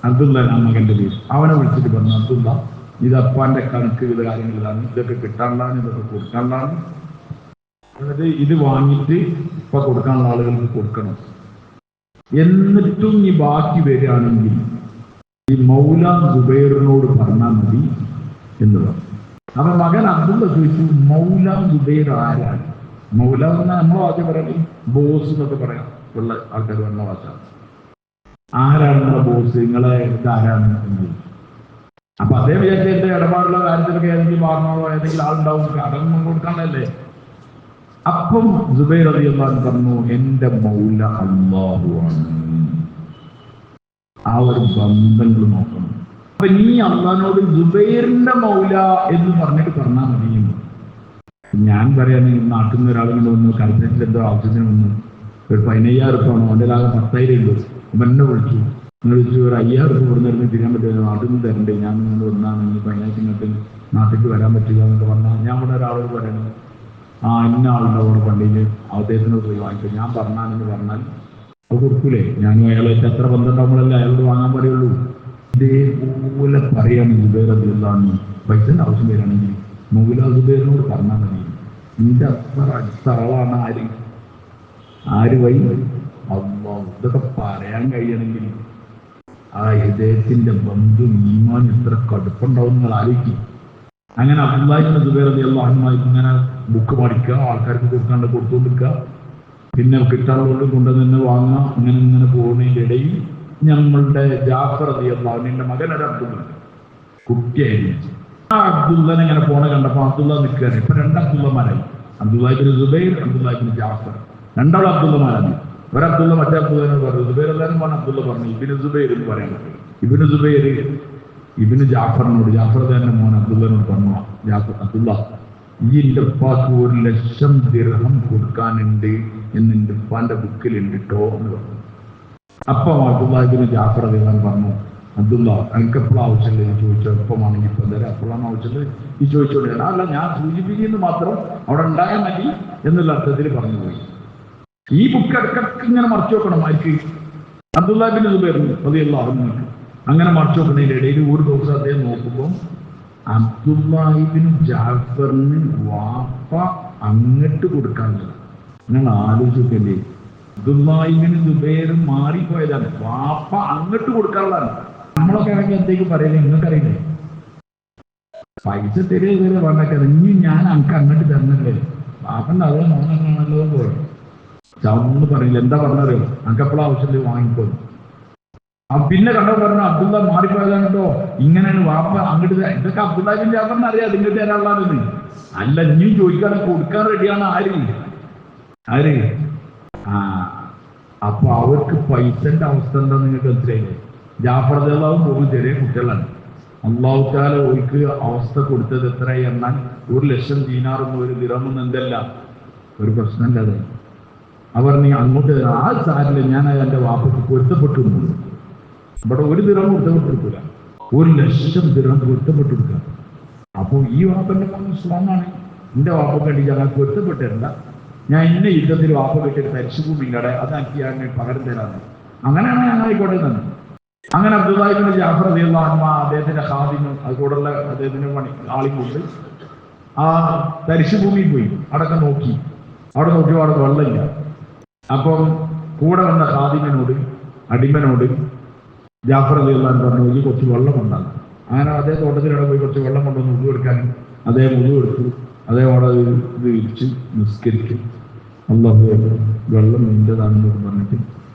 അബ്ദുല്ല ആ മകന്റെ പേര്. അവനെ വിളിച്ചിട്ട് പറഞ്ഞു, അബ്ദുല്ല, ഇത് അപ്പാന്റെ കണക്ക്, ഇത് കാര്യങ്ങൾ ഇതാണ്, ഇതൊക്കെ കിട്ടാനുള്ളതാണ്, ഇതൊക്കെ കൊടുക്കാനുള്ളതാണ്. എന്നിട്ട് ഇത് വാങ്ങിയിട്ട് ഇപ്പൊ കൊടുക്കാനുള്ള ആളുകൾക്ക് കൊടുക്കണം. എന്നിട്ടും ഈ ബാക്കി വരികയാണെങ്കിൽ ഈ മൗല സുബൈറിനോട് പറഞ്ഞാൽ മതി എന്ന് പറഞ്ഞു. അപ്പൊ മകൻ അബ്ദുള്ള ചോദിച്ചു, മൗല സുബൈർ ആരാണ്? മൗല എന്നാൽ നമ്മൾ ആദ്യം പറയുന്നത് ബോസ് എന്നൊക്കെ പറയാം, ഉള്ള ആൾക്കാർ പറഞ്ഞ ഭാഷ. ആരാണ് നിങ്ങളെ ബോസ്, നിങ്ങളെ ഇതാരാണ് എന്ന് ചോദിച്ചു. അപ്പൊ അതേ വിചാരിച്ച എന്റെ ഇടപാടുള്ള കാര്യത്തിലൊക്കെ ഏതെങ്കിലും വാങ്ങണോ ഏതെങ്കിലും ആളുണ്ടാവും, അതൊന്നും കൊടുക്കാനല്ലേ. അപ്പം സുബൈർ റളിയല്ലാഹു അൻഹു പറഞ്ഞു, എന്റെ മൗല അല്ലാഹുവാണ്. ആ ഒരു ബന്ധങ്ങൾ നോക്കണം. അപ്പൊ നീ അള്ളാഹിനോട് സുബൈറിന്റെ മൗല എന്ന് പറഞ്ഞിട്ട് പറഞ്ഞാൽ മതിയെന്ന്. ഞാൻ പറയാൻ നാട്ടിൽ നിന്ന് ഒരാളിങ്ങനെ വന്നു, കൽപ്പറ്റയിൽ എന്തോ ആവശ്യത്തിന് വന്നു, ഒരു 15,000 റുപ്യ ആണോ, എൻ്റെ ആകെ 10,000 ഉള്ളൂ. അപ്പൊ എന്നെ വിളിച്ചു, നിങ്ങൾ വിളിച്ചു ഒരു 5,000 റുപ്യ കൊടുത്തിരുന്ന് തിരിയാൻ പറ്റില്ല, നാട്ടിൽ നിന്ന് തരണ്ടേ, ഞാൻ നിങ്ങൾ വന്നാണെങ്കിൽ 15,000 ഇങ്ങോട്ട് നാട്ടിലേക്ക് വരാൻ പറ്റില്ല എന്നൊക്കെ പറഞ്ഞാൽ ഞാൻ ഇവിടെ ഒരാളോട് പറയണത്, ഇന്ന ആളുണ്ടാവും പള്ളിയിൽ, അദ്ദേഹത്തിനോട് പോയി വാങ്ങിക്കും. ഞാൻ പറഞ്ഞാലെന്ന് പറഞ്ഞാൽ അത് കൊടുക്കൂലേ? ഞാനും അയാളായിട്ട് എത്ര ബന്ധം ഉണ്ടാകുമ്പോഴല്ലേ അയാളോട് വാങ്ങാൻ പറയുള്ളൂ. ഇതേപോലെ പറയാണ് സുബൈർ റളിയല്ലാഹു അൻഹു, പൈസന്റെ ആവശ്യം വരികയാണെങ്കിൽ മൗല സുബൈറിനോട് പറഞ്ഞാൽ മതി. നിന്റെ അത്ര അടുത്ത ആളാണ് ആര് വഴി അല്ലാഹു. ഇതൊക്കെ പറയാൻ കഴിയണമെങ്കിൽ ആ ഹൃദയത്തിന്റെ ബന്ധുവും ഈമാനും എത്ര കടുപ്പുണ്ടാവും നിങ്ങൾ ആലോചിക്കും. അങ്ങനെ അബ്ദുല്ലാഹി ഇബ്നു സുബൈർ റളിയല്ലാഹു അൻഹു ഇങ്ങനെ ബുക്ക് പഠിക്കുക, ആൾക്കാർക്ക് കൊടുക്കാണ്ട് കൊടുത്തുകൊണ്ടിരിക്കുക, പിന്നെ കിട്ടാനുള്ളത് കൊണ്ടുതന്നെ വാങ്ങുക. ഇങ്ങനെ പോകുന്നതിൻ്റെ ഇടയിൽ നമ്മളുടെ ജാഫർ റളിയല്ലാഹു അൻഹുവിന്റെ മകൻ ഒരു അബ്ദുള്ള കുട്ടിയായിരുന്നു. ആ അബ്ദുള്ളനെ ഇങ്ങനെ പോണ കണ്ടപ്പോൾ അബ്ദുള്ള നിൽക്കുകയാണ്. ഇപ്പൊ 2 അബ്ദുള്ളമാരായി, അബ്ദുല്ലാഹി ഇബ്നു സുബൈർ, അബ്ദുല്ലാഹി ഇബ്നു ജാഫർ, 2 അബ്ദുള്ളമാരാണ്. ഒരു അബ്ദുള്ള മറ്റേ അബ്ദുള്ളനെ പറഞ്ഞു, സുബൈർ എല്ലാവരും പറഞ്ഞു, അബ്ദുള്ള പറഞ്ഞു ഇബ്നു സുബൈർ എന്ന് പറയാൻ പറ്റും. ഇബ്നു സുബൈർ ഇബ്നു ജാഫറിനോട്, ജാഫർ തന്നെ മോൻ അബ്ദുള്ളനോട് പറഞ്ഞു, അബ്ദുള്ള ഈ എൻ്റെ ഉപ്പാക്ക് 1,00,000 ദിർഹം കൊടുക്കാനുണ്ട് എന്ന് എൻ്റെ ഉപ്പാന്റെ ബുക്കിലുണ്ട് കേട്ടോ എന്ന് പറഞ്ഞു. അപ്പം അബ്ദുല്ലാഹി ഇബ്നു ജാഫർ റളിയല്ലാഹു പറഞ്ഞു, അബ്ദുള്ള എനിക്ക് എപ്പോഴും ആവശ്യമില്ല, ഞാൻ ചോദിച്ചോ എപ്പോഴാണെങ്കിൽ ഇപ്പം തരാം, എപ്പോഴാണ് ആവശ്യമുള്ളത് ഈ ചോദിച്ചോണ്ട്. അല്ല, ഞാൻ സൂചിപ്പിക്കുന്നത് മാത്രം അവിടെ ഉണ്ടായാൽ മതി എന്നുള്ള അർത്ഥത്തിൽ പറഞ്ഞു പോയി. ഈ ബുക്ക് ഇടയ്ക്കിടയ്ക്ക് ഇങ്ങനെ മറിച്ചു നോക്കണം ആർക്ക്? അബ്ദുല്ലാഹി ഇബ്നു സുബൈർ റളിയല്ലാഹു അൻഹു. അങ്ങനെ മറിച്ചു നോക്കുന്നതിൻ്റെ ഇടയിൽ ഒരു ദിവസം അദ്ദേഹം നോക്കുമ്പോൾ അബ്ദുല്ലാഹി ഇബ്നു ജാഫറിന് വാപ്പ അങ്ങോട്ട് കൊടുക്കാനുള്ളത്. നിങ്ങൾ ആലോചിക്കല്ലേ, അബ്ദുല്ലാഹി ഇബ്നു സുബൈർ മാറിപ്പോയതാണ്, വാപ്പ അങ്ങോട്ട് കൊടുക്കാനുള്ളതാണ്. നമ്മളൊക്കെ ആണെങ്കിൽ എന്തെങ്കിലും പറയില്ലേ, നിങ്ങൾക്കറിയില്ലേ, പൈസ തരുക പറഞ്ഞാൽ ഇനി ഞാൻ അനക്ക് അങ്ങോട്ട് തരണല്ലേ, വാപ്പന്റെ അതേ മോനാണല്ലോ പോയി ചാവൊന്നും പറയില്ല. എന്താ പറഞ്ഞറിയോ, അനക്ക് എപ്പോഴും ആവശ്യമില്ല വാങ്ങിക്കോ. പിന്നെ കണ്ടോ പറഞ്ഞു, അബ്ദുള്ള മാറിപ്പോയതാണ് കേട്ടോ, ഇങ്ങനെയാണ് വാപ്പ അങ്ങോട്ട്. ഇതൊക്കെ അബ്ദുല്ലാഹി ഇബ്നു ജാഫറിന് അറിയാം നിങ്ങൾക്ക് തരാനുള്ളതെന്ന്. അല്ല, ഇനിയും ചോദിക്കാതെ കൊടുക്കാൻ റെഡിയാണ് ആര്. അപ്പൊ അവർക്ക് പൈസന്റെ അവസ്ഥ എന്താ നിങ്ങൾക്ക് മനസ്സിലായില്ലേ? ജാഫർ റളിയല്ലാഹു പോകുമ്പോൾ ചെറിയ കുട്ടികളാണ്. അല്ലാഹു തആല അവർക്ക് അവസ്ഥ കൊടുത്തത് എത്രയായി എന്നാൽ 1,00,000 ദീനാറൊന്നും 1 ദിർഹമൊന്നും എന്തല്ല ഒരു പ്രശ്നമല്ല. അത് അവർ നീ അങ്ങോട്ട് ആ സാരില്ല, ഞാൻ എൻ്റെ വാപ്പക്ക് പൊരുത്തപ്പെട്ടു. ഇവിടെ 1 ദിർഹം പൊരുത്തപ്പെട്ടെടുക്കില്ല, 1,00,000 ദിർഹം പൊരുത്തപ്പെട്ടെടുക്കുക. അപ്പോൾ ഈ വാപ്പന്റെ മോൻ സ്ട്രോങ് ആണ്, എൻ്റെ വാപ്പക്ക് വേണ്ടി ഞങ്ങൾ പൊരുത്തപ്പെട്ടിരണ്ട, ഞാൻ ഇന്ന യുദ്ധത്തിൽ വാപ്പ കെട്ടിയ തരിശുഭൂമിയുടെ അതാക്കി ഞാൻ പകരം തരാറ്. അങ്ങനെയാണ് ഞാൻ ആയിക്കോട്ടെ തന്നെ. അങ്ങനെ അബ്ദുല്ലാഹി ഇബ്നു ജാഫർ റളിയല്ലാഹു അൻഹു അദ്ദേഹത്തിന്റെ ഖാദിമും അതുകൂടെയുള്ള അദ്ദേഹത്തിന്റെ ആളും കൊണ്ട് ആ തരിശുഭൂമിയിൽ പോയി അടക്കം നോക്കി. അവിടെ നോക്കിയോ അവിടെ വെള്ളമില്ല. അപ്പം കൂടെ വന്ന ഖാദിമിനോട്, അടിമനോട് ജാഫർ റളിയല്ലാഹു അൻഹു പറഞ്ഞു, ഈ കുറച്ച് വെള്ളം ഉണ്ടാകും. അങ്ങനെ അതേ തോട്ടത്തിലൂടെ പോയി കുറച്ച് വെള്ളം കൊണ്ടുവന്ന് ഉദു എടുക്കാൻ അദ്ദേഹം ഉദു എടുത്തു. അദ്ദേഹം അവിടെ ഇത് വിരിച്ച് നിസ്കരിച്ചു. അല്ലാഹു വെള്ളം നിന്റേതാണെന്ന് പറഞ്ഞിട്ട്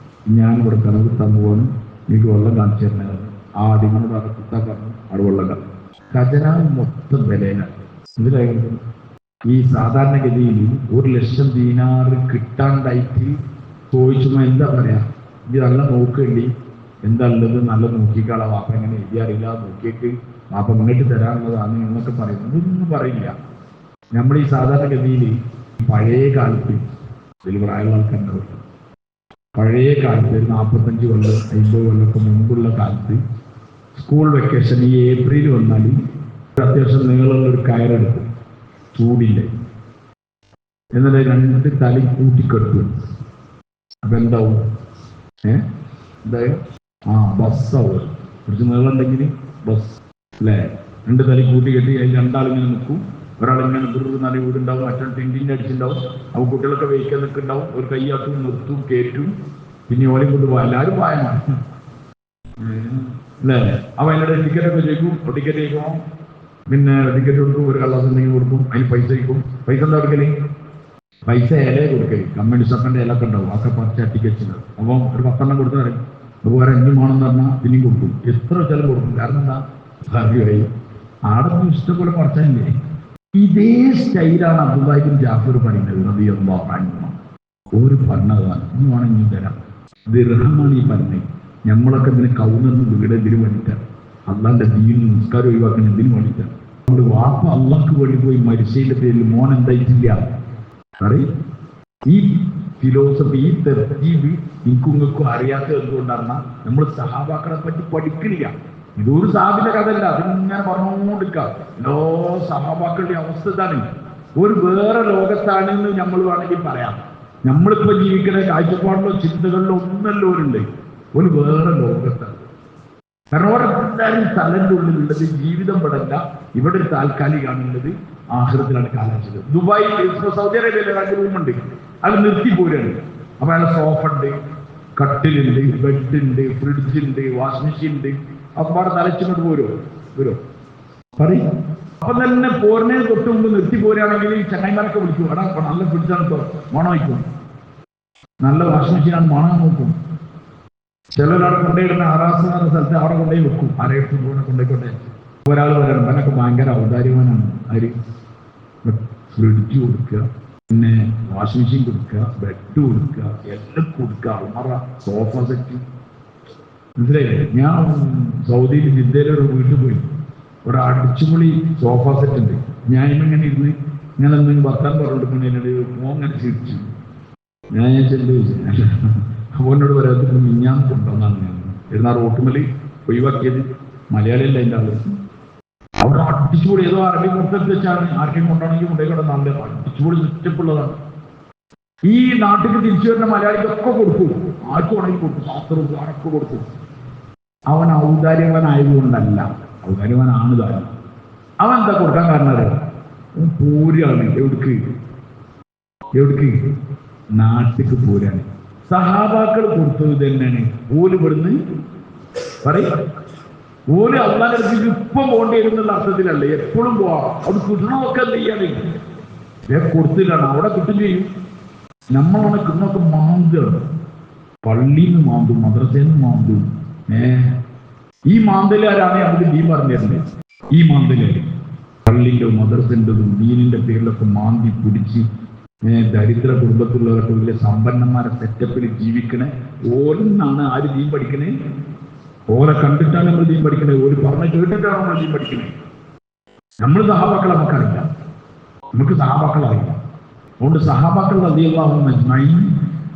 ഞാനിവിടെ കനകുത്താൻ പോവാണ്, എനിക്ക് വെള്ളം കാണിച്ചു തരുന്നത്. ആ അടിമനോട് അവിടെ കുത്താൻ പറഞ്ഞു, അവിടെ വെള്ളം കാണും. ഖജനാവ് മൊത്തം വിലയിലാണ്. ഇതിലായിരുന്നു ഈ സാധാരണഗതിയിൽ 1,00,000 ദീനാറ് കിട്ടാണ്ടായിട്ട് ചോദിച്ചുമ്പോൾ എന്താ പറയാ, ഇത് നല്ല നോക്കേണ്ടി, എന്താ ഉള്ളത് നല്ല നോക്കിക്കാളാ, വാപ്പ എങ്ങനെ എഴുതിയറിയില്ല, നോക്കിയിട്ട് വാപ്പ മുന്നിട്ട് തരാനുള്ളതാണ് എന്നൊക്കെ പറയുന്നത്. ഇതൊന്നും പറയില്ല. നമ്മൾ ഈ സാധാരണഗതിയിൽ പഴയ കാലത്ത് ഇതിൽ പ്രായമുള്ള ആൾക്കാരുണ്ടാവും. പഴയ കാലത്ത് 45 കൊല്ലം 50 കൊല്ലമൊക്കെ മുമ്പുള്ള കാലത്ത് സ്കൂൾ വെക്കേഷൻ ഈ ഏപ്രിൽ വന്നാൽ അത്യാവശ്യം നീളമുള്ള ഒരു കയറെടുക്കും, ചൂടിൻ്റെ, എന്നിട്ട് 2 തലയും കൂട്ടിക്കെട്ടും. അപ്പൊ എന്താവും? എന്തായാലും ബസ്സാവും. കുറച്ച് നീളം ഉണ്ടെങ്കിൽ ബസ് അല്ലേ, 2 തലയും കൂട്ടി കെട്ടി അതിൽ 2 ആളിങ്ങനെ നിൽക്കും, ഒരാളിങ്ങനെ നല്ല വീടുണ്ടാവും, മറ്റൊരു ടിൻറ്റിൻ്റെ അടിച്ചിട്ടുണ്ടാവും. അപ്പോൾ കുട്ടികളൊക്കെ വെയിക്കാൻ നിൽക്കുന്നുണ്ടാവും. ഒരു കൈയാട്ടും നിർത്തും കയറ്റും, പിന്നെ ഓലയും കൊണ്ട് പോകാം. എല്ലാവരും പായമാണ് അല്ലേ? അപ്പോൾ അതിൻ്റെ ടിക്കറ്റൊക്കെ ചോദിക്കും. ടിക്കറ്റ് ചോദിക്കുമ്പോൾ പിന്നെ ടിക്കറ്റ് കൊടുക്കും, ഒരു കള്ളാസ് എന്തെങ്കിലും കൊടുക്കും, അതിന് പൈസ ചോദിക്കും. പൈസ എന്താ കൊടുക്കല്? പൈസ ഇല കൊടുക്കല്. കമ്മ്യൂണിസ്റ്റ് അപ്പൻ്റെ ഇലൊക്കെ ഉണ്ടാവും, ഒക്കെ പറിച്ച ടിക്കറ്റ് ഉണ്ടാവും. അപ്പോൾ ഒരു 10 കൊടുത്ത് പറയും, അതുപോലെ എന്തും വേണമെന്ന് പറഞ്ഞാൽ പിന്നെയും കൊടുക്കും. എത്ര ചിലവ് കൊടുക്കും. കാരണം എന്താ? ഭാഗ്യമായി ആടെ ഇഷ്ടംപോലെ പറിച്ചല്ലേ. ഇതേ സ്റ്റൈലാണ് അബ്ദുല്ലാഹി ബിൻ ജാഫർ പറയുന്നത്. റളിയല്ലാഹു അൻഹു ഒരു പറഞ്ഞതാണ്, ഇനി വേണമെങ്കിൽ തരാം. ദിർഹമാണ് ഈ പറഞ്ഞത്. നമ്മളൊക്കെ ഇതിന് കൗന്നറിന് വീട് എന്തിനു വേണ്ടിയിട്ടാണ്? അള്ളാന്റെ ദീൻ നിസ്കാരം ഒഴിവാക്കാൻ എന്തിനു വേണ്ടിയിട്ടാണ്? അതുകൊണ്ട് വാപ്പ അള്ളാഹ്ക്ക് വേണ്ടി പോയി മരിച്ചതിന്റെ പേരിൽ മോൻ എന്തായിട്ടില്ല പറയും. ഈ ഫിലോസഫി, ഈ തെർത്തീബ് എനിക്കും അറിയാത്തത് എന്തുകൊണ്ടാണ്? നമ്മൾ സഹാബാക്കളെ പറ്റി പഠിക്കില്ല. ഇതൊരു സാഹിബിന്റെ കഥയല്ല, അതിങ്ങനെ പറഞ്ഞുകൊണ്ടിരിക്കുക. എല്ലാ സഹാബാക്കളുടെ അവസ്ഥ ഇതാണ്. ഒരു വേറെ ലോകത്താണ് എന്ന് നമ്മൾ വേണമെങ്കിൽ പറയാം. നമ്മളിപ്പോ ജീവിക്കുന്ന കാഴ്ചപ്പാടിലോ ചിന്തകളിലോ ഒന്നെല്ലാവരുണ്ട്. ഒരു വേറെ ലോകത്താണ്. കാരണം ഓരോരുത്തരും തലന്റെ ഉള്ളിലുള്ളത് ജീവിതം പെടല്ല, ഇവിടെ ഒരു താൽക്കാലികമാണുള്ളത്, ആഖിറത്തിലാണ് കാലാവസ്ഥ. ദുബായിൽ സൗദി അറേബ്യയിൽ 2 റൂമുണ്ട്, അത് നിർത്തി പോരാണ്. അപ്പൊ അയാളെ സോഫ ഉണ്ട്, കട്ടിലുണ്ട്, ബെഡുണ്ട്, ഫ്രിഡ്ജുണ്ട്, വാഷിംഗ് മെഷീൻ ഉണ്ട്. അപ്പൊ തലച്ചിങ്ങോട്ട് വരുമോ പറയും. അപ്പൊ തന്നെ പോരുന്നതിന് തൊട്ട് മുമ്പ് നിർത്തി പോരുകയാണെങ്കിൽ ചങ്ങായിമാരൊക്കെ വിളിക്കും, എടാ നല്ല ഫ്രിഡ്ജാണ് മണം വയ്ക്കും, നല്ല വാഷിംഗ് മെഷീനാണ് മണം നോക്കും. ചിലരവിടെ കൊണ്ടുപോയിടുന്ന ആറാസ് എന്ന സ്ഥലത്ത് അവിടെ കൊണ്ടുപോയി വെക്കും. ആരെടുത്തും കൊണ്ടുപോയിക്കൊണ്ടേ ഒരാൾ വരണം, അവനൊക്കെ ഭയങ്കര ഔദാര്യവാനാണ്. ആര്? ഫ്രിഡ്ജ് കൊടുക്കുക, പിന്നെ വാഷിംഗ് മെഷീൻ കൊടുക്കുക, ബെഡ് കൊടുക്കുക, എല്ലാം കൊടുക്കുക, അൾമറ, സോഫ സെറ്റ്. മനസ്സിലായില്ലേ? ഞാൻ സൗദിയിൽ ജിദ്ദയിലൊരു വീട്ടിൽ പോയി, ഒരു അടിച്ചുപൊളി സോഫ സെറ്റ് ഉണ്ട്. ഞാൻ ഇങ്ങനെ ഇരുന്ന് ഇങ്ങനെ എന്തെങ്കിലും വർത്താൻ പറഞ്ഞിട്ട് എന്നോട് അങ്ങനെ ചിരിച്ചു. ഞാൻ ചോദിച്ചു, അവനോട് വരാത്ത മിഞ്ഞാൻ കൊണ്ടുവന്നാണ് ഞാൻ ഇരുന്ന റോട്ടുമലി ഒഴിവാക്കിയത്. മലയാളിയല്ല അതിൻ്റെ ആള്. അവിടെ അടിച്ചുപൊളി ഏതോ അറബി പുറത്തെടുത്ത് വെച്ചാണ്, ആർക്കും കൊണ്ടാണെങ്കിൽ കൊണ്ടേക്കൂടെ. നല്ല അടിച്ചുപൊളി ചുറ്റപ്പുള്ളതാണ്. ഈ നാട്ടിൽ തിരിച്ചു വരുന്ന മലയാളിക്കൊക്കെ കൊടുക്കും, ആർക്കും ഉണങ്ങി കൊടുക്കും, ശാസ്ത്രവും അടക്ക് കൊടുക്കും. അവൻ ഔദാര്യവാനായതുകൊണ്ടല്ല, ഔദാര്യവാനാണ് താനും. അവൻ എന്താ കൊടുക്കാൻ കാരണം അറിയാം? പൂരാണ്. എവിടേക്ക് നാട്ടിക്ക് പൂരാണ്. സഹാബാക്കൾ കൊടുത്തത് തന്നെയാണ്. ഓല് ഇവിടുന്ന് പറയും, ഓല് അള്ളാന്റെ അടുത്തേക്ക് ഇപ്പം പോകേണ്ടി വരുന്നുള്ള അർത്ഥത്തിലല്ലേ, എപ്പോഴും പോവാം. അത് കിട്ടണമൊക്കെ എന്ത് ചെയ്യാനേ കൊടുത്തില്ലാണ്, അവിടെ കിട്ടും ചെയ്യും. നമ്മളാണ് കിട്ടണമൊക്കെ മാന്താണ്. പള്ളിയിൽ നിന്ന് മാന്തും, മദ്രസയിൽ നിന്ന് മാന്തും. ഈ മാന്തലുകാരാണ് നമുക്ക് ദീൻ പറഞ്ഞു തരുന്നത്. ഈ മാന്തലുകാർ പള്ളിൻ്റെ മദ്രസൻ്റെതും ദീനിന്റെ പേരിലൊക്കെ മാന്തി പിടിച്ച് ദരിദ്ര കുടുംബത്തിലുള്ളവരൊക്കെ വലിയ സമ്പന്നന്മാരെ സെറ്റപ്പിൽ ജീവിക്കണേ. ഓലെന്നാണ് ആര് ദീൻ പഠിക്കണേ? ഓലെ കണ്ടിട്ടാണ് നമ്മൾ ദീൻ പഠിക്കണേ. ഒരു പറഞ്ഞ കേട്ടിട്ടാണ് നമ്മൾ ദീൻ പഠിക്കണേ. നമ്മൾ സഹാബാക്കളെ നമുക്കറിയില്ല, നമുക്ക് സഹാബാക്കളറിയില്ല. അതുകൊണ്ട് സഹാബാക്കൾ റളിയല്ലാഹു അൻഹും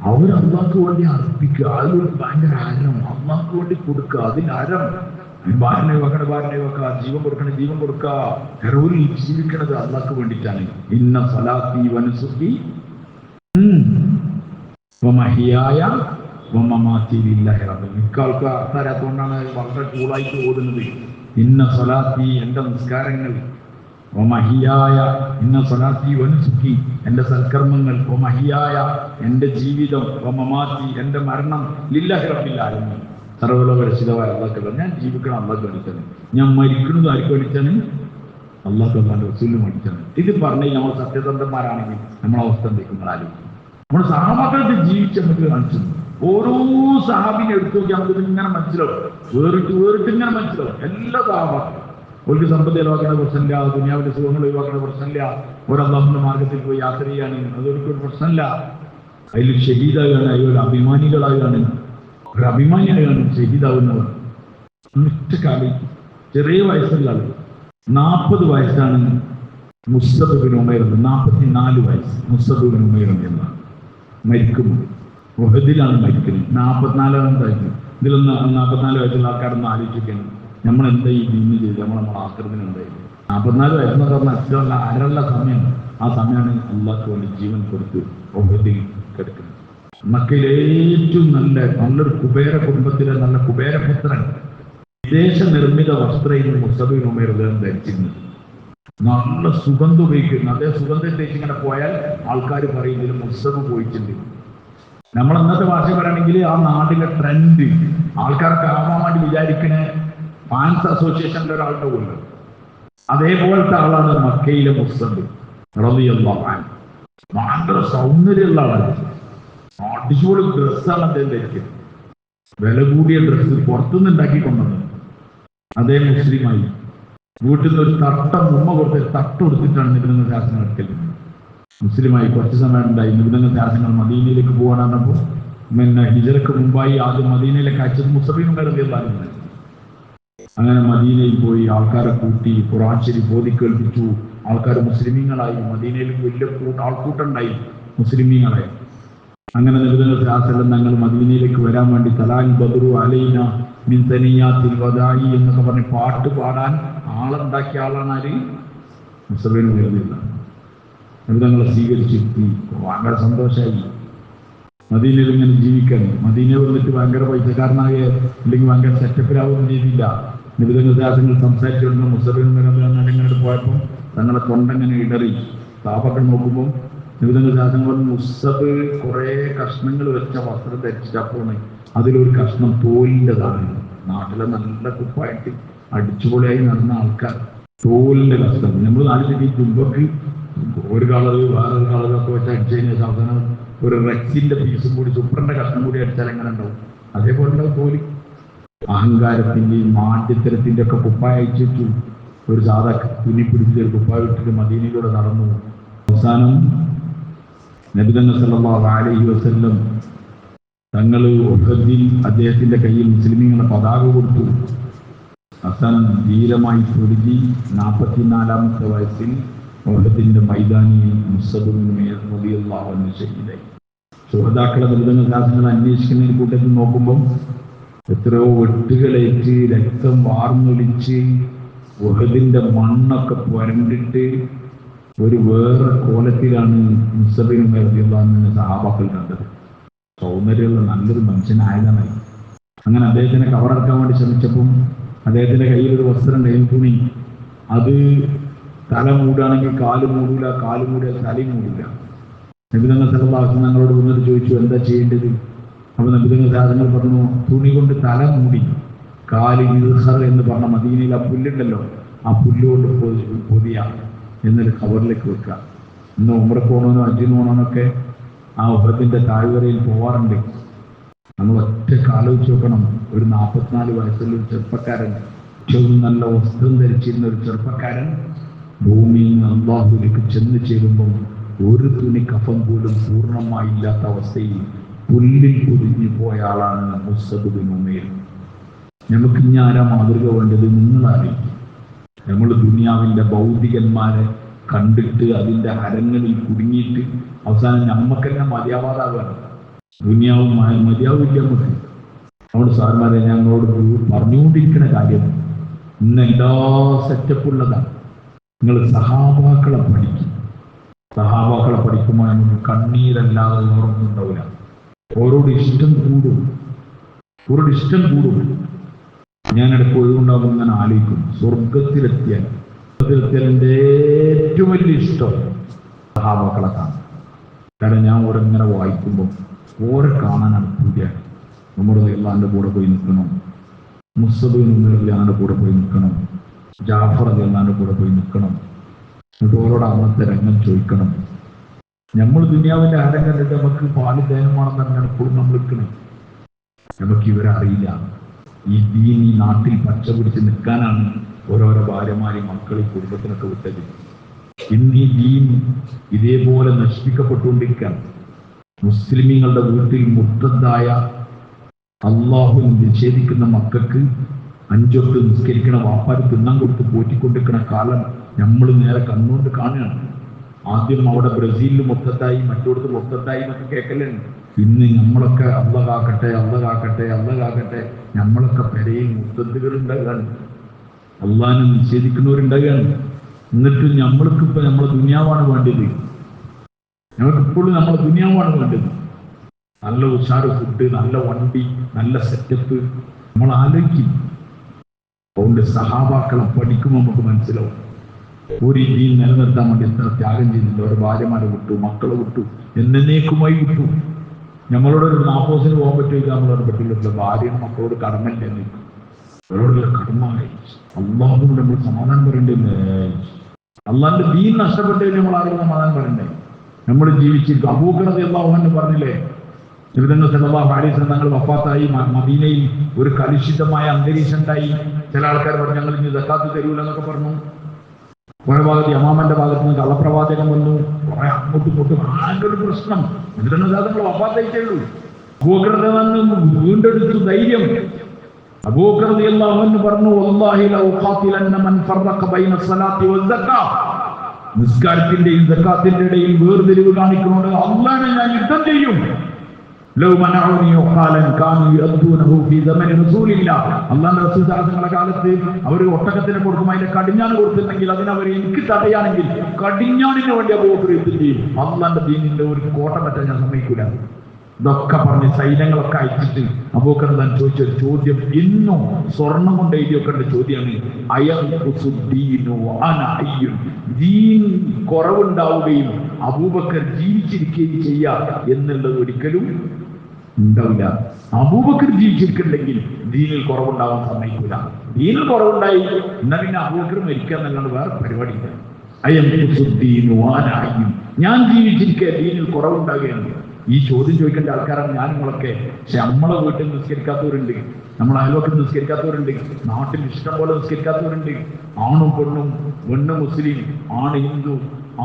അവർ അള്ളാഹ്ക്ക് വേണ്ടി അർപ്പിക്കുക. അതിലൊരു ഭയങ്കര അരം, അള്ളാഹ്ക്ക് വേണ്ടി കൊടുക്കുക. അതിൽ അരം, ഭാര്യനെ വെക്കുക, ജീവൻ കൊടുക്കുക. ഹെറോയിൽ ജീവിക്കണത് അള്ളാഹ്ക്ക് വേണ്ടിയിട്ടാണ്. ഇന്ന സലാത്തി വനുസുഖി വമഹിയായ വമമാതി ലില്ലാഹി റബ്ബിൽ. മിക്ക ആൾക്കാർ അർത്ഥറിയാത്തതുകൊണ്ടാണ് വളരെ കൂളായിട്ട് ഓടുന്നത്. ഇന്ന സലാത്തി, എൻ്റെ നിസ്കാരങ്ങൾ, വമഹിയായ, ഇന്ന സലാത്തി വനുസുഖി, എൻ്റെ സൽക്കർമ്മങ്ങൾ, വമഹിയായ, എൻ്റെ ജീവിതം, വമമാതി, എൻ്റെ മരണം, ലില്ലാഹി റബ്ബിൽ ആലമീൻ, സർവ്വലോകരക്ഷിതാവായ അള്ളാഹ്ക്ക്. ഞാൻ ജീവിക്കണം അള്ളാഹ്ക്ക് വേണ്ടിയിട്ടാണ്, ഞാൻ മരിക്കുന്നത് ആർക്ക് വേണ്ടിയിട്ടാണ്? അള്ളാഹ്ക്ക് അള്ളാഹിന്റെ റസൂലിന് വേണ്ടിയിട്ടാണ്. ഇത് പറഞ്ഞ് നമ്മൾ സത്യസന്ധന്മാരാണെങ്കിൽ നമ്മളെ അവസ്ഥ എന്തെങ്കിലും നമ്മൾ സഹാബാക്കളത്ത് ജീവിച്ച് നമുക്ക് കാണിച്ചു. ഓരോ സഹാബിനെ എടുത്തു നോക്കി നമുക്ക് ഇങ്ങനെ മനസ്സിലാവും, വേറിട്ട് ഇങ്ങനെ മനസ്സിലാവും. എല്ലാ സഹാബാക്കളും ഒരു സമ്പത്ത് ഒഴിവാക്കുന്ന പ്രശ്നമില്ല, ദുനിയാവിന്റെ സുഖങ്ങൾ ഒഴിവാക്കുന്ന പ്രശ്നമില്ല, ഒരു അള്ളാഹുവിന്റെ മാർഗത്തിൽ പോയി യാത്ര ചെയ്യാണ്, അതൊരിക്കലും പ്രശ്നമില്ല. അതിൽ ഷഹീദാകാണ്, അതിൽ അഭിമാനികളാകാണ്, ഒരു അഭിമാനിയാകാണ് ഷഹീദാവുന്നവർ. മിറ്റക്കാലി ചെറിയ വയസ്സുള്ള ആൾ, 40 വയസ്സാണ് മുസ്തഫ് ബിൻ ഉമൈർ, 44 വയസ്സ് മുസ്തഫ് ബിൻ ഉമൈർ എന്നാണ് മരിക്കുമ്പോൾ. ഉഹദിലാണ് മരിക്കുന്നത്, 44 വയസ്സ്. ഇതിലൊന്ന് 44 വയസ്സുള്ള ആൾക്കാരൊന്ന് ആലോചിക്കുകയാണ്, നമ്മൾ എന്താ ഈ ദീന് ചെയ്ത് നമ്മളെ ആക്രമണം എന്തായാലും. 44 വയസ്സെന്ന് പറഞ്ഞാൽ അച്ഛനുള്ള അരള്ള സമയം. ആ സമയമാണ് അള്ളാഹ്ക്ക് വേണ്ടി ജീവൻ കൊടുത്ത് ഉഹദിൽ കിടക്കുന്നത്. മക്കയിലെ ഏറ്റവും നല്ലൊരു കുബേര കുടുംബത്തിലെ നല്ല കുബേരപുത്രൻ, വിദേശ നിർമ്മിത വസ്ത്രയിൽ മുസ്തഫ് ബിൻ ഉമൈർ ധരിച്ചിരുന്നത്. നല്ല സുഗന്ധം ഉപയോഗിക്കുന്നു. അതേ സുഗന്ധം തേച്ച് ഇങ്ങനെ പോയാൽ ആൾക്കാർ പറയും ഇതിൽ മുസ്തഫ് പോയിട്ടുണ്ട്. നമ്മൾ ഇന്നത്തെ ഭാഷ പറയുകയാണെങ്കിൽ ആ നാട്ടിലെ ട്രെൻഡ് ആൾക്കാർക്ക് ആവാൻ വേണ്ടി വിചാരിക്കണ ഫാൻസ് അസോസിയേഷനിലെ ഒരാളുടെ പോലും അതേപോലത്തെ ആളാണ് മക്കയിലെ മുസ്തഫ് റളിയല്ലാഹു അൻഹു. ഭയങ്കര സൗന്ദര്യമുള്ള ആളാണ്. അടിച്ചുപൊളി ഡ്രസ്സാണ് അദ്ദേഹം ധരിക്കുന്നത്. വില കൂടിയ ഡ്രസ്സ് പുറത്തുനിന്ന് ഉണ്ടാക്കി കൊണ്ടുവന്നത്. അതേ മുസ്ലിമായി വീട്ടിൽ നിന്ന് ഒരു ഉമ്മ കൊടുത്ത് തട്ട് കൊടുത്തിട്ടാണ് നിബിധന ശാസനങ്ങൾ എടുക്കല്. മുസ്ലിമായി കുറച്ച് സമയം ഉണ്ടായി. നിബിധന ശാസനങ്ങൾ മദീനയിലേക്ക് പോകാനാണപ്പോൾ പിന്നെ ഹിജറക്ക് മുമ്പായി ആദ്യം മദീനയിലേക്ക് അയച്ചത് മുസ്ലിമുണ്ടായിരുന്നു. അങ്ങനെ മദീനയിൽ പോയി ആൾക്കാരെ കൂട്ടി ഖുർആൻ ശരീഫ് ഓതി കേൾപ്പിച്ചു. ആൾക്കാർ മുസ്ലിമീങ്ങളായി. മദീനയിൽ വലിയ ആൾക്കൂട്ടുണ്ടായി മുസ്ലിമീങ്ങളായി. അങ്ങനെ നബിതങ്ങൾ സല്ലല്ലാഹു ഞങ്ങൾ മദീനയിലേക്ക് വരാൻ വേണ്ടി തലാൽ ബദ്റു അലൈന മിൻ തനിയാത്തിൽ വദാഇ എന്നൊക്കെ പറഞ്ഞ് പാട്ട് പാടാൻ ആളുണ്ടാക്കിയ ആളാണ് ആര്? മുസ്ലിം വരുന്നില്ല. നബിതങ്ങളെ സ്വീകരിച്ചിരുത്തി. ഭയങ്കര സന്തോഷമായി മദീനയിൽ ഇങ്ങനെ ജീവിക്കാൻ. മദീന വന്നിട്ട് ഭയങ്കര പൈസക്കാരനായ അല്ലെങ്കിൽ ഭയങ്കര സെറ്റപ്പിലാവുകയൊന്നും ചെയ്തില്ല. നിബിധങ്ങൾ സംസാരിച്ചിരുന്ന മുസ്ലിം ഇങ്ങനെ പോയപ്പോൾ തങ്ങളെ തൊണ്ടങ്ങനെ ഇടറി. താപക്കൾ നോക്കുമ്പോൾ നിബിധങ്ങൾ പറഞ്ഞു മുസ്തഫ് കുറെ കഷ്ണങ്ങൾ വെച്ച വസ്ത്രം ധരിച്ചിട്ടപ്പോണ് അതിലൊരു കഷ്ണം തോലിൻ്റെതാണ്. നാട്ടിലെ നല്ല കുപ്പായിട്ട് അടിച്ചുപൊളിയായി നടന്ന ആൾക്കാർ തോലിന്റെ കഷ്ണം. നമ്മൾ നാട്ടിലേക്ക് തുമ്പക്ക് ഒരു കളറ് വേറൊരു കളറൊക്കെ വെച്ച് അടിച്ചതിന് സാധനം ഒരു റെക്സിന്റെ പീസും കൂടി സൂപ്പറിന്റെ കഷ്ണം കൂടി അടിച്ചാൽ എങ്ങനെ ഉണ്ടാവും? അതേപോലെ ഉണ്ടാവും തോലി. അഹങ്കാരത്തിന്റെയും മാന്യത്തരത്തിന്റെ ഒക്കെ കുപ്പായ അയച്ചു വെച്ചു. ഒരു സാധാ തുന്നി പിടിച്ച് ഒരു കുപ്പായ ഇട്ടിട്ട് മദീനയിലൂടെ നടന്നു. അവസാനം നബി സല്ലല്ലാഹു അലൈഹി വസല്ലം തങ്ങൾ ഉഹദിൽ അദ്ദേഹത്തിന്റെ കയ്യിൽ മുസ്ലിമീങ്ങളെ പതാക കൊടുത്തു. അവസാനം ധീരമായി പൊരുതി 44-ാമത്തെ വയസ്സിൽ ഉഹദിന്റെ മൈതാനിയിൽ മുസ്അബ് റളിയല്ലാഹു അൻഹു ഷഹീദായി. ശുഹദാക്കളെ ദുരിതങ്ങൾ അന്വേഷിക്കുന്നതിന് കൂട്ടത്തിൽ നോക്കുമ്പോൾ എത്രയോ വെട്ടുകളേറ്റ് രക്തം വാർന്നൊലിച്ച് ഉഹദിന്റെ മണ്ണൊക്കെ പുരണ്ടിട്ട് ഒരു വേറെ കോലത്തിലാണ് മുസ്അബ് റളിയല്ലാഹു അൻഹു സഹാബാക്കൾ കണ്ടത്. സൗന്ദര്യമുള്ള നല്ലൊരു മനുഷ്യനായതാണ്. അങ്ങനെ അദ്ദേഹത്തിനെ കവറടക്കാൻ വേണ്ടി ശ്രമിച്ചപ്പം അദ്ദേഹത്തിന്റെ കയ്യിൽ ഒരു വസ്ത്രം ഉണ്ടായിരുന്നു, തുണി. അത് തല മൂടാണെങ്കിൽ കാല് മൂടൂല, കാല് മൂടിയാൽ തലയും മൂടില്ല. നബിതങ്ങൾ സല്ലല്ലാഹു അലൈഹി വസല്ലം ഞങ്ങളോട് വന്നിട്ട് ചോദിച്ചു എന്താ ചെയ്യേണ്ടത്? അപ്പൊ നബിതങ്ങൾ സാധനങ്ങൾ പറഞ്ഞു തുണി കൊണ്ട് തല മൂടി കാല് ഇൽഹർ എന്ന് പറഞ്ഞ മദീനയിൽ ആ പുല്ലുണ്ടല്ലോ, ആ പുല്ലുകൊണ്ട് പൊതിയ എന്നൊരു കവറിലേക്ക് വെക്കുക. ഇന്ന് ഉംറക്ക് പോകണമെന്നോ ഹജ്ജിന് പോകണമെന്നൊക്കെ ആ ഉഹദിന്റെ താഴ്വരയിൽ പോവാറുണ്ട്. നമ്മൾ ഒറ്റ ആലോചിച്ച് നോക്കണം. ഒരു 44 വയസ്സുള്ള ഒരു ചെറുപ്പക്കാരൻ, ഏറ്റവും നല്ല വസ്ത്രം ധരിച്ചിരുന്ന ഒരു ചെറുപ്പക്കാരൻ ഭൂമിയിൽ നിന്ന് അല്ലാഹുവിലേക്ക് ചെന്ന് ചേരുമ്പം ഒരു തുണി കഫൻ പോലും പൂർണ്ണമായില്ലാത്ത അവസ്ഥയിൽ പുല്ലിൽ പൊതിഞ്ഞു പോയ ആളാണ് മുസ്അബ് ബിൻ ഉമൈർ. നമുക്ക് ഇനി ആരാ മാതൃക വേണ്ടത്? നിങ്ങളറിയിക്കും. നമ്മൾ ദുനിയാവിൻ്റെ ഭൗതികന്മാരെ കണ്ടിട്ട് അതിൻ്റെ ഹരങ്ങളിൽ കുടുങ്ങിയിട്ട് അവസാനം നമ്മക്കെന്നെ മതിയാവാതാവുകയാണ്. ദുനിയാവും മതിയാവില്ല നമുക്ക്. അതുകൊണ്ട് സാർമാരെ ഞങ്ങളോട് പറഞ്ഞുകൊണ്ടിരിക്കുന്ന കാര്യം ഇന്ന് എല്ലാ സെറ്റപ്പുള്ളതാണ്. നിങ്ങൾ സഹാബാക്കളെ പഠിക്കും. സഹാബാക്കളെ പഠിക്കുമ്പോൾ നമുക്ക് കണ്ണീരല്ലാതെ ഓർമ്മയുണ്ടാവില്ല. ഓരോട് ഇഷ്ടം കൂടും. ഞാനിടയ്ക്ക് ഒഴിവുണ്ടാകുമ്പോൾ ഞാൻ ആലോചിക്കും, സ്വർഗത്തിലെത്തിയാൽ എൻ്റെ ഏറ്റവും വലിയ ഇഷ്ടം സഹാബാക്കളെ കാണാം. കാരണം ഞാൻ ഓരെങ്ങനെ വായിക്കുമ്പോൾ ഓരെ കാണാനാണ് പൂജയാണ്. ഉമർ റളിയല്ലാഹുവിന്റെ കൂടെ പോയി നിൽക്കണം, മുസ്അബ് റളിയല്ലാഹുവിന്റെ കൂടെ പോയി നിൽക്കണം, ജാഫർ റളിയല്ലാഹുവിന്റെ കൂടെ പോയി നിൽക്കണം. എന്നിട്ട് ഓരോട് അന്നത്തെ രംഗം ചോദിക്കണം. നമ്മൾ ദുനിയാവിന്റെ ആരം കണ്ടിട്ട് നമുക്ക് പാല് ദേഹമാണെന്ന് പറഞ്ഞാൽ ഇപ്പോഴും നമ്മൾ നിൽക്കണം. നമുക്ക് ഇവരെ അറിയില്ല. ഈ ദീൻ ഈ നാട്ടിൽ പച്ച പിടിച്ച് നിൽക്കാനാണ് ഓരോരോ ഭാര്യമാരെയും മക്കളെയും കുടുംബത്തിനൊക്കെ വിട്ടത്. ഇന്ന് ഈ ദീൻ ഇതേപോലെ നശിപ്പിക്കപ്പെട്ടുകൊണ്ടിരിക്കുകയാണ്. മുസ്ലിമീങ്ങളുടെ വീട്ടിൽ മുർത്തദ്ദായ അള്ളാഹു നിഷേധിക്കുന്ന മക്കൾക്ക് 5 വക്ത് നിസ്കരിക്കണ വാപ്പാര് തിന്നാൻ കൊടുത്ത് പോറ്റിക്കൊണ്ടിരിക്കുന്ന കാലം നമ്മൾ നേരെ കണ്ണുകൊണ്ട് കാണുകയാണ്. ആദ്യം അവിടെ ബ്രസീലിൽ മുർത്തദ്ദായി, മറ്റോടത്ത് മുർത്തദ്ദായി എന്നൊക്കെ കേൾക്കലുണ്ട്. ഇന്ന് നമ്മളൊക്കെ അള്ള കാക്കട്ടെ നമ്മളൊക്കെ പെരയിൽ മുർത്തദ്ദുകൾ ഉണ്ടാകുകയാണ്, അള്ളാഹിനെ നിഷേധിക്കുന്നവരുണ്ടാകുകയാണ്. എന്നിട്ട് നമ്മൾക്കിപ്പോൾ നമ്മളെ ദുനിയാവാണ് വേണ്ടത്. നമുക്കിപ്പോഴും നമ്മളെ ദുനിയാവാണ് വേണ്ടത്. നല്ല ഉഷാറ് ഫുഡ്, നല്ല വണ്ടി, നല്ല സെറ്റപ്പ് നമ്മൾ ആലോചിക്കും. അതുകൊണ്ട് സഹാബാക്കളെ പഠിക്കുമ്പോൾ നമുക്ക് മനസ്സിലാവും. ഒരു ദീൻ നിലനിർത്താൻ വേണ്ടി എത്ര ത്യാഗം ചെയ്തിട്ടുണ്ട്. അവരുടെ ഭാര്യമാരെ വിട്ടു, മക്കളെ വിട്ടു, എന്നേക്കുമായി വിട്ടു. നമ്മളോട് ഒരു 40 പോകാൻ പറ്റുമെങ്കിൽ നമ്മളോട് പറ്റില്ല. ഭാര്യയും മക്കളോട് കടമല്ലേ നിൽക്കും, അവരോടുള്ള കടമായി. അള്ളാഹുവിനോട് നമ്മൾ സമാധാനം പറയണ്ടേ? അള്ളാഹിന്റെ ദീൻ നഷ്ടപ്പെട്ടതിന് നമ്മൾ ആരോട് സമാധാനം പറയണ്ടേ? നമ്മൾ ജീവിച്ചിരിക്കും. അബൂബക്കർ റളിയല്ലാഹു അൻഹു പറഞ്ഞില്ലേ, നബിതങ്ങൾ സല്ലല്ലാഹു അലൈഹി വസല്ലം തങ്ങൾ വഫാത്തായി മദീനയിൽ ഒരു കലുഷിതമായ അന്തരീക്ഷം ഉണ്ടായി. ചില ആൾക്കാർ പറഞ്ഞു ഞങ്ങൾ ഇനി സക്കാത്ത് തരൂല എന്നൊക്കെ പറഞ്ഞു. കുറെ ഭാഗത്ത് യമാമന്റെ ഭാഗത്ത് നിന്ന് കള്ളപ്രവാചകം വന്നു. കുറെ അങ്ങോട്ടും ഇങ്ങോട്ടും ആകെ ഒരു പ്രശ്നം. നബിതങ്ങൾ തങ്ങൾ വഫാത്തായിട്ടേയുള്ളൂ. അബൂബക്കർ വീണ്ടെടുത്തു ധൈര്യം. അബൂബക്കർ റളിയല്ലാഹു അൻഹു പറഞ്ഞു, വല്ലാഹി ലൗ ഖാതിലന്ന മൻ ഫറഖ ബൈന സ്വലാത്തി വസ്സകാത്ത്, നിസ്കാരത്തിന്റെയും സക്കാത്തിന്റെ ഇടയിൽ വേർതിരിവ് കാണിക്കുന്നുണ്ട് അല്ലാഹുവിനെ ഞാൻ യുദ്ധം ചെയ്യും. ലൗ മനഉനി ഖാലൻ കാനു യദ്ദൂനഹു ഫീ സമനി റസൂലില്ലാഹ്, അല്ലാഹുവിന്റെ റസൂൽ തങ്ങളുടെ കാലത്ത് അവർ ഒട്ടകത്തിന് കൊടുക്കും, അതിന്റെ കടിഞ്ഞാൻ കൊടുത്തിട്ടുണ്ടെങ്കിൽ അതിനവർ എനിക്ക് തടയാണെങ്കിൽ കടിഞ്ഞാണിന് വേണ്ടി അബൂബക്കർ യുദ്ധം ചെയ്യും. അല്ലാഹുവിന്റെ ദീനിന്റെ ഒരു കോട്ട പറ്റാൻ ഞാൻ സമ്മതിക്കൂല. ഇതൊക്കെ പറഞ്ഞ് സൈന്യങ്ങളൊക്കെ അയച്ചിട്ട് അബൂബക്കർ താൻ ചോദിച്ചൊരു ചോദ്യം ഇന്നും സ്വർണം കൊണ്ട് എഴുതിയൊക്കെ ചോദ്യമാണ്, ദീൻ കുറവുണ്ടാവുകയും അബൂബക്കർ ജീവിച്ചിരിക്കുകയും ചെയ്യാം എന്നുള്ളത് ഒരിക്കലും ഉണ്ടാവില്ല. അബൂബക്കർ ജീവിച്ചിരിക്കുന്നുണ്ടെങ്കിൽ ദീനിൽ കുറവുണ്ടാവാൻ സമ്മതിക്കൂല. ദീനിൽ കുറവുണ്ടായി എന്നാ പിന്നെ അബൂബക്കർ മരിക്കുക എന്നല്ലാണ്ട് വേറെ പരിപാടിയില്ല. ഞാൻ ജീവിച്ചിരിക്കുക ദീനിൽ കുറവുണ്ടാകുകയാണ്. ഈ ചോദ്യം ചോദിക്കേണ്ട ആൾക്കാരാണ് ഞാൻ നിങ്ങളൊക്കെ. പക്ഷെ നമ്മളെ വീട്ടിൽ നിസ്കരിക്കാത്തവരുണ്ട്, നമ്മളെ അയൽവക്കത്തിൽ നിസ്കരിക്കാത്തവരുണ്ട്, നാട്ടിൽ ഇഷ്ടം പോലെ നിസ്കരിക്കാത്തവരുണ്ട്. ആണും പെണ്ണും, പെണ്ണ് മുസ്ലിം, ആണ് ഹിന്ദു,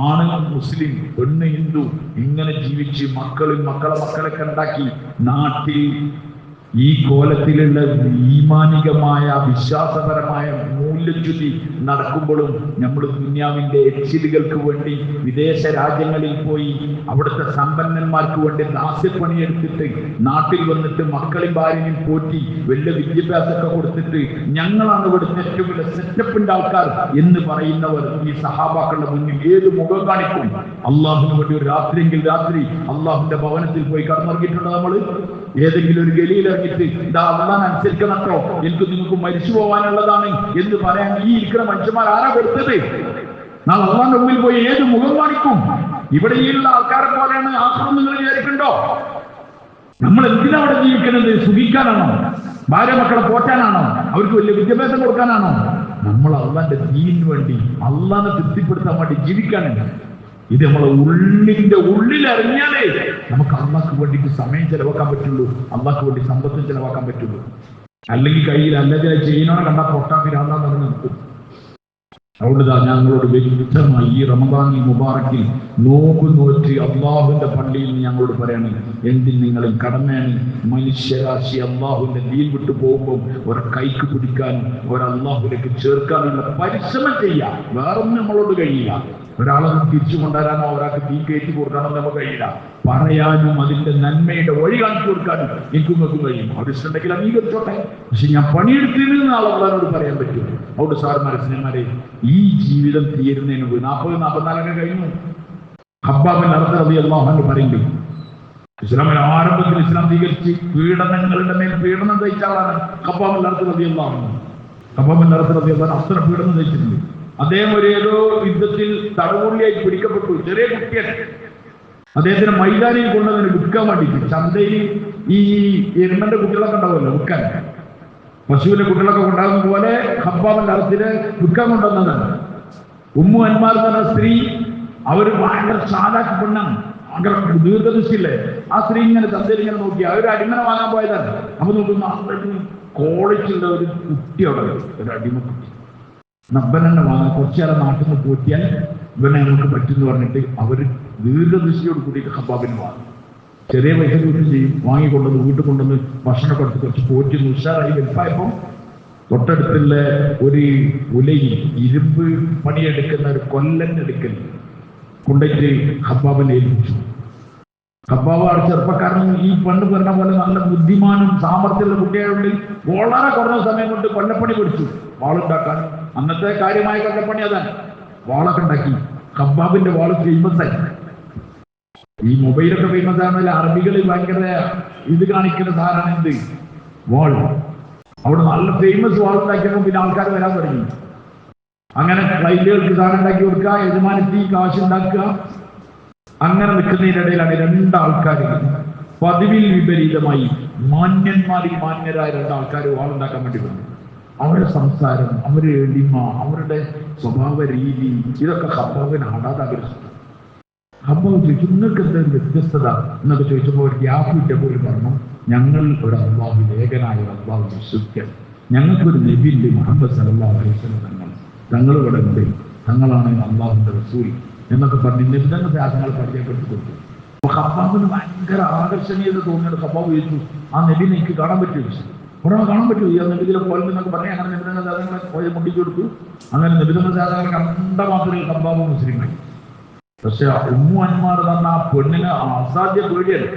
ആണ് മുസ്ലിം, പെണ്ണ് ഹിന്ദു, ഇങ്ങനെ ജീവിച്ച് മക്കളൊക്കെ ഉണ്ടാക്കി നാട്ടിൽ ഈ കോലത്തിലുള്ള ഈമാനികമായ വിശ്വാസപരമായ മൂല്യച്യുതി നടക്കുമ്പോഴും നമ്മൾ ദുനിയാവിന്റെ എച്ചിലുകൾക്ക് വേണ്ടി വിദേശ രാജ്യങ്ങളിൽ പോയി അവിടുത്തെ സമ്പന്നന്മാർക്ക് വേണ്ടി ദാസ്യപ്പണിയെടുത്തിട്ട് നാട്ടിൽ വന്നിട്ട് മക്കളെയും ഭാര്യയും പോറ്റി വലിയ വിദ്യാഭ്യാസമൊക്കെ കൊടുത്തിട്ട് ഞങ്ങളാണ് ഇവിടുത്തെ ഏറ്റവും വലിയ സെറ്റപ്പിന്റെ ആൾക്കാർ എന്ന് പറയുന്നവർ ഈ സഹാബാക്കളുടെ മുന്നിൽ ഏത് മുഖം കാണിക്കും? അള്ളാഹുവിന് വേണ്ടി ഒരു രാത്രിയെങ്കിൽ രാത്രി അള്ളാഹുവിന്റെ ഭവനത്തിൽ പോയി കടന്നിറങ്ങിയിട്ടുണ്ടോ? നമ്മൾ ഏതെങ്കിലും ഒരു ഗലിയിൽ ഇറങ്ങിയിട്ട് ഇതാ അള്ളാഹ് അനുസരിക്കണം കേട്ടോ, എനിക്ക് നിങ്ങൾക്ക് മരിച്ചു പോകാനുള്ളതാണ് എന്ന് പറയാൻ ഈ ഇരിക്കുന്ന മനുഷ്യന്മാർ ആരാ കൊടുത്തത്? നാളെ അള്ളാഹിന്റെ മുമ്പിൽ പോയി ഏത് മുഖം കാണിക്കും? ഇവിടെ ഈ ഉള്ള ആൾക്കാരെ പോലെയാണ് ആക്രമണം നിങ്ങൾ വിചാരിക്കണ്ടോ? നമ്മൾ എന്തിനാ അവിടെ ജീവിക്കുന്നത്? സുഖിക്കാനാണോ? ഭാര്യ മക്കളെ പോറ്റാനാണോ? അവർക്ക് വലിയ വിദ്യാഭ്യാസം കൊടുക്കാനാണോ? നമ്മൾ അള്ളാന്റെ ദീനിന് വേണ്ടി, അള്ളാഹിനെ തൃപ്തിപ്പെടുത്താൻ വേണ്ടി ജീവിക്കാനുണ്ട്. ഇത് നമ്മളെ ഉള്ളിന്റെ ഉള്ളിൽ അറിഞ്ഞാലേ നമുക്ക് അള്ളാഹ്ക്ക് വേണ്ടിയിട്ട് സമയം ചെലവാക്കാൻ പറ്റുള്ളൂ, അള്ളാഹ്ക്ക് വേണ്ടി സമ്പത്തും ചെലവാക്കാൻ പറ്റുള്ളൂ. അല്ലെങ്കിൽ കയ്യിൽ അല്ലെങ്കിൽ ചെയ്യുന്നവനെ കണ്ടാൽ പൊട്ടാപ്പിരാന്താന്ന് പറഞ്ഞ് നിൽക്കും. അതുകൊണ്ട് ഞങ്ങളോട് വ്യക്തമായി ഈ റമദാൻ മുബാറക്കിൽ നോമ്പ് നോറ്റ് അള്ളാഹുവിന്റെ പള്ളിയിൽ ഞങ്ങളോട് പറയാണ്, എന്തിൽ നിങ്ങളിൽ കടമയാണ് മനുഷ്യരാശി അള്ളാഹുവിന്റെ ദീൻ വിട്ടു പോകുമ്പോൾ ഒരു കൈക്ക് പിടിക്കാനും ഒരു അള്ളാഹുലേക്ക് ചേർക്കാനുള്ള പരിശ്രമം ചെയ്യാം. വേറൊന്നും നമ്മളോട് കഴിയില്ല. ഒരാളെ തിരിച്ചു കൊണ്ടുവരാനോ ഒരാൾക്ക് തീ കയറ്റി കൊടുക്കാനോ നമുക്ക് കഴിയില്ല. പറയാനും അതിന്റെ നന്മയുടെ വഴി കാണിച്ചു കൊടുക്കാനും എനിക്കും കഴിയും. അവിടെ ഇഷ്ടമുണ്ടെങ്കിൽ അംഗീകരിച്ചോട്ടെ, പക്ഷെ ഞാൻ പണിയെടുത്തിരുന്ന ആളോട് പറയാൻ പറ്റും. അവിടെ സാർമാരെ സ്നേഹമാരെ ഈ ജീവിതം തീരുന്നതിന് മുമ്പ് 40-44 കഴിഞ്ഞു. ഹബ്ബാബ് റളിയല്ലാഹു അൻഹു പറയുന്നുണ്ട്, ഇസ്ലാമിന്റെ ആരംഭത്തിൽ ഇസ്ലാം സ്വീകരിച്ച് പീഡനങ്ങളുടെ മേൽ പീഡനം സഹിച്ച ആളാണ് ഹബ്ബാബ് റളിയല്ലാഹു അൻഹു. ഹബ്ബാബ് റളിയല്ലാഹു അൻഹു അത്ര പീഡനം സഹിച്ചിട്ടുണ്ട്. അദ്ദേഹം ഒരു ഏതോ യുദ്ധത്തിൽ തടവുള്ളിയായി പിടിക്കപ്പെട്ടു. ചെറിയ കുട്ടിയൻ. അദ്ദേഹത്തിന് മൈതാനിയിൽ കൊണ്ടതിന് വിൽക്കാൻ വേണ്ടിയിട്ട് ചന്തയിൽ ഈ എരുമന്റെ കുട്ടികളൊക്കെ ഉണ്ടാവുമല്ലോ വിൽക്കാൻ, പശുവിന്റെ കുട്ടികളൊക്കെ കൊണ്ടാകുന്ന പോലെ ഹബ്ബാബിന്റെ അർത്ഥത്തിന് വിൽക്കാൻ കൊണ്ടുവന്നതാണ്. ഉമ്മു അൻമാർ എന്ന് പറഞ്ഞ സ്ത്രീ, അവര് ഭയങ്കര ചാലാക്കി പെണ്ണാണ്, ഭയങ്കര ദീർഘദൃഷ്ടിയില്ലേ. ആ സ്ത്രീ ഇങ്ങനെ ചന്തയിൽ ഇങ്ങനെ നോക്കി അവർ അടിമനെ വാങ്ങാൻ പോയതാണ്. അപ്പൊ നോക്കുന്ന കോളേജുള്ള ഒരു കുട്ടി അവിടെ, ഒരു അടിമക്കുട്ടി. നബ്ബനെ വാങ്ങാൻ കുറച്ചേറെ നാട്ടിൽ നിന്ന് പോറ്റിയാൽ ഇവനെ നമുക്ക് പറ്റുമെന്ന് പറഞ്ഞിട്ട് അവര് ദീർഘദൃഷ്ടിയോട് കൂടിയിട്ട് ഹബ്ബാബിന് വാങ്ങും. ചെറിയ പൈസ കൂട്ടി ചെയ്യും, വാങ്ങിക്കൊണ്ടുവന്ന് വീട്ടിൽ കൊണ്ടുവന്ന് ഭക്ഷണം കൊടുത്ത് കുറച്ച് പോറ്റി ഉഷാറായി വലുപ്പായപ്പം തൊട്ടടുത്തുള്ള ഒരു ഉലയിൽ ഇരുമ്പ് പണിയെടുക്കുന്ന ഒരു കൊല്ലനെടുക്കൽ കൊണ്ടിട്ട് ഹബ്ബാബിനെ ഏൽപ്പിച്ചു. ഹബ്ബാബ് ആ ചെറുപ്പക്കാരൻ ഈ പണ്ട് പറഞ്ഞ പോലെ നല്ല ബുദ്ധിമാനും സാമർത്ഥ്യമുള്ള കുട്ടികളുണ്ട്. വളരെ കുറഞ്ഞ സമയം കൊണ്ട് കൊല്ലപ്പണി പഠിച്ചു. വാളുണ്ടാക്കാൻ അന്നത്തെ കാര്യമായ കൊല്ലപ്പണി അതാണ്. വാളൊക്കെ ഉണ്ടാക്കി. ഹബ്ബാബിന്റെ വാള് ഫേമസ് ആയി. ഈ മൊബൈലൊക്കെ ഫേമസ് ആണെന്നല്ല, അറബികളിൽ ഭയങ്കര ഇത് കാണിക്കുന്ന സാധനമാണ് എന്ത് വാൾ. അവിടെ നല്ല ഫേമസ് വാൾ ഉണ്ടാക്കിയപ്പോൾ പിന്നെ ആൾക്കാർ വരാൻ തുടങ്ങി. അങ്ങനെ ക്ലൈന്റുകൾക്ക് സാധനം ഉണ്ടാക്കി കൊടുക്കുക, യജമാനത്തി കാശ് ഉണ്ടാക്കുക. അങ്ങനെ നിൽക്കുന്നതിനിടയിലാണ് രണ്ടാൾക്കാർ പതിവിൽ വിപരീതമായി മാന്യന്മാരിൽ മാന്യരായ രണ്ടാൾക്കാർ വാളുണ്ടാക്കാൻ വേണ്ടി വന്നു. അവരുടെ സംസാരം, അവരുടെ എളിമ, അവരുടെ സ്വഭാവ രീതി ഇതൊക്കെ ഹബ്ബാബിന് ഹടാതെ ആഗ്രഹിച്ചു. ഹബ്ബാബ് ചോദിച്ചു, നിങ്ങൾക്ക് എന്താ വ്യത്യസ്തത എന്നൊക്കെ ചോദിച്ചപ്പോൾ ഒരു ഗ്യാപ്പ് കിട്ടിയപ്പോൾ പറഞ്ഞു, ഞങ്ങൾ ഒരു അള്ളാഹു ഏകനായ അള്ളാഹു വിശ്വസിക്കാൻ, ഞങ്ങൾക്കൊരു നബിയുണ്ട് മുഹമ്മദ് സല്ലല്ലാഹു അലൈഹി വസല്ലം, തങ്ങൾ ഇവിടെ ഉണ്ട്, തങ്ങളാണ് അള്ളാഹുവിന്റെ റസൂൽ എന്നൊക്കെ പറഞ്ഞ് നബിതങ്ങളുടെ ത്യാഗങ്ങൾ പരിചയപ്പെടുത്തി കൊടുത്തു. അപ്പൊ ഹബ്ബാബിന് ഭയങ്കര ആകർഷണീയത തോന്നിയത്. ഹബ്ബാബ് ചോദിച്ചു, ആ നബി എനിക്ക് കാണാൻ പറ്റുമോ? ഉടനെ കാണാൻ പറ്റുമോ? ഈ നബിതിലെ പോലെ എന്നൊക്കെ പറഞ്ഞ് അങ്ങനെ നബിതങ്ങളുടെ ത്യാഗങ്ങളെ പോയി മുട്ടിച്ചു കൊടുത്തു. അങ്ങനെ നബിതങ്ങളുടെ ത്യാഗങ്ങൾ കണ്ട മാത്രമേ ഹബ്ബാബ് മുസ്ലിമായി. പക്ഷെ ഉമ്മു അൻമാർ തന്ന ആ പെണ്ണിന് അസാധ്യ പേടിയല്ല.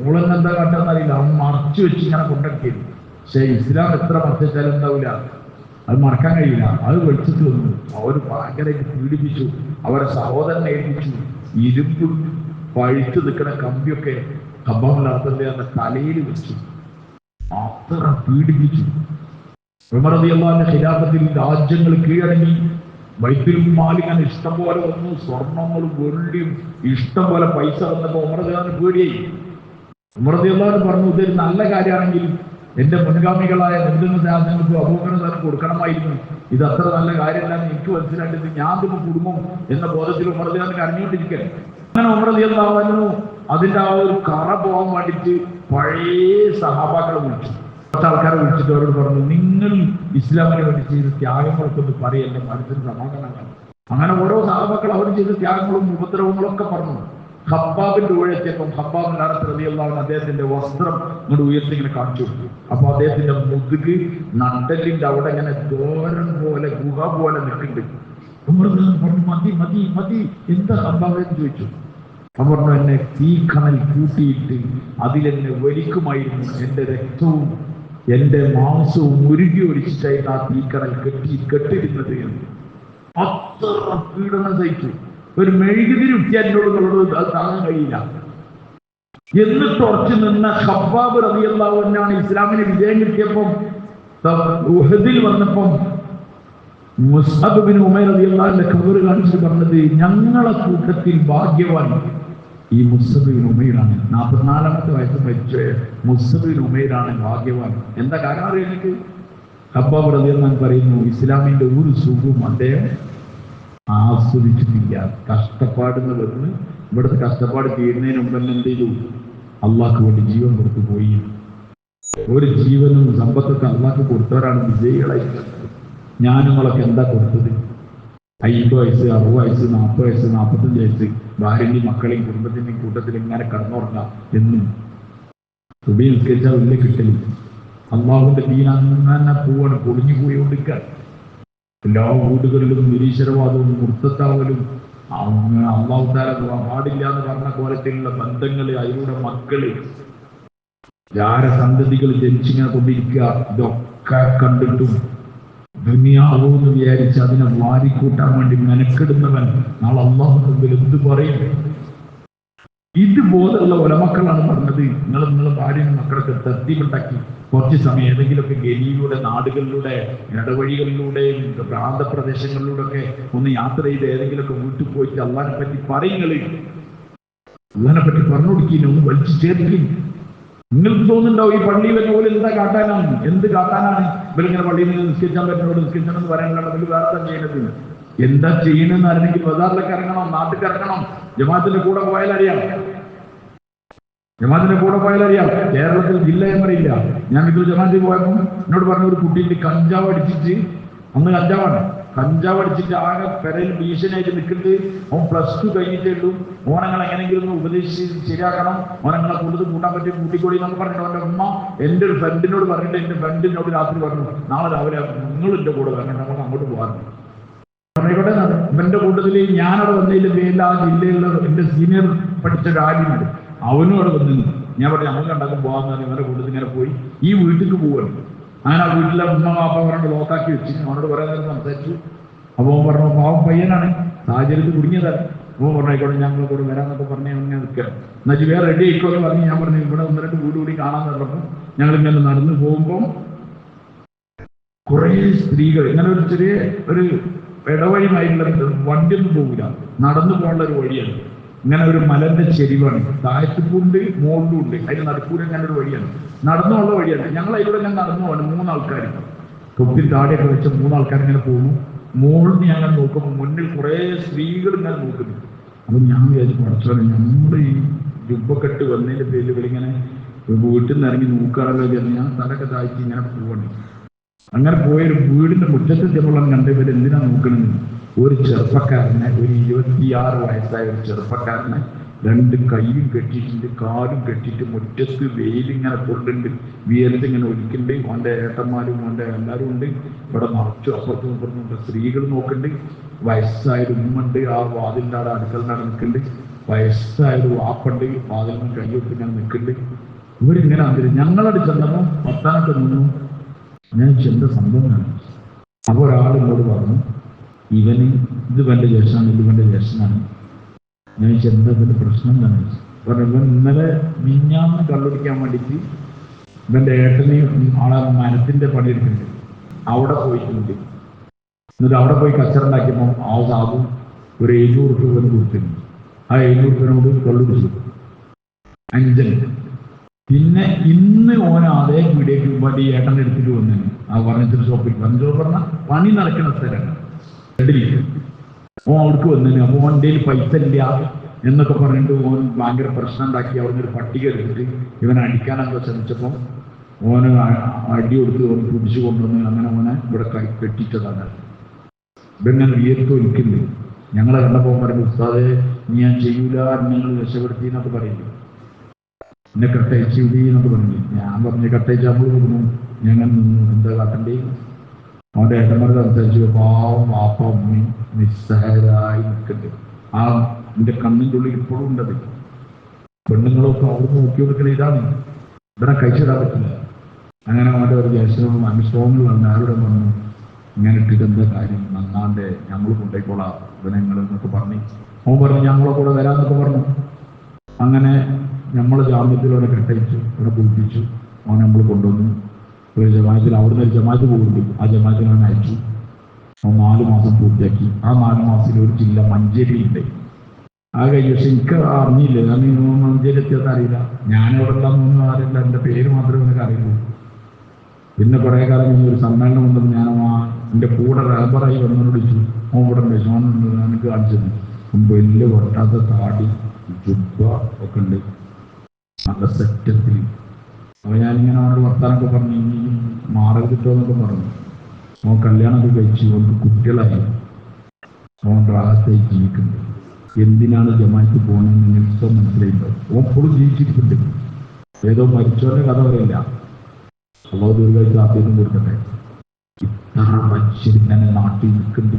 ഓളെന്നെന്താ കാട്ടെന്നറിയില്ല, അവൻ മറച്ചു വെച്ച് ഇങ്ങനെ കൊണ്ടിരിക്കുന്നു. പക്ഷെ ഇസ്ലാം എത്ര മറച്ചാലും എന്താവില്ല, അത് മറക്കാൻ കഴിയില്ല. അത് വെളിച്ചത്ത് വന്നു. അവർ ഭയങ്കരമായിട്ട് പീഡിപ്പിച്ചു. അവരെ സഹോദരനെ ഏൽപ്പിച്ചു. ഇരുമ്പ് പഴുത്ത് നിൽക്കുന്ന കമ്പിയൊക്കെ ഹബ്ബാബിന്റെ അർത്ഥത്തിന്റെ തലയിൽ വെച്ചു. അത്ര പീഡിപ്പിച്ചു. ഉമർ റളിയല്ലാഹുവിന്റെ ഖിലാഫത്തിൽ രാജ്യങ്ങൾ കീഴടങ്ങി. ബൈത്തുൽ മാൽ ഇങ്ങനെ ഇഷ്ടം പോലെ വന്നു. സ്വർണങ്ങളും വെള്ളിയും ഇഷ്ടം പോലെ പൈസ വന്നപ്പോൾ ഉമർ റളിയല്ലാഹുവിന് പേടിയായി. ഉമർ റളിയല്ലാഹു പറഞ്ഞു, ഇതൊരു നല്ല കാര്യമാണെങ്കിൽ എന്റെ മുൻഗാമികളായ നബിതങ്ങൾക്ക് അബൂബക്കർ കൊടുക്കണമായിരുന്നു. ഇത് അത്ര നല്ല കാര്യമല്ലാന്ന് എനിക്ക് മനസ്സിലാക്കിയത്, ഞാൻ ഇതിന് കുടുംബം എന്ന ബോധത്തിൽ ഉമർ റളിയല്ലാഹു കരഞ്ഞുകൊണ്ടിരിക്കൽ. അങ്ങനെ ഉമർ റളിയല്ലാഹു അതിന്റെ ആ ഒരു കറ പോകാൻ വേണ്ടിയിട്ട് പഴയ സഹാബാക്കളെ വിളിച്ചു. കുറച്ച് ആൾക്കാരെ വിളിച്ചിട്ട് അവരോട് പറഞ്ഞു, നിങ്ങൾ ഇസ്ലാമിന് വേണ്ടി ചെയ്ത ത്യാഗങ്ങളൊക്കെ ഒന്ന് പറയല്ലേ, മനസ്സിന് സമാധാനമാണ്. അങ്ങനെ ഓരോ സഹാബാക്കൾ അവർ ചെയ്ത ത്യാഗങ്ങളും ഉപദ്രവങ്ങളും ഒക്കെ പറഞ്ഞു. ഹബ്ബാബിന്റെ ഊഴെത്തിയപ്പം ഹബ്ബാബിന്റെ അറത്ത് റളിയല്ലാഹു അദ്ദേഹത്തിന്റെ വസ്ത്രം ഇങ്ങോട്ട് ഉയർത്തി ഇങ്ങനെ കാണിച്ചു കൊടുത്തു. അപ്പൊ അദ്ദേഹത്തിന്റെ മുതുക് നട്ടലിന്റെ അവിടെ ഇങ്ങനെ ദോരം പോലെ ഗുഹ പോലെ നിൽക്കുന്നുണ്ട്. ഉമർ പറഞ്ഞു, മതി മതി മതി, എന്താ ഹബ്ബാബെന്ന് ചോദിച്ചു. അവൻ പറഞ്ഞു, എന്നെ തീക്കണൽ കൂട്ടിയിട്ട് അതിലെന്നെ വലിക്കുമായിരുന്നു. എന്റെ രക്തവും എന്റെ മാംസവും ഉരുകി ഒലിച്ചിട്ടായിട്ട് ആ തീക്കണൽ കെട്ടിയിരുന്നത് എന്ന്. അത്ര പീഡനം സഹിച്ചു. ഒരു മെഴുകുതിരി ഉറ്റിയാലിനോട് അത് താങ്ങാൻ കഴിയില്ല. എന്നിട്ട് ഉറച്ചു നിന്ന ഹബ്ബാബ് റളിയല്ലാഹു അൻഹു ഇസ്ലാമിന് വിജയം കിട്ടിയപ്പം ഉഹദിൽ വന്നപ്പം മുസ്അബ് ബിൻ ഉമൈർ റളിയല്ലാഹു അൻഹു ഖബർ കാണിച്ചു പറഞ്ഞത്, ഞങ്ങളെ കൂട്ടത്തിൽ ഭാഗ്യവാൻ ഈ മുസ്അബ് ബിൻ ഉമൈറാണ്. 44-ാമത്തെ വയസ്സ് മരിച്ച മുസ്അബ് ബിൻ ഉമൈറാണ് ഭാഗ്യവാൻ. എന്താ കാരണം അറിയാം എനിക്ക്? ഹബ്ബാബ് റളിയല്ലാഹു അൻഹു പറയുന്നു, ഇസ്ലാമിന്റെ ഒരു സുഖവും അദ്ദേഹം ആസ്വദിച്ചിട്ടില്ല. കഷ്ടപ്പാടെന്ന് പറഞ്ഞ് ഇവിടുത്തെ കഷ്ടപ്പാട് തീരുന്നതിന് മുമ്പ് തന്നെ എന്ത് ചെയ്തു? അള്ളാഹ്ക്ക് വേണ്ടി ജീവൻ കൊടുത്തു പോയി. ഒരു ജീവനും സമ്പത്തൊക്കെ അള്ളാഹ്ക്ക് കൊടുത്തവരാണ് വിജയികളായി. ഞാനുങ്ങളൊക്കെ എന്താ കൊടുത്തത്? 50 വയസ്സ്, 60 വയസ്സ്, 40 വയസ്സ്, 45 വയസ്സ്, ഭാര്യന്റെയും മക്കളെയും കുടുംബത്തിന്റെയും കൂട്ടത്തിൽ ഇങ്ങനെ കടന്നുറങ്ങാം. എന്നും സുബഹി നിസ്കരിച്ചാൽ വലിയ കിട്ടലില്ല. അള്ളാഹുവിന്റെ ദീൻ അങ്ങനെ പോവാണ്, പൊളിഞ്ഞു പോയിക്കൊണ്ടിരിക്കുക. എല്ലാ വീടുകളിലും നിരീശ്വരവാദവും മുർത്തത്താവലും അള്ളാഹു തആല പാടില്ല എന്ന് പറഞ്ഞ കോലത്തിലുള്ള ബന്ധങ്ങൾ, അതിലൂടെ മക്കള് സന്തതികൾ ജനിച്ചിങ്ങനെ കൊണ്ടിരിക്കുക. ഇതൊക്കെ കണ്ടിട്ടും ദുനിയാവെന്ന് വിചാരിച്ച് അതിനെ വാരിക്കൂട്ടാൻ വേണ്ടി മെനക്കെടുന്നവൻ നാളെ അള്ളാഹു മുമ്പിൽ എന്ത് പറയും? ഇതുപോലുള്ള ഒലമക്കളാണ് പറഞ്ഞത്, നിങ്ങളെ ഭാര്യയും മക്കളൊക്കെ തർത്തീബുണ്ടാക്കി കുറച്ച് സമയം ഏതെങ്കിലുമൊക്കെ ഗലിയിലൂടെ, നാടുകളിലൂടെ, ഇടവഴികളിലൂടെയും പ്രാന്തപ്രദേശങ്ങളിലൂടെ ഒക്കെ ഒന്ന് യാത്ര ചെയ്ത് ഏതെങ്കിലുമൊക്കെ വീട്ടിൽ പോയിട്ട് അള്ളാഹിനെ പറ്റി പറയുന്നത്, അള്ളാഹിനെ പറ്റി പറഞ്ഞു കൊടുക്കില്ല, ഒന്ന് വലിച്ചു ചേർക്കും. നിങ്ങൾക്ക് തോന്നുന്നുണ്ടാവും ഈ പള്ളിയിൽ വരുന്ന പോലെ എന്താ കാട്ടാനാണ്, എന്ത് കാട്ടാനാണ് ഇവരിങ്ങനെ പള്ളിയിൽ നിന്ന് നിസ്കരിച്ചാൻ പറ്റുന്നവരോട് നിസ്കരിച്ചണമെന്ന് പറയാനുള്ള വലിയ വേറെ ചെയ്യുന്നത്. എന്താ ചെയ്യണമെന്ന് അറിയണമെങ്കിൽ ബസാറിലേക്ക് ഇറങ്ങണം, നാട്ടിൽ ഇറങ്ങണം. ജമാഅത്തിന്റെ കൂടെ പോയാലറിയാം. കേരളത്തിൽ ജില്ല എന്നറിയില്ല. ഞാൻ ഇത് ജമാഅത്തിൽ പോയപ്പോൾ എന്നോട് പറഞ്ഞ ഒരു കുട്ടീന്റെ കഞ്ചാവ് അടിച്ചിട്ട്, അന്ന് കഞ്ചാവ് അടിച്ചിട്ട് ആകെ പെരയിൽ ഭീഷണിയായിട്ട് നിൽക്കുന്നത്. അവൻ +2 കഴിഞ്ഞിട്ടേ ഉള്ളൂ. ഓനങ്ങൾ എങ്ങനെയെങ്കിലും ഒന്ന് ഉപദേശിച്ച് ശരിയാക്കണം, ഓനങ്ങളെ കൂടുതൽ കൂട്ടാൻ പറ്റി കൂട്ടിക്കൊടി എന്നൊക്കെ പറഞ്ഞിട്ട് അവന്റെ ഉമ്മ എന്റെ ഒരു ഫ്രണ്ടിനോട് പറഞ്ഞിട്ട്, എന്റെ ഫ്രണ്ടിനോട് രാത്രി പറഞ്ഞു, നാളെ രാവിലെ നിങ്ങൾ എന്റെ കൂടെ വരണം, നമുക്ക് അങ്ങോട്ട് പോകാറുണ്ട്. ഇവിടെ ഇവന്റെ കൂട്ടത്തിൽ ഞാനവിടെ വന്നതിന്റെ പേരിൽ ആ ജില്ലയിലുള്ള എന്റെ സീനിയർ പഠിച്ച ഒരാളുണ്ട്, അവനും അവിടെ വന്നിരുന്നു. ഞാൻ പറഞ്ഞു നമുക്ക് കണ്ടാക്കും പോകാന്ന് പറഞ്ഞ് ഇവരുടെ കൂട്ടത്തിൽ ഇങ്ങനെ പോയി ഈ വീട്ടിലേക്ക് പോവാണ്. അങ്ങനെ ആ വീട്ടിലെ ഉമ്മ വാപ്പ അവരോട് ലോക്കാക്കി വെച്ച് അവനോട് കുറെ നേരം സംസാരിച്ചു. അപ്പൊ അവൻ പറഞ്ഞു, പാവം പയ്യനാണ്, സാഹചര്യത്തിൽ കുടുങ്ങിയതാണ്. അവൻ പറഞ്ഞായിക്കോട്ടെ ഞങ്ങൾ കൂടെ വരാന്നൊക്കെ പറഞ്ഞ് അങ്ങനെ നിൽക്കുക. എന്നുവെച്ചാൽ വേറെ റെഡി ആയിക്കോന്ന് പറഞ്ഞ് ഞാൻ പറഞ്ഞു ഇവിടെ 1-2 വീട് കൂടി കാണാന്ന് പറഞ്ഞപ്പോൾ ഞങ്ങളിങ്ങനെ നടന്നു പോകുമ്പോൾ കുറെ സ്ത്രീകൾ, ഇങ്ങനെ ഒരു ചെറിയ ഒരു ഇടവഴിമായിട്ടുള്ള വണ്ടിയൊന്നും പോകില്ല, നടന്നു പോകാനുള്ള ഒരു വഴിയാണ്. ഇങ്ങനെ ഒരു മലന്റെ ചെരിവാണ്, താഴത്തുണ്ട് മുകളിലും ഉണ്ട്, അതിന് നടുക്കൂടെ അങ്ങനെ ഒരു വഴിയാണ്, നടന്നുള്ള വഴിയാണ്. ഞങ്ങൾ അതിലൂടെ ഞാൻ നടന്നു പോകണം. 3 ആൾക്കാർ തൊപ്പിൽ താടിയൊക്കെ വെച്ച 3 ആൾക്കാർ ഇങ്ങനെ പോകുന്നു. മുകളിൽ നിന്ന് ഞങ്ങൾ നോക്കുമ്പോൾ മുന്നിൽ കുറേ സ്ത്രീകൾ ഇങ്ങനെ നോക്കുന്നു. അപ്പൊ ഞാൻ വിചാരിച്ചു, പഠിച്ചോളെ നമ്മുടെ ഈ ജുബക്കെട്ട് വന്നതിന്റെ പേരിൽ ഇവരിങ്ങനെ വീട്ടിൽ നിന്ന് ഇറങ്ങി നോക്കുകയാണല്ലോ വിചാരിച്ചു. ഞാൻ തലക്കെ താഴ്ത്തി ഇങ്ങനെ പോകണം. അങ്ങനെ പോയൊരു വീടിന്റെ മുറ്റത്ത് ചെറുപ്പം കണ്ടവർ എന്തിനാ നോക്കണമെന്ന്, ഒരു ചെറുപ്പക്കാരനെ, ഒരു 26 വയസ്സായ ഒരു ചെറുപ്പക്കാരനെ 2 കൈയും കെട്ടിയിട്ടുണ്ട്, കാലും കെട്ടിയിട്ട് മുറ്റത്ത് വെയിലിങ്ങനെ കൊണ്ടുണ്ട്, വിയലത്തിങ്ങനെ ഒലിക്കുന്നുണ്ട്. അവൻ്റെ ഏട്ടന്മാരും അവൻ്റെ എല്ലാവരും ഉണ്ട്. ഇവിടെ നിറച്ചു അപ്പുറത്തും ഇപ്പുറത്തും സ്ത്രീകൾ നോക്കുന്നുണ്ട്. വയസ്സായൊരു ഉമ്മുണ്ട്, ആ വാതിലിൻ്റെ അവിടെ അടുക്കള നിൽക്കുന്നുണ്ട്. വയസ്സായൊരു വാപ്പുണ്ട്, വാതിലിന് കൈയൊക്കെ ഇങ്ങനെ നിൽക്കുന്നുണ്ട്. ഇവരിങ്ങനെ അതിൽ ഞങ്ങളവിടെ ചെന്നപ്പോൾ വർത്താനൊക്കെ നിന്നു. ഞാൻ ചെന്ന സംഭവമാണ്. അപ്പോൾ ഒരാൾ എന്നോട് പറഞ്ഞു, ഇവന് ഇത് വേണ്ട ജ്യേഷ്ഠനാണ്, ഇത് വേണ്ട ജ്യേഷ്ഠനാണ്. ഞാൻ ചെന്നതിന്റെ പ്രശ്നം തന്നെ പറഞ്ഞു. ഇവൻ ഇന്നലെ മിഞ്ഞാന്ന് കള്ളുടിക്കാൻ വേണ്ടിയിട്ട് ഇവന്റെ ഏട്ടനെയും ആളെ മരത്തിന്റെ പണിയെടുക്കുന്നുണ്ട്, അവിടെ പോയിട്ടുണ്ട്. എന്നിട്ട് അവിടെ പോയി കച്ചറുണ്ടാക്കിയപ്പോൾ ആ സാധു ഒരു 700 രൂപ കൊടുത്തിട്ടുണ്ട്. ആ 700 രൂപയോട് കള്ളുടിച്ചു 5. പിന്നെ ഇന്ന് ഓൻ അതേ പീടിയേക്ക് വേണ്ടി ഏട്ടനെ എടുത്തിട്ട് വന്നു. ആ ഫർണിച്ചർ ഷോപ്പിൽ, ഫർണിച്ചർ പറഞ്ഞാൽ പണി നടക്കുന്ന സ്ഥലമാണ്. ഓൻ അവിടേക്ക് വന്നതിന്. അപ്പോൾ ഓൻ്റെ പൈസ ഇല്ല എന്നൊക്കെ പറഞ്ഞിട്ട് ഓൻ ഭയങ്കര പ്രശ്നം ഉണ്ടാക്കി. അവിടെ ഒരു പട്ടിക എടുത്തിട്ട് ഇവനെ അടിക്കാനൊക്കെ ശ്രമിച്ചപ്പോൾ ഓന് അടി കൊടുത്ത് ഓൻ പിടിച്ചു കൊണ്ടുവന്ന് അങ്ങനെ ഓനെ ഇവിടെ കെട്ടിച്ചതാണ്. ഇവങ്ങനെ വിയർത്ത് ഒലിക്കുന്നുണ്ട്. ഞങ്ങളെ കണ്ടപ്പോൾ പറഞ്ഞു, ഉസ്താദേ നീ ഞാൻ ചെയ്യൂല, ഞങ്ങൾ രക്ഷപ്പെടുത്തി എന്നൊക്കെ പറയില്ല, എന്നെ കട്ടയച്ചു വിടി എന്നൊക്കെ പറഞ്ഞു. ഞാൻ പറഞ്ഞു കട്ടയച്ച് നമ്മൾ കൊടുക്കുന്നു, ഞങ്ങൾ നിന്നു, എന്താ കാട്ടണ്ടേ. അവൻ്റെ ഏട്ടന്മാർ സംസാരിച്ചു. പാവം വാപ്പ ഉമ്മി നിസ്സഹായരായി നിൽക്കുന്നുണ്ട്. ആ എൻ്റെ കണ്ണിൻ്റെ ഉള്ളിൽ ഇപ്പോഴും ഉണ്ടത്. പെണ്ണുങ്ങളൊക്കെ അവിടെ നോക്കി കൊടുക്കണ ഇതാണ്, ഇവിടെ കഴിച്ചിടാൻ പറ്റില്ല. അങ്ങനെ അവൻ്റെ ഒരു ജ്യേഷ്ഠനോടും അനുശ്രോങ്ങളുണ്ട്, ആരോടും പറഞ്ഞു ഇങ്ങനെ ഇട്ടിട്ട് എന്താ കാര്യം, നന്നാണ്ട് ഞങ്ങൾ കൊണ്ടേക്കോളാം ഇവനങ്ങൾ എന്നൊക്കെ പറഞ്ഞു. അവൻ പറഞ്ഞു ഞങ്ങളെ കൂടെ വരാമെന്നൊക്കെ പറഞ്ഞു. അങ്ങനെ നമ്മൾ ജാമ്യത്തിലൂടെ കെട്ടയച്ചു, ഇവിടെ കുളിപ്പിച്ചു. അവൻ നമ്മൾ കൊണ്ടുവന്നു ഒരു ജമാഅത്തിൽ. അവിടുന്ന് ഒരു ജമാഅത്ത് പോകുന്നുണ്ട്, ആ ജമാഅത്തിൽ അവൻ അയച്ചു. അവൻ 4 മാസം പൂർത്തിയാക്കി. ആ 4 മാസത്തിൽ ഒരു ജില്ല മഞ്ചേരിയുണ്ട്. ആ കഴിഞ്ഞ പക്ഷെ എനിക്ക് അറിഞ്ഞില്ല, കാരണം മഞ്ചേരി എത്തിയത് അറിയില്ല. ഞാനിവിടെ ഉള്ളതൊന്നും അറിയില്ല, എൻ്റെ പേര് മാത്രമേ എനിക്ക് അറിയുള്ളൂ. പിന്നെ കുറേ കാലം കഴിഞ്ഞ് ഒരു സമ്മേളനം ഉണ്ടെന്ന് ഞാൻ എൻ്റെ കൂടെ റബ്ബറായി വന്നവനോട് വിളിച്ചു. അവൻ ഇവിടെ ഉണ്ട്, സോനുണ്ട്, എനിക്ക് കാണിച്ചത്. വലിയ പൊട്ടാത്ത താടി, ജുബ്ബ ഒക്കെ ഉണ്ട്, നല്ല സെറ്റത്തിൽ. അപ്പോൾ ഞാനിങ്ങനെ അവനോട് വർത്താനൊക്കെ പറഞ്ഞു, ഇനി മാറി കിട്ടുമെന്നൊക്കെ പറഞ്ഞു. അവൻ കല്യാണമൊക്കെ കഴിച്ചു, അവർക്ക് കുട്ടികളായി, അവൻ റാഹത്തായി ജീവിക്കുന്നുണ്ട്. എന്തിനാണ് ജമാഅത്ത് പോകുന്നതെന്ന് നിങ്ങൾക്ക് മനസ്സിലായിട്ടോ? ഓൻ എപ്പോഴും ജീവിച്ചിരിക്കുന്നുണ്ട്. ഏതോ മരിച്ചവരുടെ കഥ പറയില്ല. അള്ളാഹു ദീർഘായുസ്സും ആഫിയത്തും കൊടുക്കട്ടെ. ഇത്ര മനുഷ്യർ ഇങ്ങനെ നാട്ടിൽ നിൽക്കുന്നുണ്ട്.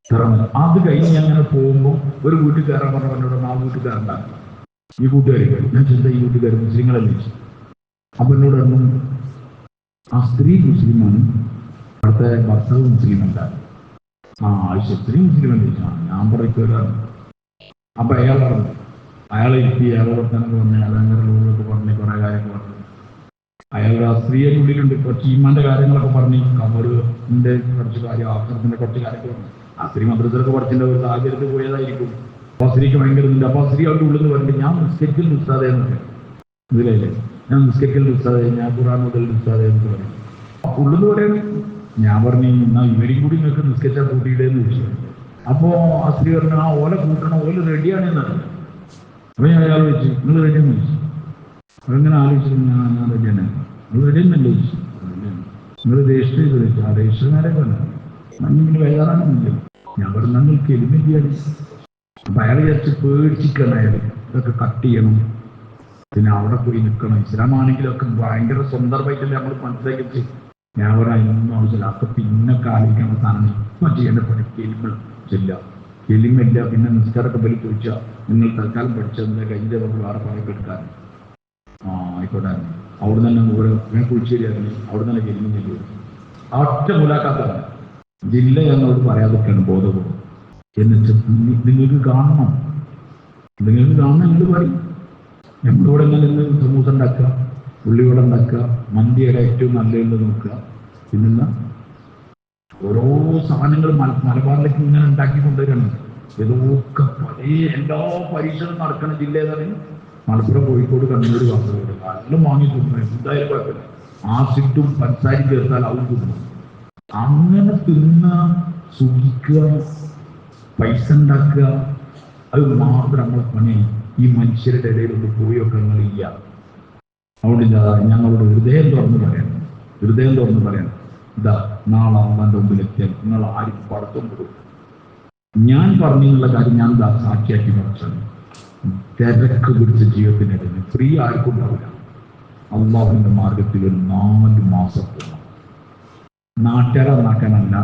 ഇത്ര അത് കഴിഞ്ഞ് അങ്ങനെ പോകുമ്പോൾ ഒരു വീട്ടിൽ കയറാൻ പറഞ്ഞവരോട് ആ വീട്ടിൽ കയറണ്ട, ഈ കൂട്ടുകാർ. ഞാൻ ചിന്ത ഈ വീട്ടുകാർ മുസ്ലിങ്ങളല്ലേ. അപ്പൊ എന്നോട് പറഞ്ഞു ആ സ്ത്രീ മുസ്ലിമാണ്, അവിടുത്തെ ഭർത്താവ് മുസ്ലിമല്ല. ആ സ്ത്രീ മുസ്ലിമല്ലേ? ഞാൻ പറയ്ക്കാറാണ്. അപ്പൊ അയാൾ പറഞ്ഞു, അയാളെ ഇരുത്തി അയാളോട് തന്നെ പറഞ്ഞു, അതങ്ങനെ റൂളൊക്കെ പറഞ്ഞ് കുറെ കാര്യങ്ങൾ പറഞ്ഞു. അയാളുടെ ആ സ്ത്രീയുടെ ഉള്ളിലുണ്ട് കുറച്ച് ഈമാന്റെ കാര്യങ്ങളൊക്കെ പറഞ്ഞ്, കബറിന്റെ കുറച്ച് കാര്യം, ആക്രമത്തിന്റെ കുറച്ച് കാര്യങ്ങൾ പറഞ്ഞു. ആ സ്ത്രീ മദ്രസയിലൊക്കെ പഠിച്ചിട്ട് ഒരു സാഹചര്യത്തിൽ പോയതായിരിക്കും. അപ്പൊ ആ സ്ത്രീക്ക് ഭയങ്കര ഉണ്ട്. അപ്പൊ ആ സ്ത്രീ അവരുടെ ഉള്ളിൽ നിന്ന് പറഞ്ഞിട്ട് ഞാൻ നിസ്കരിക്കൽ ഉസ്താദേ എന്നൊക്കെ, ഇതിലല്ലേ ഞാൻ നിസ്കരിക്കൽ ഉസ്താദേ, ഞാൻ ഖുർആൻ മുതൽ ഉസ്താദേ എന്നൊക്കെ പറയും. ഉള്ളെന്ന് പറയുന്നത് ഞാൻ പറഞ്ഞു, എന്നാ ഇവരും കൂടി നിങ്ങൾക്ക് നിസ്കരിച്ചാൽ കൂട്ടിയിടേന്ന് ചോദിച്ചു. അപ്പോ ആ സ്ത്രീ പറഞ്ഞു, ആ ഓല കൂട്ടണം, ഓല റെഡിയാണ് എന്നാണ്. അപ്പൊ ഞാൻ അയാൾ വെച്ചു, നിങ്ങൾ റെഡിയെന്ന് ചോദിച്ചു. അതെങ്ങനെ ആലോചിച്ചു, ഞാൻ റെഡിയാണ്. നിങ്ങൾ റെഡിയെന്നല്ലേ ചോദിച്ചു. നിങ്ങൾ രജിസ്റ്റർ ചെയ്ത് വെച്ചു. ആ രജിസ്റ്റർമാരെ പറഞ്ഞു ഇങ്ങനെ വേദാറാണെന്നില്ല. ഞാൻ പറഞ്ഞു നിങ്ങൾക്ക് എലിമെന്റിയാണ്. അപ്പൊ അയാൾ വിചാരിച്ച് പേടിച്ചിരിക്കണം, അയാൾ ഇതൊക്കെ കട്ട് ചെയ്യണം, പിന്നെ അവിടെ പോയി നിൽക്കണം. ഇസ്ലാമാണെങ്കിലൊക്കെ ഭയങ്കര സന്ദർഭമായിട്ടല്ലേ നമ്മൾ മനസ്സിലാക്കി. ഞാൻ പറഞ്ഞൊന്നും ആവശ്യമില്ല, അപ്പൊ പിന്നെ ആലോചിക്കുന്ന സാധനം ഇപ്പൊ ചെയ്യേണ്ട പണി കെലിമ ചെല്ല, കെലിമില്ല. പിന്നെ നിസ്കാരമൊക്കെ ബലി ചോദിച്ചാൽ നിങ്ങൾ തൽക്കാലം പഠിച്ചതിന്റെ കഴിഞ്ഞ വേറെ പണിയൊക്കെ എടുക്കാൻ. ആ ആയിക്കോട്ടെ. അവിടെ തന്നെ ഓരോ ഞാൻ കുളിച്ചേരിയായിരുന്നു, അവിടെ തന്നെ കെലിമില്ല. ഒറ്റ മുലാക്കാത്താണ് ജില്ല എന്നോട് പറയാതൊക്കെയാണ് ബോധപൂർവ്വം. എന്നിട്ട് നിങ്ങൾക്ക് കാണണം, നിങ്ങൾക്ക് കാണണം നിങ്ങൾ പറയും. നമ്മളിവിടെ നിന്ന് സമൂസ ഉണ്ടാക്കുക, ഉള്ളിവട ഉണ്ടാക്കുക, മന്തിയുടെ ഏറ്റവും നല്ലതെന്ന് നോക്കുക, പിന്നെന്താ ഓരോ സാധനങ്ങൾ മലബാറിലേക്ക് ഇങ്ങനെ ഉണ്ടാക്കി കൊണ്ടുവരണം. ഇതൊക്കെ എല്ലാ പരീക്ഷകളും നടക്കുന്ന ജില്ല ഏതാണ്? മലപ്പുറം, കോഴിക്കോട്, കണ്ണൂർ, കാസർഗോഡ്. എല്ലാം വാങ്ങി തിന്നു, എന്തായാലും കുഴപ്പമില്ല. ആസിഡും പഞ്ചസാരയും ചേർത്താൽ അതും തിന്നു. അങ്ങനെ തിന്ന, സുഖിക്കുക, പൈസ ഉണ്ടാക്കുക, അത് മാത്രം നമ്മളെ പണി. ഈ മനുഷ്യരുടെ ഇടയിൽ ഒന്ന് പോയൊക്കെ നിങ്ങളില്ല. അതുകൊണ്ട് ഞങ്ങളുടെ ഹൃദയം തുറന്ന് പറയണം, ഇതാ നാളെ അള്ളാന്റെ മുമ്പിലെത്തിയാൽ നിങ്ങൾ ആരും പടക്കം കൊടുക്കും. ഞാൻ പറഞ്ഞുള്ള കാര്യം ഞാൻ സാക്ഷിയാക്കി പഠിച്ചാണ്. തിരക്ക് പിടിച്ച ജീവിതത്തിനിടയിൽ ഫ്രീ ആർക്കും ഉണ്ടാവില്ല. അള്ളാഹുവിന്റെ മാർഗത്തിൽ ഒരു 4 മാസം പോകണം. നാട്ടുകാരെ നന്നാക്കാനല്ല,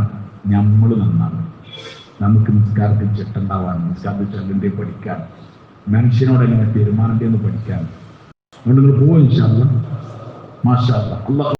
നമ്മൾ നന്നാണ്. നമുക്ക് നിസ്കാരത്തിൽ ചെട്ടുണ്ടാവാൻ, നിസ്കാരത്തിൽ ചെല്ലിന്റെ പഠിക്കാൻ, മനുഷ്യനോട് എങ്ങനെ തീരുമാനത്തെ ഒന്ന് പഠിക്കാൻ. അതുകൊണ്ട് നിങ്ങൾ പോവും ഇൻഷാ അല്ലാഹ്. മാഷാ അല്ലാഹ്.